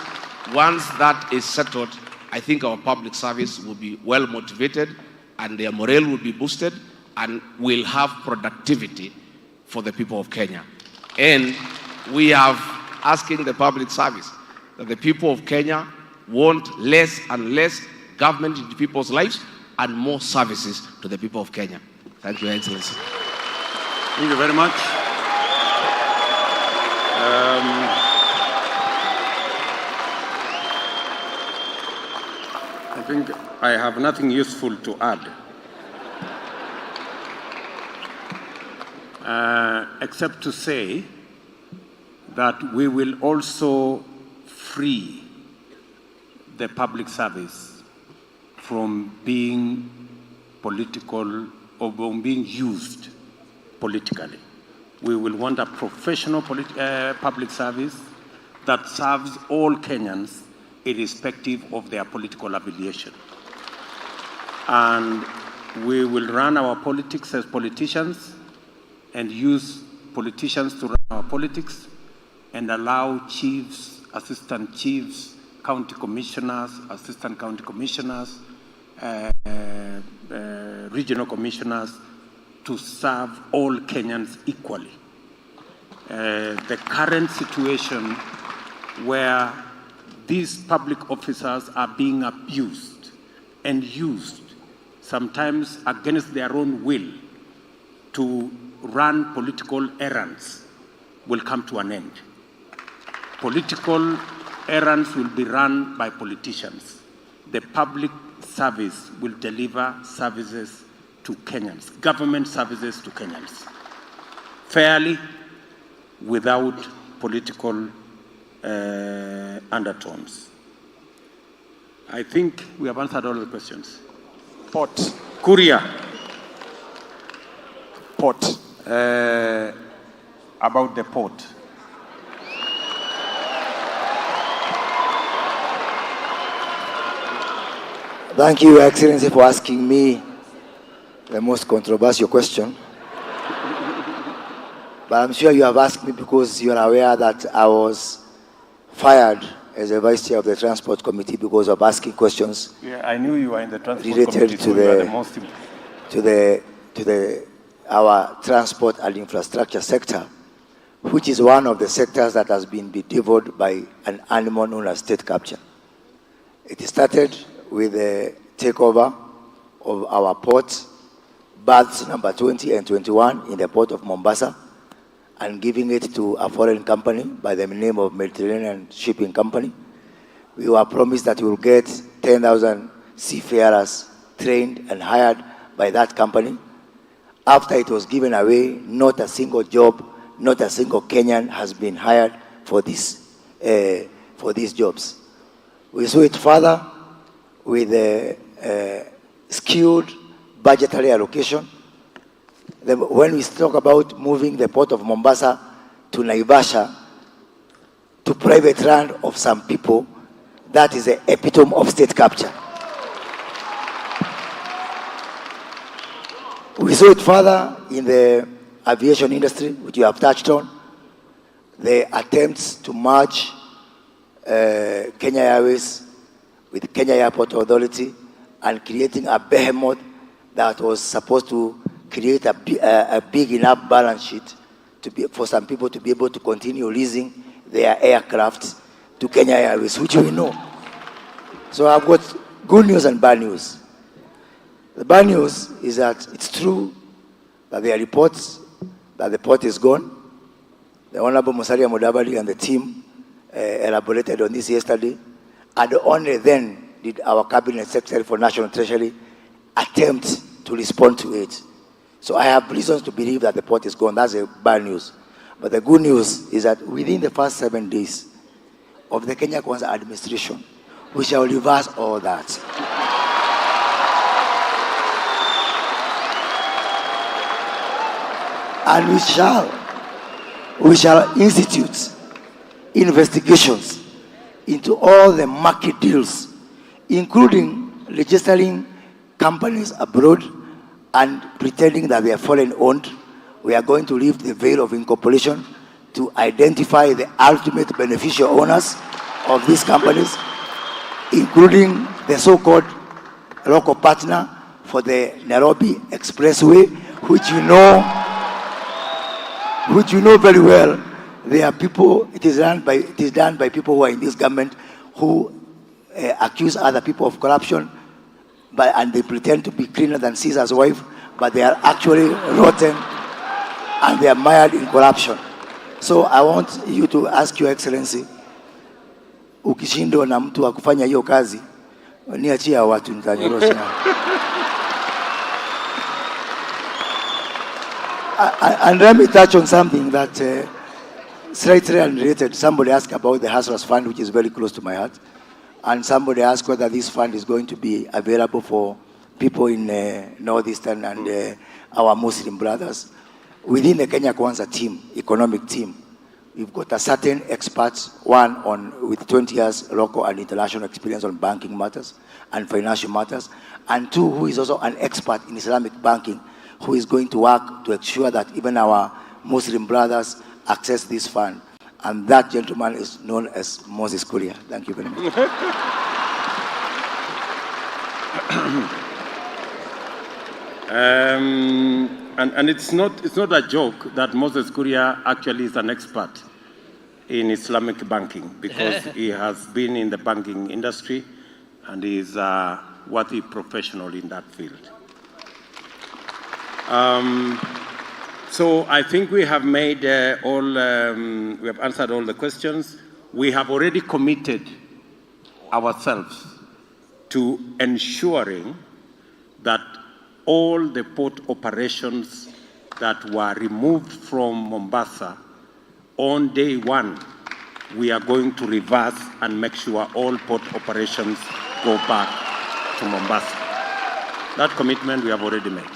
that is settled, I think our public service will be well motivated and their morale will be boosted and we'll have productivity for the people of Kenya. And we have asking the public service that the people of Kenya want less and less government in people's lives and more services to the people of Kenya. Thank you, Your Excellency. Thank you very much. I think I have nothing useful to add, except to say that we will also free the public service from being political or from being used politically. We will want a professional public service that serves all Kenyans irrespective of their political affiliation. And we will run our politics as politicians and use politicians to run our politics and allow chiefs, assistant chiefs, county commissioners, assistant county commissioners, regional commissioners to serve all Kenyans equally. The current situation where these public officers are being abused and used, sometimes against their own will, to run political errands will come to an end. Political errands will be run by politicians. The public service will deliver services to Kenyans, government services to Kenyans, fairly, without political undertones. I think we have answered all the questions. Port. Kuria. Port. About the port. Thank you, Your Excellency, for asking me the most controversial question. But I'm sure you have asked me because you are aware that I was fired as a vice chair of the Transport Committee because of asking questions. Yeah, I knew you were in the Transport related Committee, to so you are the most our transport and infrastructure sector, which is one of the sectors that has been bedeviled by an animal known as state capture. It started with the takeover of our ports, berths number 20 and 21 in the port of Mombasa, and giving it to a foreign company by the name of Mediterranean Shipping Company. We were promised that we will get 10,000 seafarers trained and hired by that company. After it was given away, not a single job, not a single Kenyan has been hired for these jobs. We saw it further with a skewed budgetary allocation. When we talk about moving the port of Mombasa to Naivasha, to private land of some people, that is the epitome of state capture. We saw it further in the aviation industry, which you have touched on. The attempts to merge Kenya Airways with Kenya Airport Authority and creating a behemoth that was supposed to create a big enough balance sheet for some people to be able to continue leasing their aircraft to Kenya Airways, which we know. So I've got good news and bad news. The bad news is that it's true that there are reports that the port is gone. The Honorable Musalia Mudavadi and the team elaborated on this yesterday, and only then did our Cabinet Secretary for National Treasury attempt to respond to it. So I have reasons to believe that the port is gone. That's the bad news. But the good news is that within the first 7 days of the Kenya Kwanza administration, we shall reverse all that. And we shall institute investigations into all the market deals, including registering companies abroad and pretending that they are foreign owned. We are going to lift the veil of incorporation to identify the ultimate beneficial owners of these companies, including the so-called local partner for the Nairobi Expressway, which you know very well there are people, it is done by people who are in this government who accuse other people of corruption, and they pretend to be cleaner than Caesar's wife, but they are actually rotten and they are mired in corruption. So I want you to ask Your Excellency, ukishindwa na mtu wa kufanya hiyo kazi, niachia watu nitanyorosha. And let me touch on something that slightly unrelated. Somebody asked about the Hustlers Fund, which is very close to my heart. And somebody asked whether this fund is going to be available for people in Northeastern and our Muslim brothers. Within the Kenya Kwanza team, economic team, we've got a certain experts, one with 20 years local and international experience on banking matters and financial matters, and two, who is also an expert in Islamic banking, who is going to work to ensure that even our Muslim brothers access this fund. And that gentleman is known as Moses Kuria. Thank you very much. And it's not a joke that Moses Kuria actually is an expert in Islamic banking, because he has been in the banking industry and he is a worthy professional in that field. So I think we have made we have answered all the questions. We have already committed ourselves to ensuring that all the port operations that were removed from Mombasa on day one, we are going to reverse and make sure all port operations go back to Mombasa. That commitment we have already made.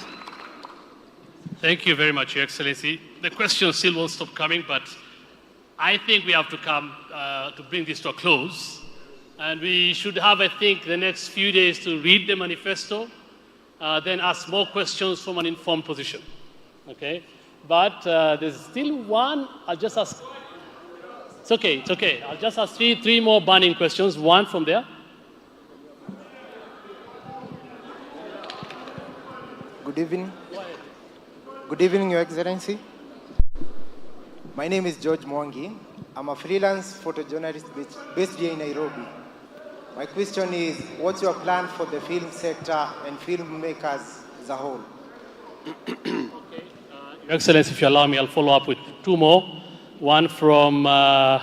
Thank you very much, Your Excellency. The questions still won't stop coming, but I think we have to come to bring this to a close. And we should have, I think, the next few days to read the manifesto, then ask more questions from an informed position. Okay? But there's still one. I'll just ask. It's okay, it's okay. I'll just ask three more burning questions. One from there. Good evening. Good evening, Your Excellency. My name is George Mwangi. I'm a freelance photojournalist based here in Nairobi. My question is, what's your plan for the film sector and filmmakers as a whole? Okay. Your Excellency, if you allow me, I'll follow up with two more. One from a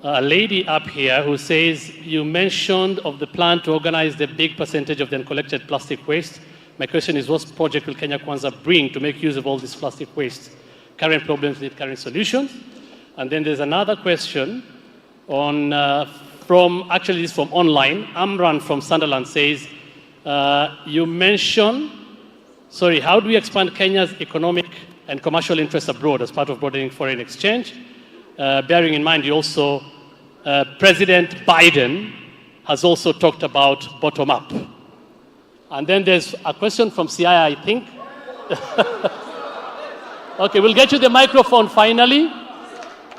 lady up here who says, you mentioned of the plan to organize the big percentage of the uncollected plastic waste. My question is, what project will Kenya Kwanza bring to make use of all this plastic waste? Current problems need current solutions. And then there's another question on, actually this is from online. Amran from Sunderland says, you mentioned, how do we expand Kenya's economic and commercial interests abroad as part of broadening foreign exchange? Bearing in mind, you also, President Biden has also talked about bottom-up. And then there's a question from CI, I think. Okay, we'll get you the microphone finally.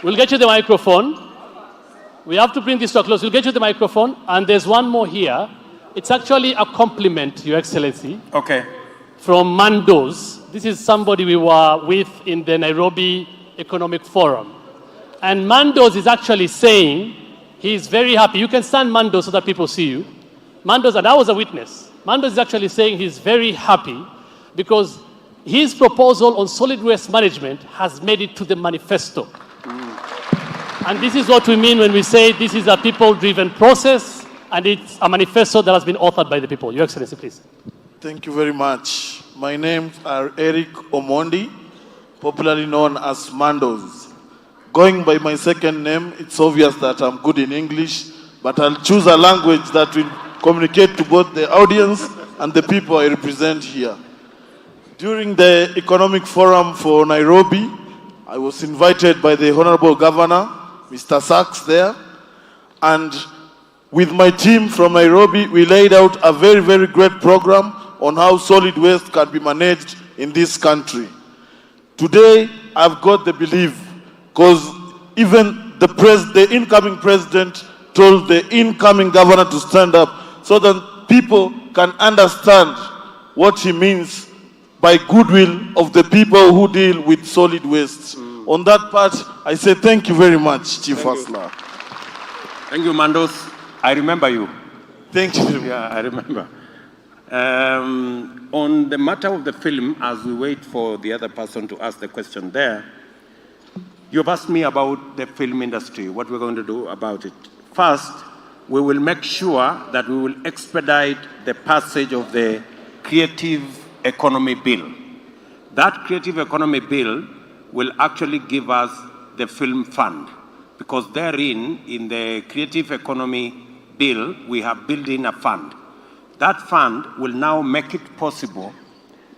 We'll get you the microphone. We have to bring this to a close. We'll get you the microphone. And there's one more here. It's actually a compliment, Your Excellency. Okay. From Mandos. This is somebody we were with in the Nairobi Economic Forum. And Mandos is actually saying he's very happy. You can stand, Mandos, so that people see you. Mandos, and I was a witness. Mandos is actually saying he's very happy because his proposal on solid waste management has made it to the manifesto. And this is what we mean when we say this is a people-driven process and it's a manifesto that has been authored by the people. Your Excellency, please. Thank you very much. My names are Eric Omondi, popularly known as Mandos. Going by my second name, it's obvious that I'm good in English, but I'll choose a language that will communicate to both the audience and the people I represent here. During the Economic Forum for Nairobi, I was invited by the Honorable Governor, Mr. Sachs there, and with my team from Nairobi, we laid out a very, very great program on how solid waste can be managed in this country. Today, I've got the belief, because even the incoming president told the incoming governor to stand up so that people can understand what he means by goodwill of the people who deal with solid waste. on that part, I say thank you very much, Chief Hustler. Thank you, Mandos. I remember you. Thank you. Yeah, I remember. On the matter of the film, as we wait for the other person to ask the question there, you've asked me about the film industry, what we're going to do about it. First, we will make sure that we will expedite the passage of the Creative Economy Bill. That Creative Economy Bill will actually give us the film fund, because therein, in the Creative Economy Bill, we have built in a fund. That fund will now make it possible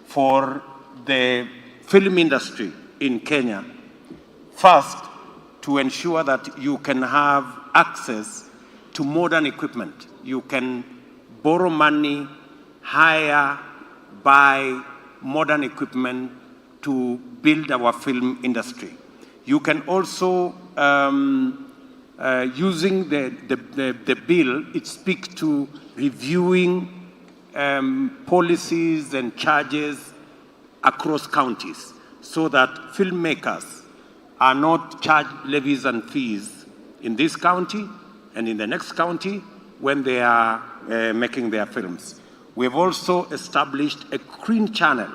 for the film industry in Kenya, first, to ensure that you can have access to modern equipment. You can borrow money, hire, buy modern equipment to build our film industry. You can also, using the bill, it speaks to reviewing policies and charges across counties so that filmmakers are not charged levies and fees in this county and in the next county when they are making their films. We've also established a green channel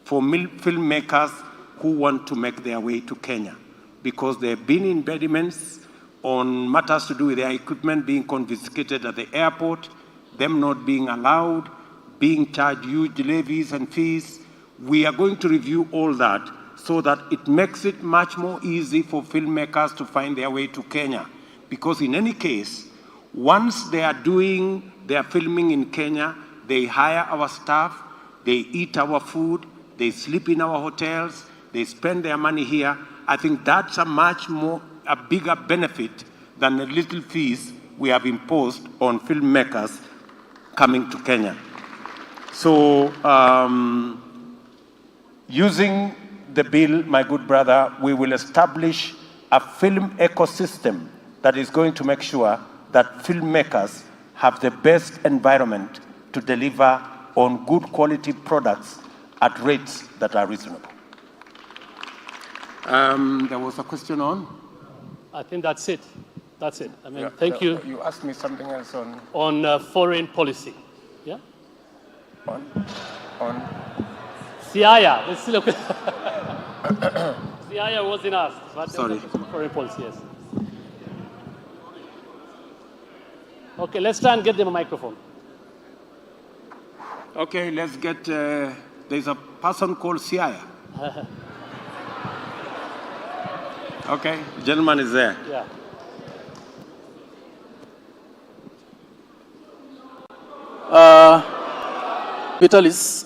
for filmmakers who want to make their way to Kenya, because there have been impediments on matters to do with their equipment being confiscated at the airport, them not being allowed, being charged huge levies and fees. We are going to review all that so that it makes it much more easy for filmmakers to find their way to Kenya. Because in any case, once they are doing their filming in Kenya, they hire our staff, they eat our food, they sleep in our hotels, they spend their money here. I think that's a bigger benefit than the little fees we have imposed on filmmakers coming to Kenya. So, using the bill, my good brother, we will establish a film ecosystem that is going to make sure that filmmakers have the best environment to deliver on good quality products at rates that are reasonable. There was a question on? I think that's it. That's it. I mean, Yeah, thank you. You asked me something else on? On foreign policy. Yeah? On? Siaya. Let's look. Siaya wasn't asked. But Sorry. Foreign policy, yes. Okay, let's try and get them a microphone. Okay, let's get, there's a person called Siaya. Okay, gentleman is there. Yeah. Vitalis,